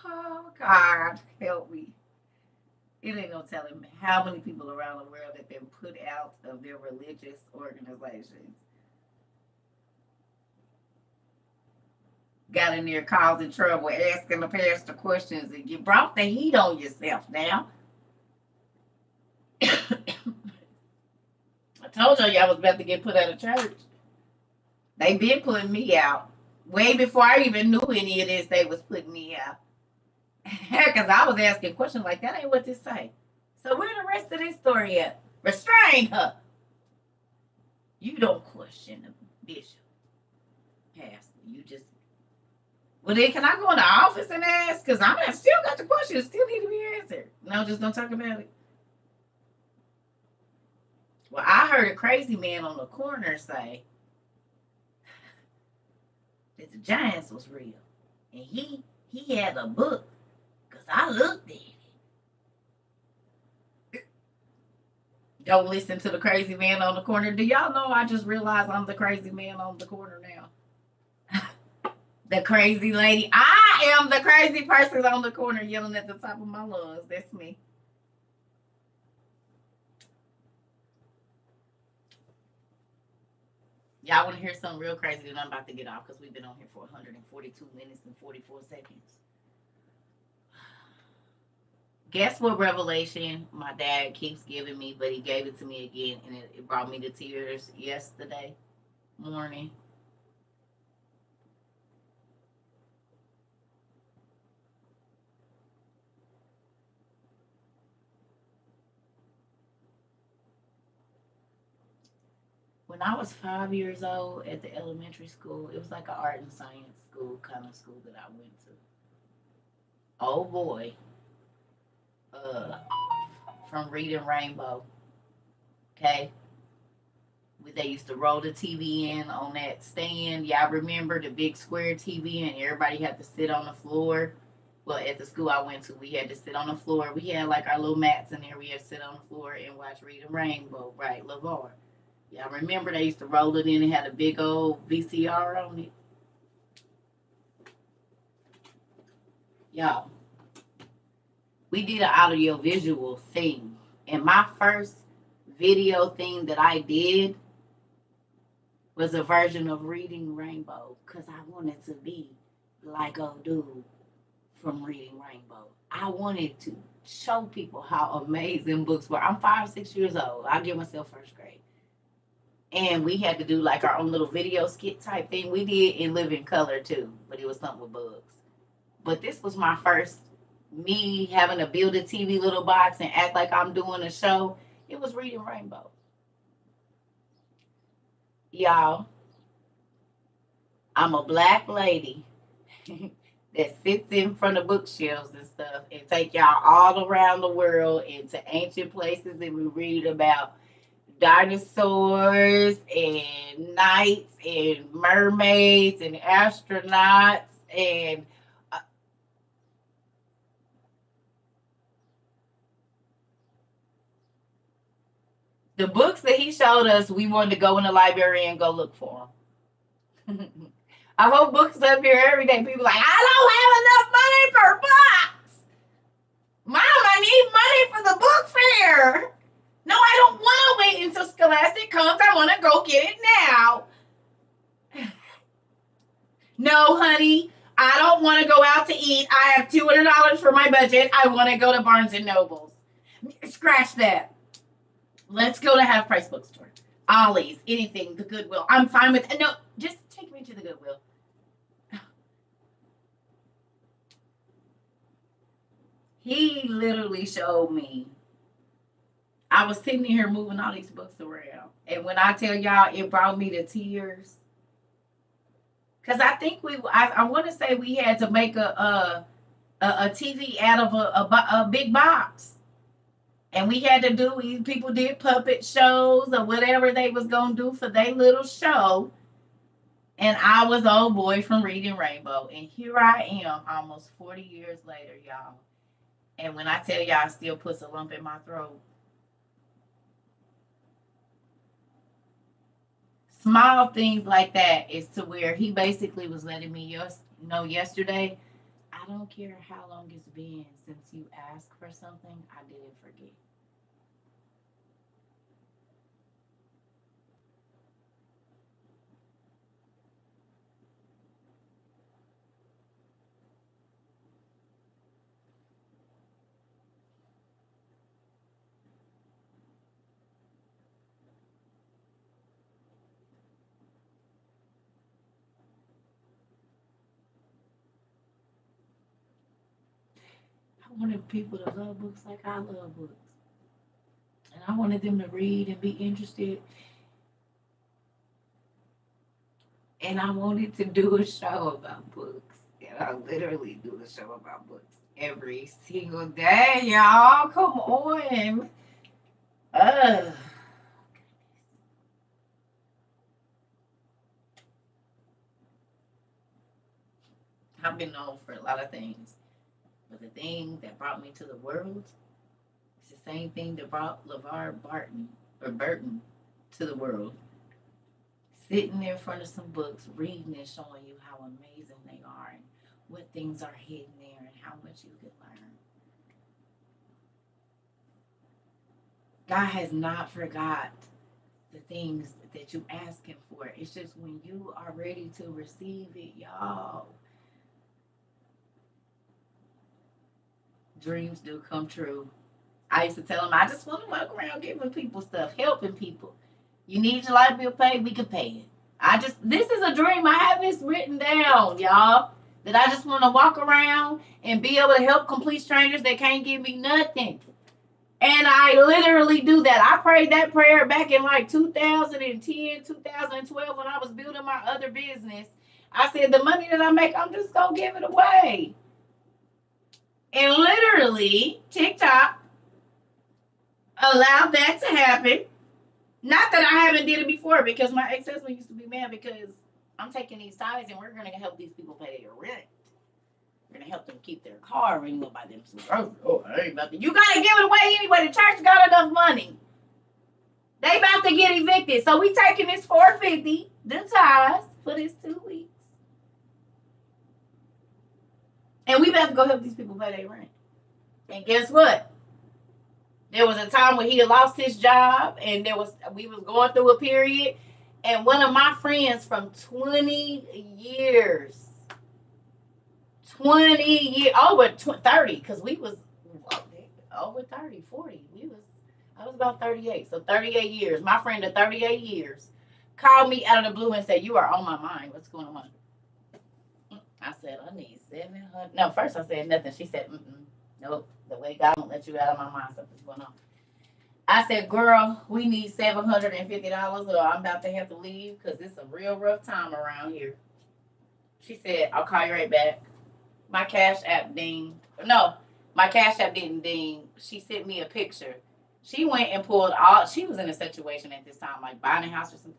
Oh, God. Help me. It ain't no telling how many people around the world have been put out of their religious organizations. Got in there causing trouble, asking the pastor questions, and you brought the heat on yourself now. I told y'all was about to get put out of church. They been putting me out. Way before I even knew any of this, they was putting me out. Because I was asking questions like, that ain't what this say. So where the rest of this story at? Restrain her. You don't question the bishop. Pastor, you just... Well, then can I go in the office and ask? Because I still got the questions. Still need to be answered. No, just don't talk about it. Well, I heard a crazy man on the corner say that the Giants was real. And he had a book. Because I looked at it. Don't listen to the crazy man on the corner. Do y'all know I just realized I'm the crazy man on the corner now? The crazy lady. I am the crazy person on the corner yelling at the top of my lungs. That's me. Y'all want to hear something real crazy that I'm about to get off because we've been on here for 142 minutes and 44 seconds. Guess what revelation my dad keeps giving me, but he gave it to me again, and it brought me to tears yesterday morning. When I was 5 years old at the elementary school, it was like an art and science school kind of school that I went to. Oh boy, from Reading Rainbow, okay? They used to roll the TV in on that stand. Y'all remember the big square TV, and everybody had to sit on the floor. Well, at the school I went to, we had to sit on the floor. We had like our little mats in there. We had to sit on the floor and watch Reading Rainbow, right? LeVar. Y'all remember they used to roll it in and had a big old VCR on it? Y'all, we did an audio visual thing. And my first video thing that I did was a version of Reading Rainbow because I wanted to be like old dude from Reading Rainbow. I wanted to show people how amazing books were. I'm 5, 6 years old. I give myself first grade. And we had to do like our own little video skit type thing. We did in living color too, but it was something with bugs. But this was my first, me having to build a TV little box and act like I'm doing a show. It was Reading Rainbow. Y'all, I'm a black lady that sits in front of bookshelves and stuff and take y'all all around the world into ancient places, and we read about dinosaurs and knights and mermaids and astronauts and the books that he showed us. We wanted to go in the library and go look for them. I hold books up here every day. People like, I don't have enough money for books. Mom, I need money for the book fair. No, I don't want to wait until Scholastic comes. I want to go get it now. No, honey, I don't want to go out to eat. I have $200 for my budget. I want to go to Barnes and Nobles. Scratch that. Let's go to Half Price Bookstore. Ollie's, anything, the Goodwill. I'm fine with it. No, just take me to the Goodwill. He literally showed me. I was sitting here moving all these books around. And when I tell y'all, it brought me to tears. Because I think I want to say we had to make a TV out of a big box. And we had to do, people did puppet shows or whatever they was going to do for their little show. And I was old boy from Reading Rainbow. And here I am almost 40 years later, y'all. And when I tell y'all, it still puts a lump in my throat. Small things like that is to where he basically was letting me know yesterday, I don't care how long it's been since you asked for something, I didn't forget. wanted people to love books like I love books. And I wanted them to read and be interested. And I wanted to do a show about books. And I literally do a show about books every single day, y'all. Come on. Uh, I've been known for a lot of things. But the thing that brought me to the world is the same thing that brought LeVar Burton to the world. Sitting there in front of some books, reading and showing you how amazing they are and what things are hidden there and how much you can learn. God has not forgot the things that you ask him for. It's just when you are ready to receive it, y'all. Dreams do come true. I used to tell him, I just want to walk around giving people stuff, helping people. You need your light bill paid, we can pay it. This is a dream. I have this written down, y'all. That I just want to walk around and be able to help complete strangers that can't give me nothing. And I literally do that. I prayed that prayer back in like 2010, 2012 when I was building my other business. I said, the money that I make, I'm just going to give it away. And literally, TikTok allowed that to happen. Not that I haven't did it before, because my ex-husband used to be mad because I'm taking these ties and we're going to help these people pay their rent. We're going to help them keep their car, or even buy them some groceries. Oh, I ain't nothing. You got to give it away anyway. The church got enough money. They about to get evicted. So we taking this $450, the ties, for this 2 weeks. And we about to go help these people pay their rent. And guess what? There was a time when he had lost his job, and we was going through a period, and one of my friends from 20 years, over 30, because we was over 30, 40. I was about 38, so 38 years. My friend of 38 years called me out of the blue and said, you are on my mind. What's going on? I said, I need 700. No, first I said nothing. She said, nope. The way God won't let you out of my mind, something's going on. I said, girl, we need $750 or I'm about to have to leave because it's a real rough time around here. She said, I'll call you right back. My Cash App dinged. No, my Cash App didn't ding. She sent me a picture. She went and she was in a situation at this time, like buying a house or something.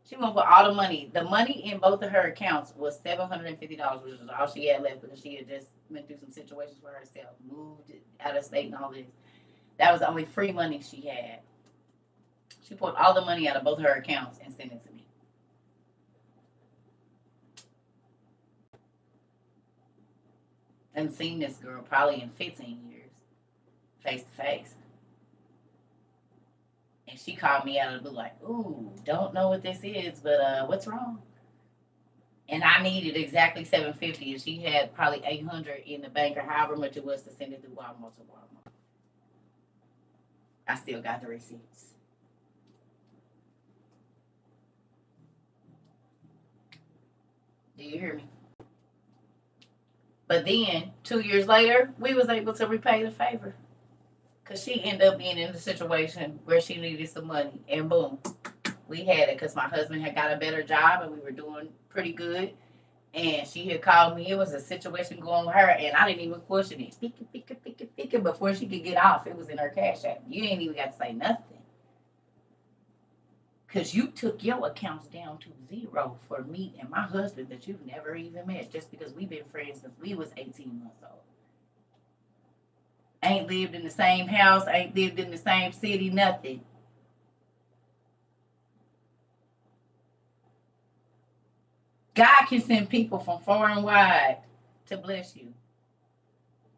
She went for all the money. The money in both of her accounts was $750, which was all she had left because she had just went through some situations for herself, moved out of state and all this. That was the only free money she had. She pulled all the money out of both her accounts and sent it to me. I haven't seen this girl probably in 15 years, face to face. And she called me out of the blue like, ooh, don't know what this is, but what's wrong? And I needed exactly $750, and she had probably $800 in the bank or however much it was to send it through Walmart to Walmart. I still got the receipts. Do you hear me? But then 2 years later, we was able to repay the favor. Because she ended up being in a situation where she needed some money. And boom, we had it because my husband had got a better job and we were doing pretty good. And she had called me. It was a situation going with her, and I didn't even question it. Speaking, before she could get off, it was in her Cash App. You ain't even got to say nothing. Because you took your accounts down to zero for me and my husband that you've never even met, just because we've been friends since we was 18 months old. Ain't lived in the same house, ain't lived in the same city, nothing. God can send people from far and wide to bless you.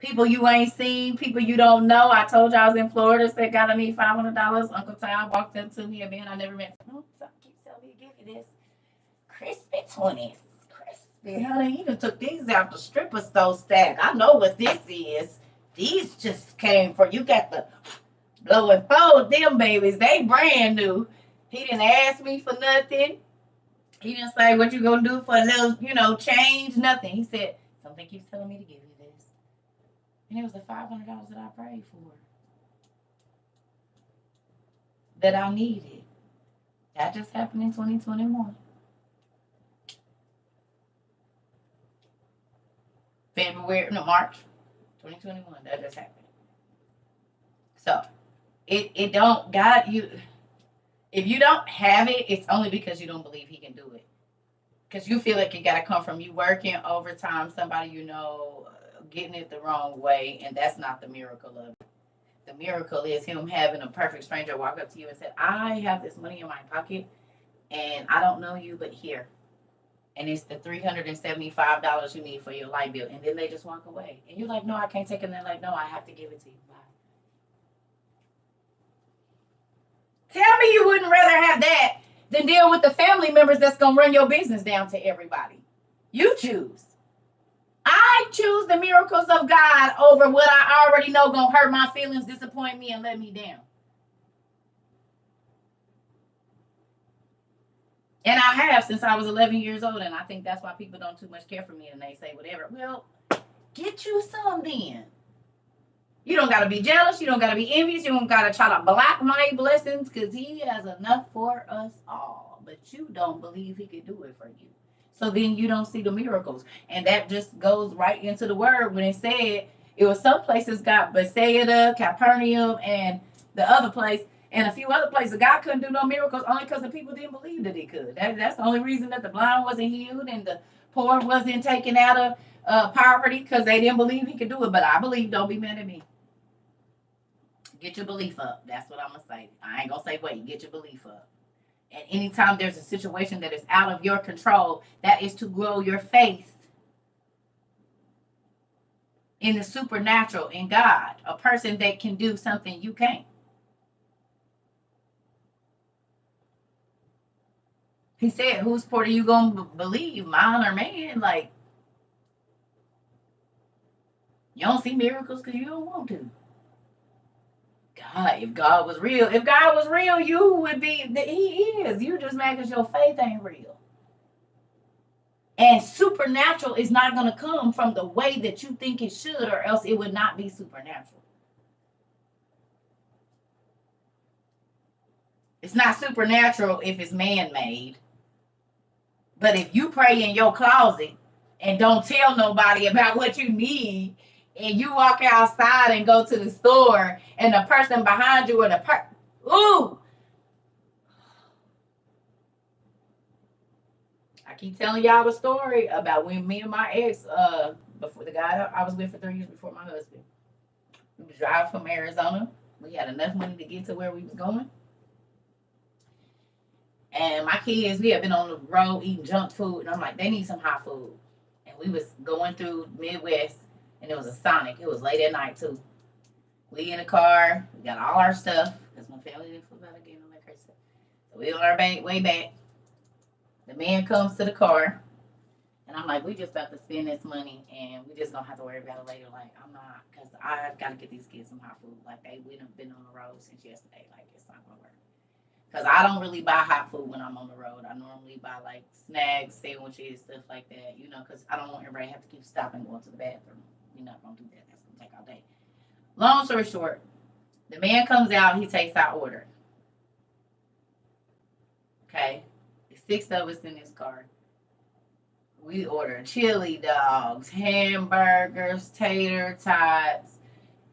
People you ain't seen, people you don't know. I told you I was in Florida, said, God, I need $500. Uncle Ty walked up to me, a man I never met. Oh, keep telling me to give you this. Crispy 20s. Crispy, honey, you done took these out the stripper store stack. I know what this is. These just came from, you got the blow and fold them babies. They brand new. He didn't ask me for nothing. He didn't say what you gonna do for a little, change, nothing. He said, something keeps telling me to give you this. And it was the $500 that I prayed for, that I needed. That just happened in 2021. March 2021. That just happened. So it don't, God, you, if you don't have it, it's only because you don't believe he can do it. Because you feel like it got to come from you working overtime, somebody you know, getting it the wrong way, and that's not the miracle of it. The miracle is him having a perfect stranger walk up to you and say, I have this money in my pocket, and I don't know you, but here. And it's the $375 you need for your light bill. And then they just walk away. And you're like, no, I can't take it. And they're like, no, I have to give it to you. Bye. Tell me you wouldn't rather have that than deal with the family members that's going to run your business down to everybody. You choose. I choose the miracles of God over what I already know going to hurt my feelings, disappoint me, and let me down. And I have since I was 11 years old, and I think that's why people don't too much care for me, and they say whatever. Well, get you some then. You don't got to be jealous. You don't got to be envious. You don't got to try to block my blessings, because he has enough for us all. But you don't believe he could do it for you. So then you don't see the miracles. And that just goes right into the word when it said it was some places got Bethsaida, Capernaum, and the other place, and a few other places. God couldn't do no miracles only because the people didn't believe that he could. That's the only reason that the blind wasn't healed and the poor wasn't taken out of poverty, because they didn't believe he could do it. But I believe. Don't be mad at me. Get your belief up. That's what I'm going to say. I ain't going to say wait. Get your belief up. And anytime there's a situation that is out of your control, that is to grow your faith in the supernatural, in God, a person that can do something you can't. He said, whose part are you going to believe, mine or man? Like, you don't see miracles because you don't want to. God, if God was real, you would be, he is. You just mad because your faith ain't real. And supernatural is not going to come from the way that you think it should, or else it would not be supernatural. It's not supernatural if it's man-made. But if you pray in your closet and don't tell nobody about what you need, and you walk outside and go to the store, and the person behind you, and ooh, I keep telling y'all the story about when me and my ex, before the guy I was with for 3 years before my husband, we was driving from Arizona. We had enough money to get to where we was going. And my kids, we had been on the road eating junk food, and I'm like, they need some hot food. And we was going through Midwest, and it was a Sonic. It was late at night too. We in the car, we got all our stuff, because my family didn't flip out again on that crazy stuff. So we on our way back. The man comes to the car, and I'm like, we just about to spend this money, and we just don't have to worry about it later. Like, I'm not, because I got to get these kids some hot food. Like, we have been on the road since yesterday. Like, it's not going to work. Because I don't really buy hot food when I'm on the road. I normally buy, like, snacks, sandwiches, stuff like that, because I don't want everybody to have to keep stopping and going to the bathroom. We're not going to do that. That's going to take all day. Long story short, the man comes out. He takes our order. Okay? There's 6 of us in this car. We ordered chili dogs, hamburgers, tater tots.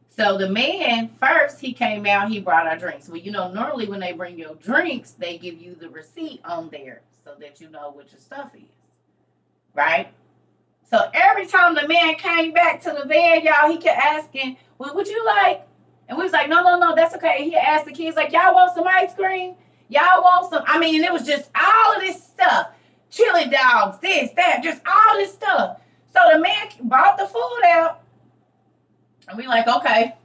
So the man, first he came out, he brought our drinks. Well, normally when they bring your drinks, they give you the receipt on there so that you know what your stuff is. Right? So every time the man came back to the van, y'all, he kept asking, well, would you like? And we was like, no, that's okay. He asked the kids, like, y'all want some ice cream? Y'all want some? I mean, it was just all of this stuff. Chili dogs, this, that, just all this stuff. So the man brought the food out. And we like, okay.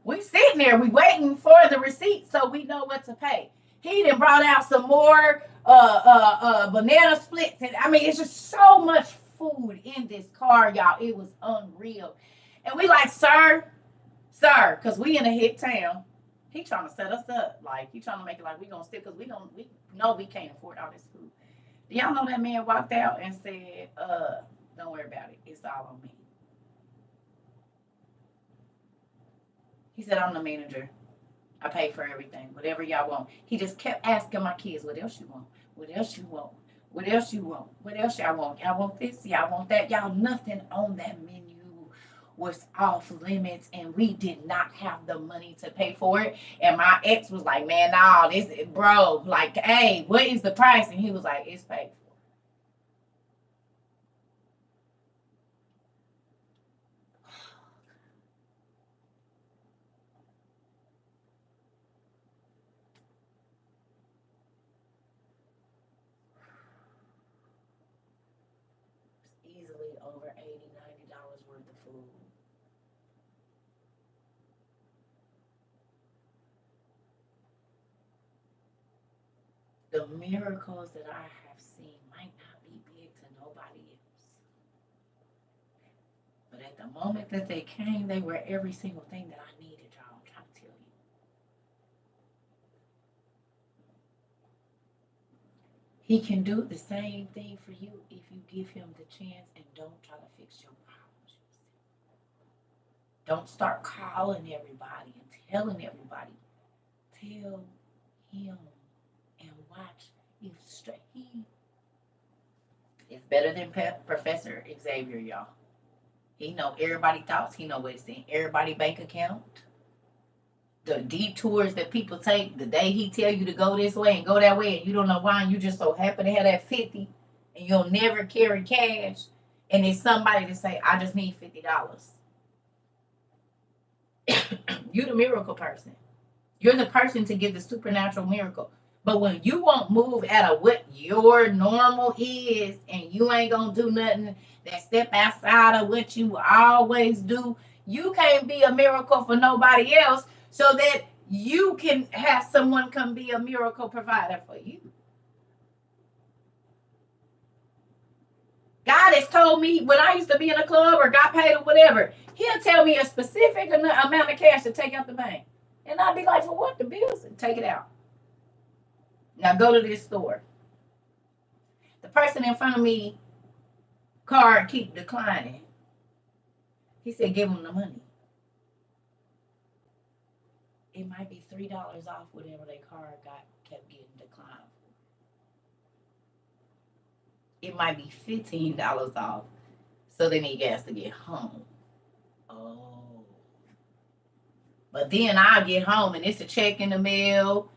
We sitting there, we waiting for the receipt so we know what to pay. He then brought out some more banana splits. And I mean, it's just so much food in this car, y'all. It was unreal. And we like, sir, because we in a hit town. He trying to set us up. Like, he trying to make it like we gonna stick, because we know we can't afford all this food. Y'all know that man walked out and said, don't worry about it. It's all on me. He said, I'm the manager. I pay for everything, whatever y'all want. He just kept asking my kids, what else you want? What else you want? What else you want? What else y'all want? Y'all want this? Y'all want that? Y'all, nothing on that menu was off limits, and we did not have the money to pay for it. And my ex was like, man, nah, this, bro, like, hey, what is the price? And he was like, it's paid for. Easily over $80, $90 worth of food. The miracles that I have seen might not be big to nobody else. But at the moment that they came, they were every single thing that I needed, y'all. I'm trying to tell you. He can do the same thing for you if you give him the chance and don't try to fix your problems. Don't start calling everybody and telling everybody. Tell him and watch if he is better than Professor Xavier, y'all. He know everybody thoughts. He know what it's in everybody bank account. The detours that people take, the day he tell you to go this way and go that way, and you don't know why, and you just so happen to have that 50, and you'll never carry cash, and it's somebody to say, I just need $50. You the miracle person. You're the person to give the supernatural miracle. But when you won't move out of what your normal is, and you ain't gonna do nothing that step outside of what you always do, you can't be a miracle for nobody else so that you can have someone come be a miracle provider for you. God has told me when I used to be in a club or got paid or whatever, he'll tell me a specific amount of cash to take out the bank. And I'd be like, for what? The bills? Take it out. Now go to this store. The person in front of me card keep declining. He said, give them the money. It might be $3 off whatever their card got kept getting declined. It might be $15 off, so they need gas to get home. Oh. But then I get home and it's a check in the mail.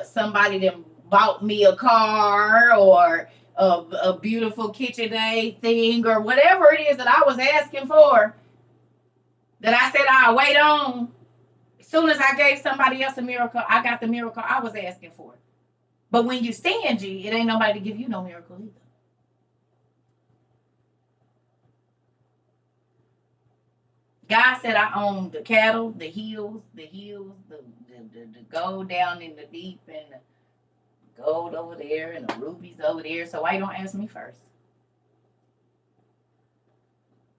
Somebody that bought me a car or a beautiful KitchenAid thing or whatever it is that I was asking for that I said I'll wait on. As soon as I gave somebody else a miracle, I got the miracle I was asking for. But when you stingy, it ain't nobody to give you no miracle either. God said I own the cattle, the hills, the gold down in the deep, and the gold over there, and the rubies over there. So why you don't ask me first?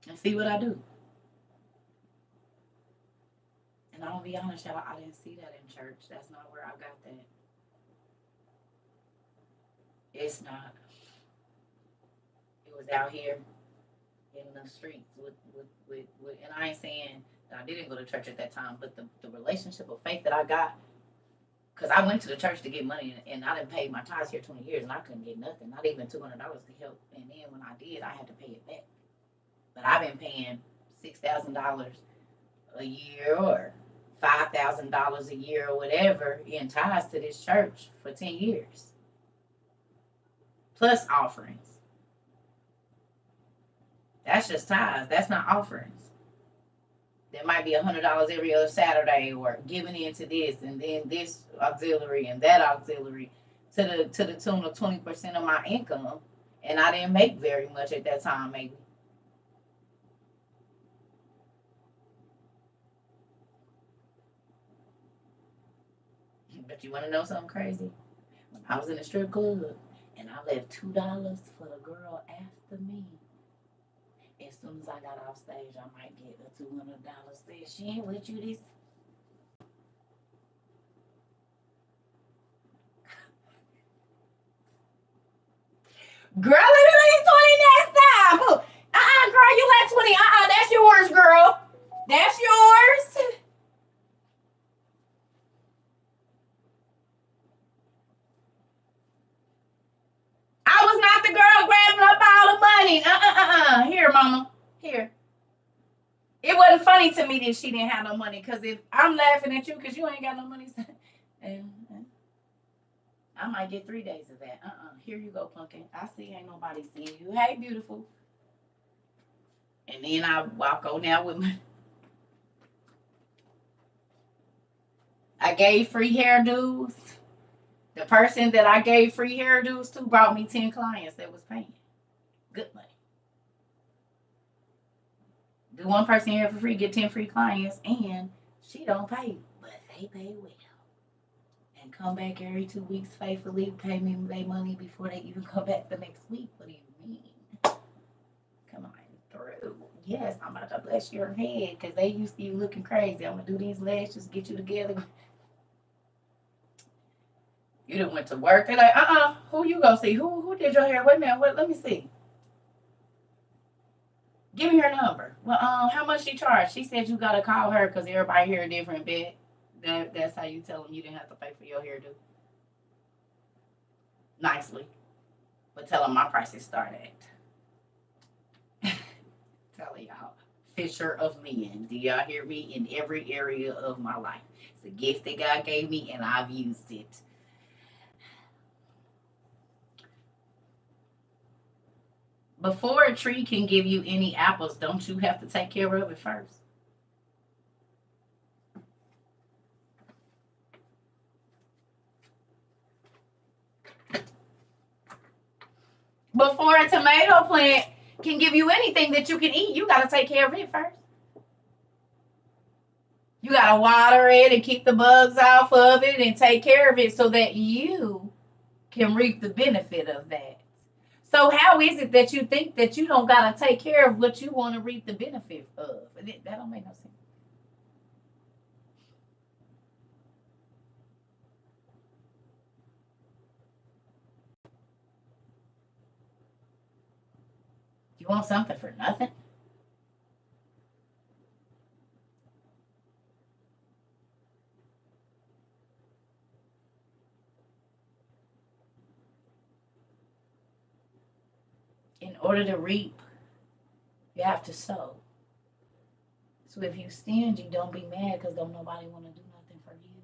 And see what I do. And I'll be honest, y'all, I didn't see that in church. That's not where I got that. It's not. It was out here in the streets with and I ain't saying that I didn't go to church at that time, but the relationship of faith that I got, because I went to the church to get money, and I didn't pay my tithes here 20 years, and I couldn't get nothing, not even $200 to help. And then when I did, I had to pay it back. But I've been paying $6,000 a year or $5,000 a year or whatever in tithes to this church for 10 years, plus offerings. That's just tithes. That's not offerings. There might be $100 every other Saturday, or giving into this and then this auxiliary and that auxiliary to the tune of 20% of my income, and I didn't make very much at that time, maybe. But you want to know something crazy? When I was in a strip club and I left $2 for the girl after me, as soon as I got off stage, I might get a $200 said, she ain't with you this. Girl, let me leave 20 next time. Girl, you let 20. That's yours, girl. That's yours. funny. Here, mama. Here. It wasn't funny to me that she didn't have no money. Because if I'm laughing at you because you ain't got no money, I might get 3 days of that. Here you go, pumpkin. I see ain't nobody seeing you. Hey, beautiful. And then I walk on now with my. I gave free hairdos. The person that I gave free hairdos to brought me 10 clients that was paying. Good money. Do one person here for free, get 10 free clients, and she don't pay, but they pay well. And come back every 2 weeks faithfully, pay me their money before they even come back the next week. What do you mean? Come on through. Yes, I'm about to bless your head because they used to you looking crazy. I'm going to do these lashes, get you together. You done went to work. They're like, who you go see? Who did your hair? Wait a minute, let me see. Give me her number. Well, how much she charged? She said you gotta call her because everybody here different, bitch. That's how you tell them you didn't have to pay for your hairdo. Nicely. But tell them my prices start at. Telling y'all. Fisher of men. Do y'all hear me? In every area of my life. It's a gift that God gave me and I've used it. Before a tree can give you any apples, don't you have to take care of it first? Before a tomato plant can give you anything that you can eat, you got to take care of it first. You got to water it and keep the bugs off of it and take care of it so that you can reap the benefit of that. So how is it that you think that you don't got to take care of what you want to reap the benefit of? That don't make no sense. You want something for nothing? In order to reap, you have to sow. So if you stingy, don't be mad because don't nobody want to do nothing for you.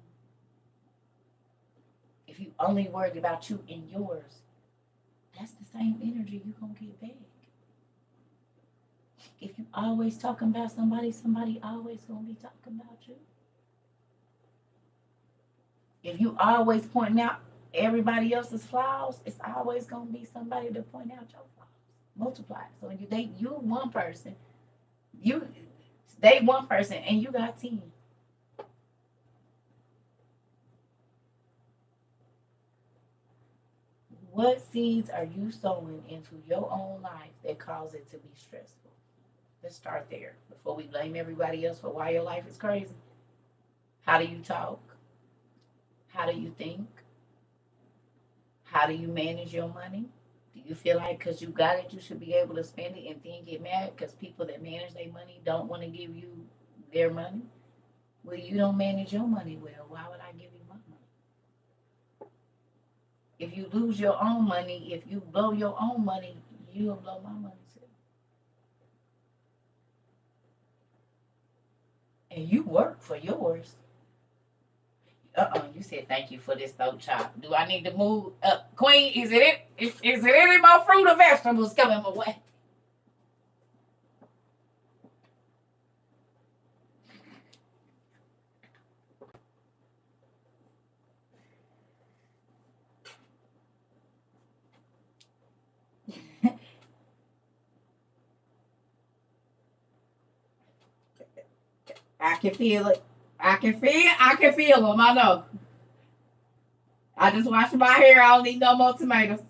If you only worried about you and yours, that's the same energy you're going to get back. If you always talking about somebody always going to be talking about you. If you always pointing out everybody else's flaws, it's always going to be somebody to point out your flaws. Multiply. So when you date you one person, you date one person and you got 10. What seeds are you sowing into your own life that cause it to be stressful? Let's start there before we blame everybody else for why your life is crazy. How do you talk? How do you think? How do you manage your money? Do you feel like because you got it, you should be able to spend it and then get mad because people that manage their money don't want to give you their money? Well, you don't manage your money well. Why would I give you my money? If you lose your own money, if you blow your own money, you'll blow my money too. And you work for yours. You said thank you for this throat chop. Do I need to move up? Queen, is it any more fruit or vegetables coming my way? I can feel it. I can feel them. I know. I just washed my hair. I don't need no more tomatoes.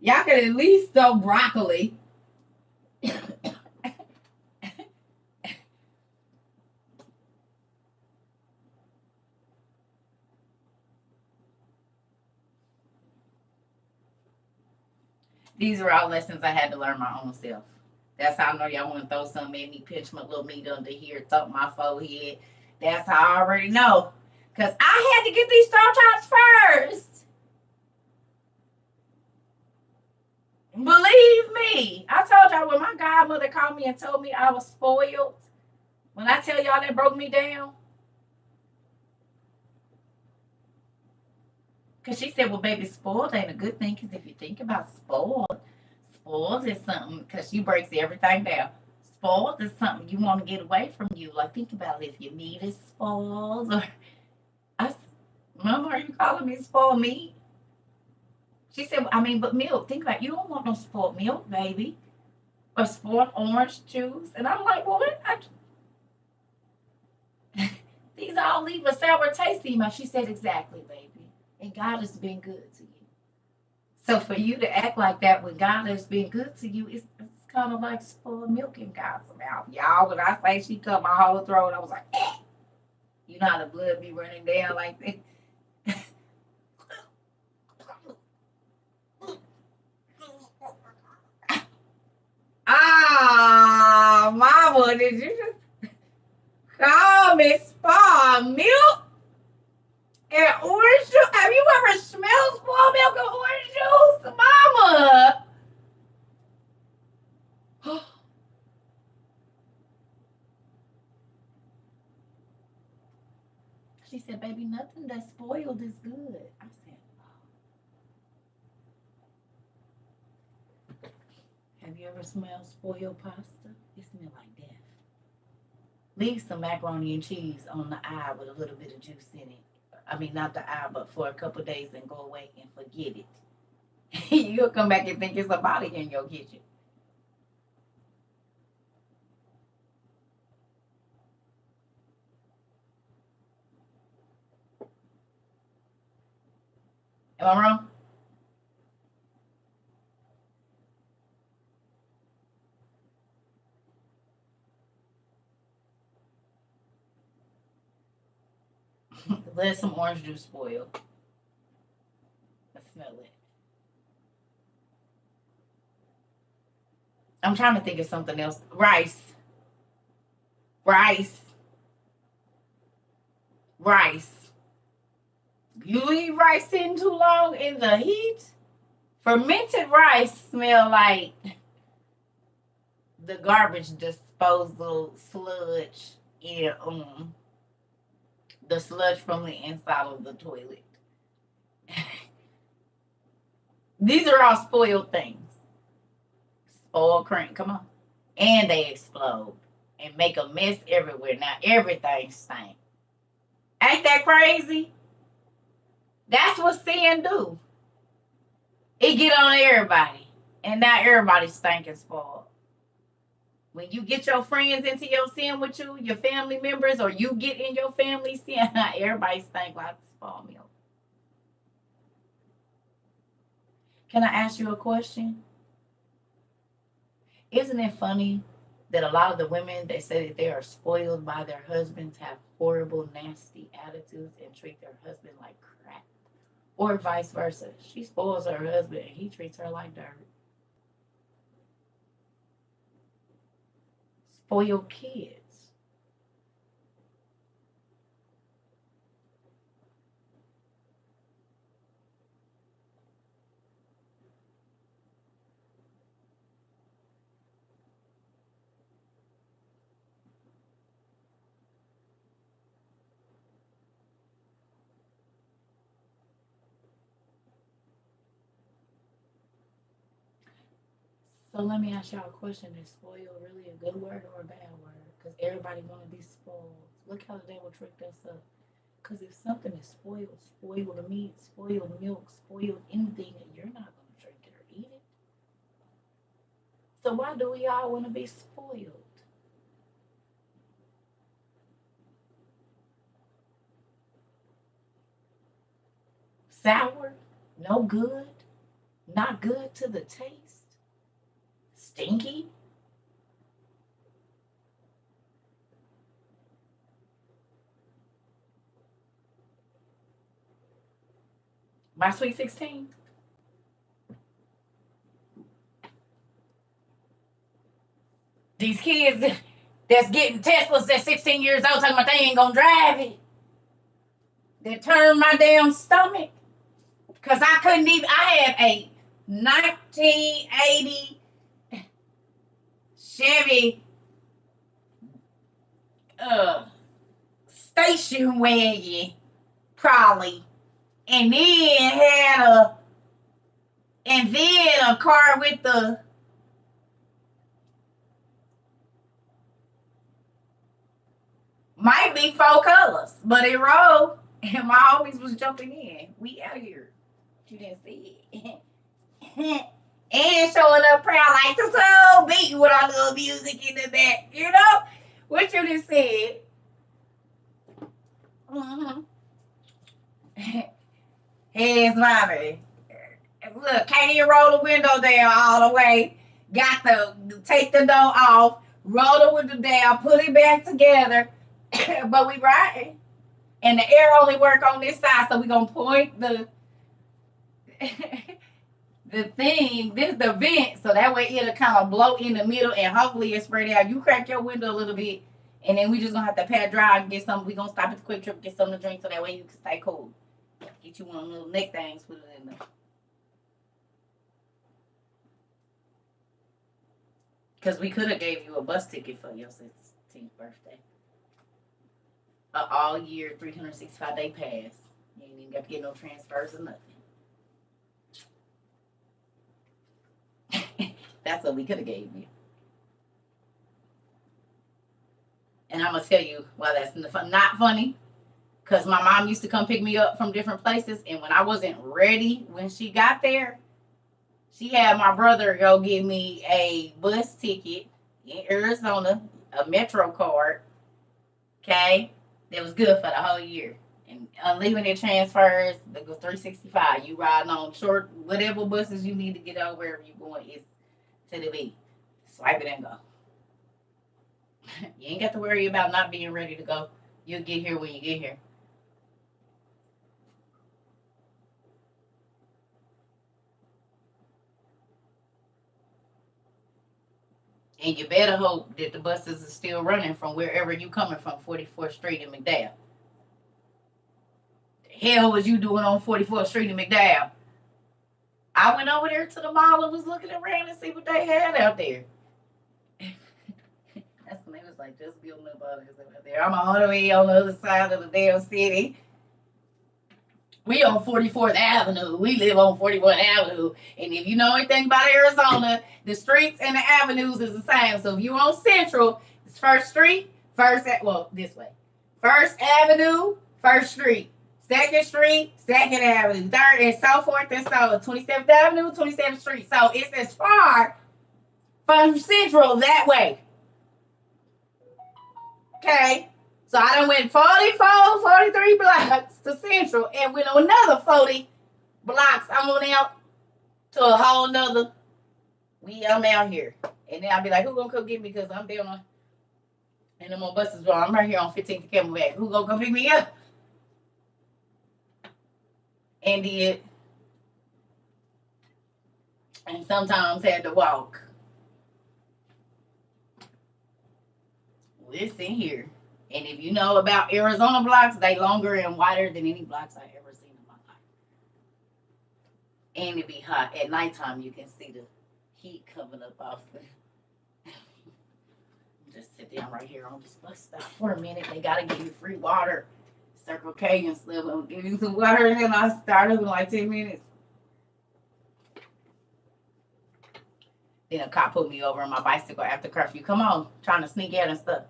Y'all can at least throw broccoli. These are all lessons I had to learn my own self. That's how I know y'all want to throw something at me, pinch my little meat under here, thump my forehead. That's how I already know. Because I had to get these throat chops first. Believe me, me. I told y'all when my godmother called me and told me I was spoiled. When I tell y'all that broke me down. Because she said, well, baby, spoiled ain't a good thing. Because if you think about spoiled is something, because she breaks everything down. Spoiled is something you want to get away from you. Like, think about it. If your meat is spoiled. Or, Mama, are you calling me spoiled meat? She said, I mean, but milk. Think about it. You don't want no spoiled milk, baby. Or spoiled orange juice. And I'm like, well, what? These all leave a sour taste in your mouth. She said, exactly, baby. And God has been good to you. So for you to act like that when God has been good to you, it's kind of like spoiled milk in God's mouth. Y'all, when I say she cut my whole throat, I was like, eh. You know how the blood be running down like this? Ah, Mama, did you just call me spoiled milk and orange juice? Have you ever smelled spoiled milk and orange juice? Mama! She said, baby, nothing that's spoiled is good. I said, oh. Have you ever smelled spoiled pasta? It smells like death. Leave some macaroni and cheese on the eye with a little bit of juice in it. I mean, not the eye, but for a couple of days and go away and forget it. You'll come back and think it's a body in your kitchen. Am I wrong? Let some orange juice spoil. Let's smell it. I'm trying to think of something else. Rice. Rice. Rice. You leave rice in too long in the heat. Fermented rice smell like the garbage disposal sludge in the sludge from the inside of the toilet. These are all spoiled things. Spoiled cream, come on. And they explode and make a mess everywhere. Now everything stinks. Ain't that crazy? That's what sin do. It get on everybody. And now everybody's stinking spoiled. When you get your friends into your sin with you, your family members, or you get in your family sin, everybody stink like spoiled milk. Can I ask you a question? Isn't it funny that a lot of the women that say that they are spoiled by their husbands have horrible, nasty attitudes and treat their husband like crap? Or vice versa. She spoils her husband and he treats her like dirt. Spoiled kids. So let me ask y'all a question. Is spoiled really a good word or a bad word? Because everybody want to be spoiled. Look how the devil tricked us up. Because if something is spoiled, spoiled meat, spoiled milk, spoiled anything, you're not going to drink it or eat it. So why do we all want to be spoiled? Sour, no good, not good to the taste, stinky. My sweet 16. These kids that's getting Teslas at 16 years old talking about they ain't gonna drive it. They turned my damn stomach. Because I couldn't even, I had a 1980 Chevy station wagon, probably. And then a car with the might be 4 colors, but it rolled and my homies was jumping in. We out here. You didn't see it. And showing up proud like the soul beat with our little music in the back, you know? What you just said. Mm-hmm. Here's mommy. Look, can't even roll the window down all the way. Got to take the door off, roll the window down, put it back together. But we riding. And the air only work on this side, so we gonna point the the thing, this the vent, so that way it'll kind of blow in the middle and hopefully it spread out. You crack your window a little bit, and then we just gonna have to pat dry and get some. We gonna stop at the Quick Trip, get something to drink, so that way you can stay cool. Get you one of those little neck things, put it in there. Because we could have gave you a bus ticket for your 16th birthday. A all year 365-day pass. You ain't even got to get no transfers or nothing. That's what we could have gave you. And I'm going to tell you why that's not funny. Because my mom used to come pick me up from different places. And when I wasn't ready when she got there, she had my brother go get me a bus ticket in Arizona, a Metro card. Okay? That was good for the whole year. And unlimited transfers, that was 365. You riding on short, whatever buses you need to get over wherever you're going, it's to the beat. Swipe it and go. You ain't got to worry about not being ready to go. You'll get here when you get here. And you better hope that the buses are still running from wherever you coming from, 44th Street in McDowell. The hell was you doing on 44th Street in McDowell? I went over there to the mall and was looking around and see what they had out there. That's when they was like, just building up all this out there. I'm all the way on the other side of the damn city. We on 44th Avenue. We live on 41st Avenue. And if you know anything about Arizona, the streets and the avenues is the same. So if you on Central, it's First Street, this way. First Avenue, First Street. Second Street, Second Avenue. Third, and so forth and so. 27th Avenue, 27th Street. So it's as far from Central that way. Okay? So I done went 44, 43 blocks to Central and went on another 40 blocks. I'm on out to a whole nother. I'm out here. And then I'll be like, who gonna come get me? Because I'm down on, and them on buses. Well, I'm right here on 15th Camelback. Who gonna come pick me up? And did. And sometimes had to walk. Listen here. And if you know about Arizona blocks, they longer and wider than any blocks I've ever seen in my life. And it be hot. At nighttime, you can see the heat coming up off the... Just sit down right here on this bus stop for a minute. They got to give you free water. Circle K and Slim will give you some water. And then I started in like 10 minutes. Then a cop put me over on my bicycle after curfew. Come on, trying to sneak out and stuff.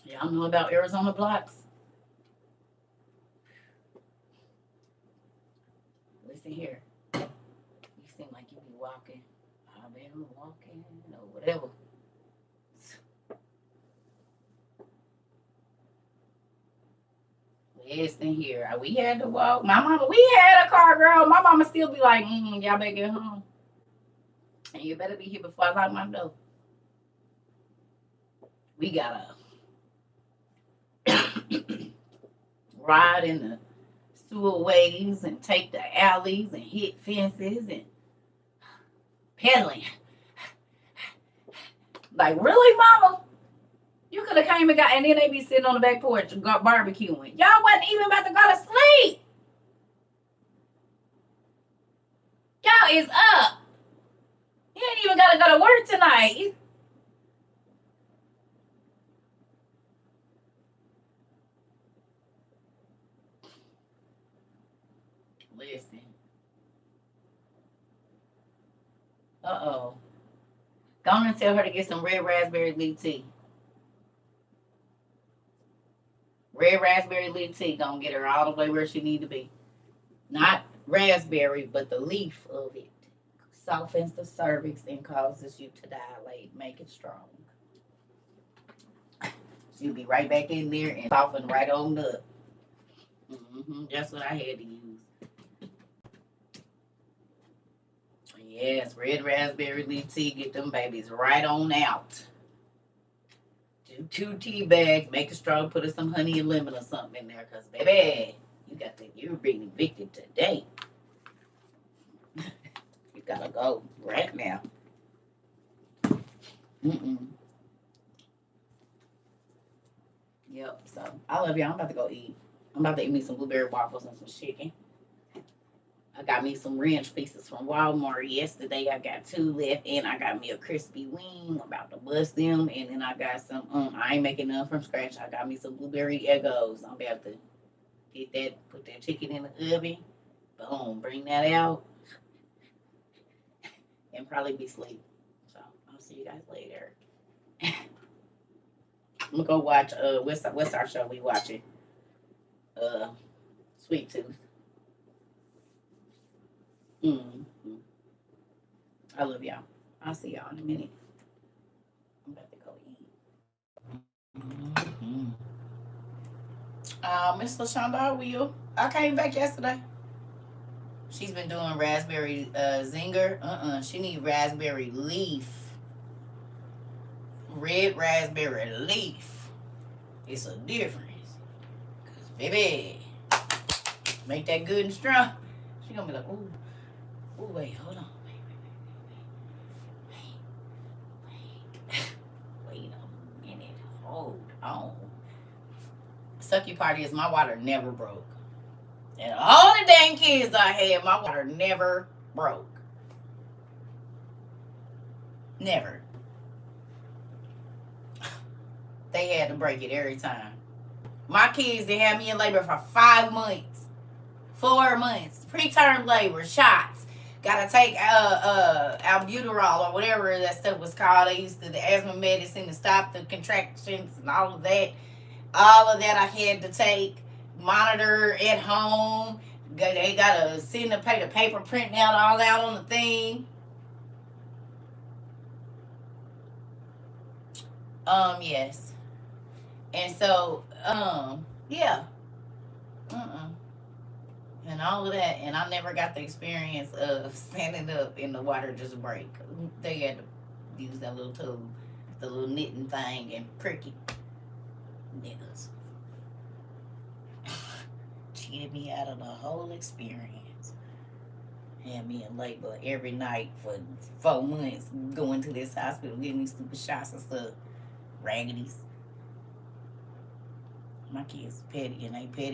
Y'all know about Arizona blocks? Listen here. You seem like you be walking. I've been walking or whatever. Listen here. We had to walk. My mama, we had a car, girl. My mama still be like, y'all better get home. And you better be here before I lock my door. We gotta ride in the sewerways and take the alleys and hit fences and pedaling. Like, really, mama? You could have came and got, and then they be sitting on the back porch barbecuing. Y'all wasn't even about to go to sleep. Y'all is up. gotta go to work tonight. Listen. Uh-oh. Go on and tell her to get some red raspberry leaf tea. Red raspberry leaf tea gonna get her all the way where she need to be. Not raspberry, but the leaf of it softens the cervix and causes you to dilate, make it strong. She'll be right back in there and soften right on up. That's what I had to use. Yes, red raspberry leaf tea, get them babies right on out. Do 2 tea bags, make it strong, put some honey and lemon or something in there, cause baby, you're being evicted today. You gotta go right now. Yep. So I love y'all. I'm about to go eat. I'm about to eat me some blueberry waffles and some chicken. I got me some ranch pieces from Walmart yesterday. I got 2 left, and I got me a crispy wing. I'm about to bust them, and then I got some. I ain't making none from scratch. I got me some blueberry Eggos. I'm about to get that. Put that chicken in the oven. Boom. Bring that out, and probably be asleep. So I'll see you guys later. I'm gonna go watch. What's our show we watching? Sweet Tooth. I love y'all. I'll see y'all in a minute. I'm about to go eat. Miss LaShonda, how are you? I came back yesterday. She's been doing raspberry zinger. She need raspberry leaf. Red raspberry leaf. It's a difference. Cause baby, make that good and strong. She gonna be like, ooh, wait, hold on. Wait a minute. Hold on. Sucky party is my water never broke. And all the dang kids I had, my water never broke. Never. They had to break it every time. My kids, they had me in labor for 5 months. 4 months. Preterm labor, shots. Gotta take albuterol or whatever that stuff was called. They used to the asthma medicine to stop the contractions and all of that. All of that I had to take. Monitor at home. They gotta send the paper printing out all out on the thing. Yes. And so, yeah. And all of that, and I never got the experience of standing up and the water just break. They had to use that little tool, the little knitting thing, and prick it. Niggas. Cheated me out of the whole experience. Had me in labor every night for 4 months, going to this hospital, getting these stupid shots and stuff. Raggities. My kids petty and they petty.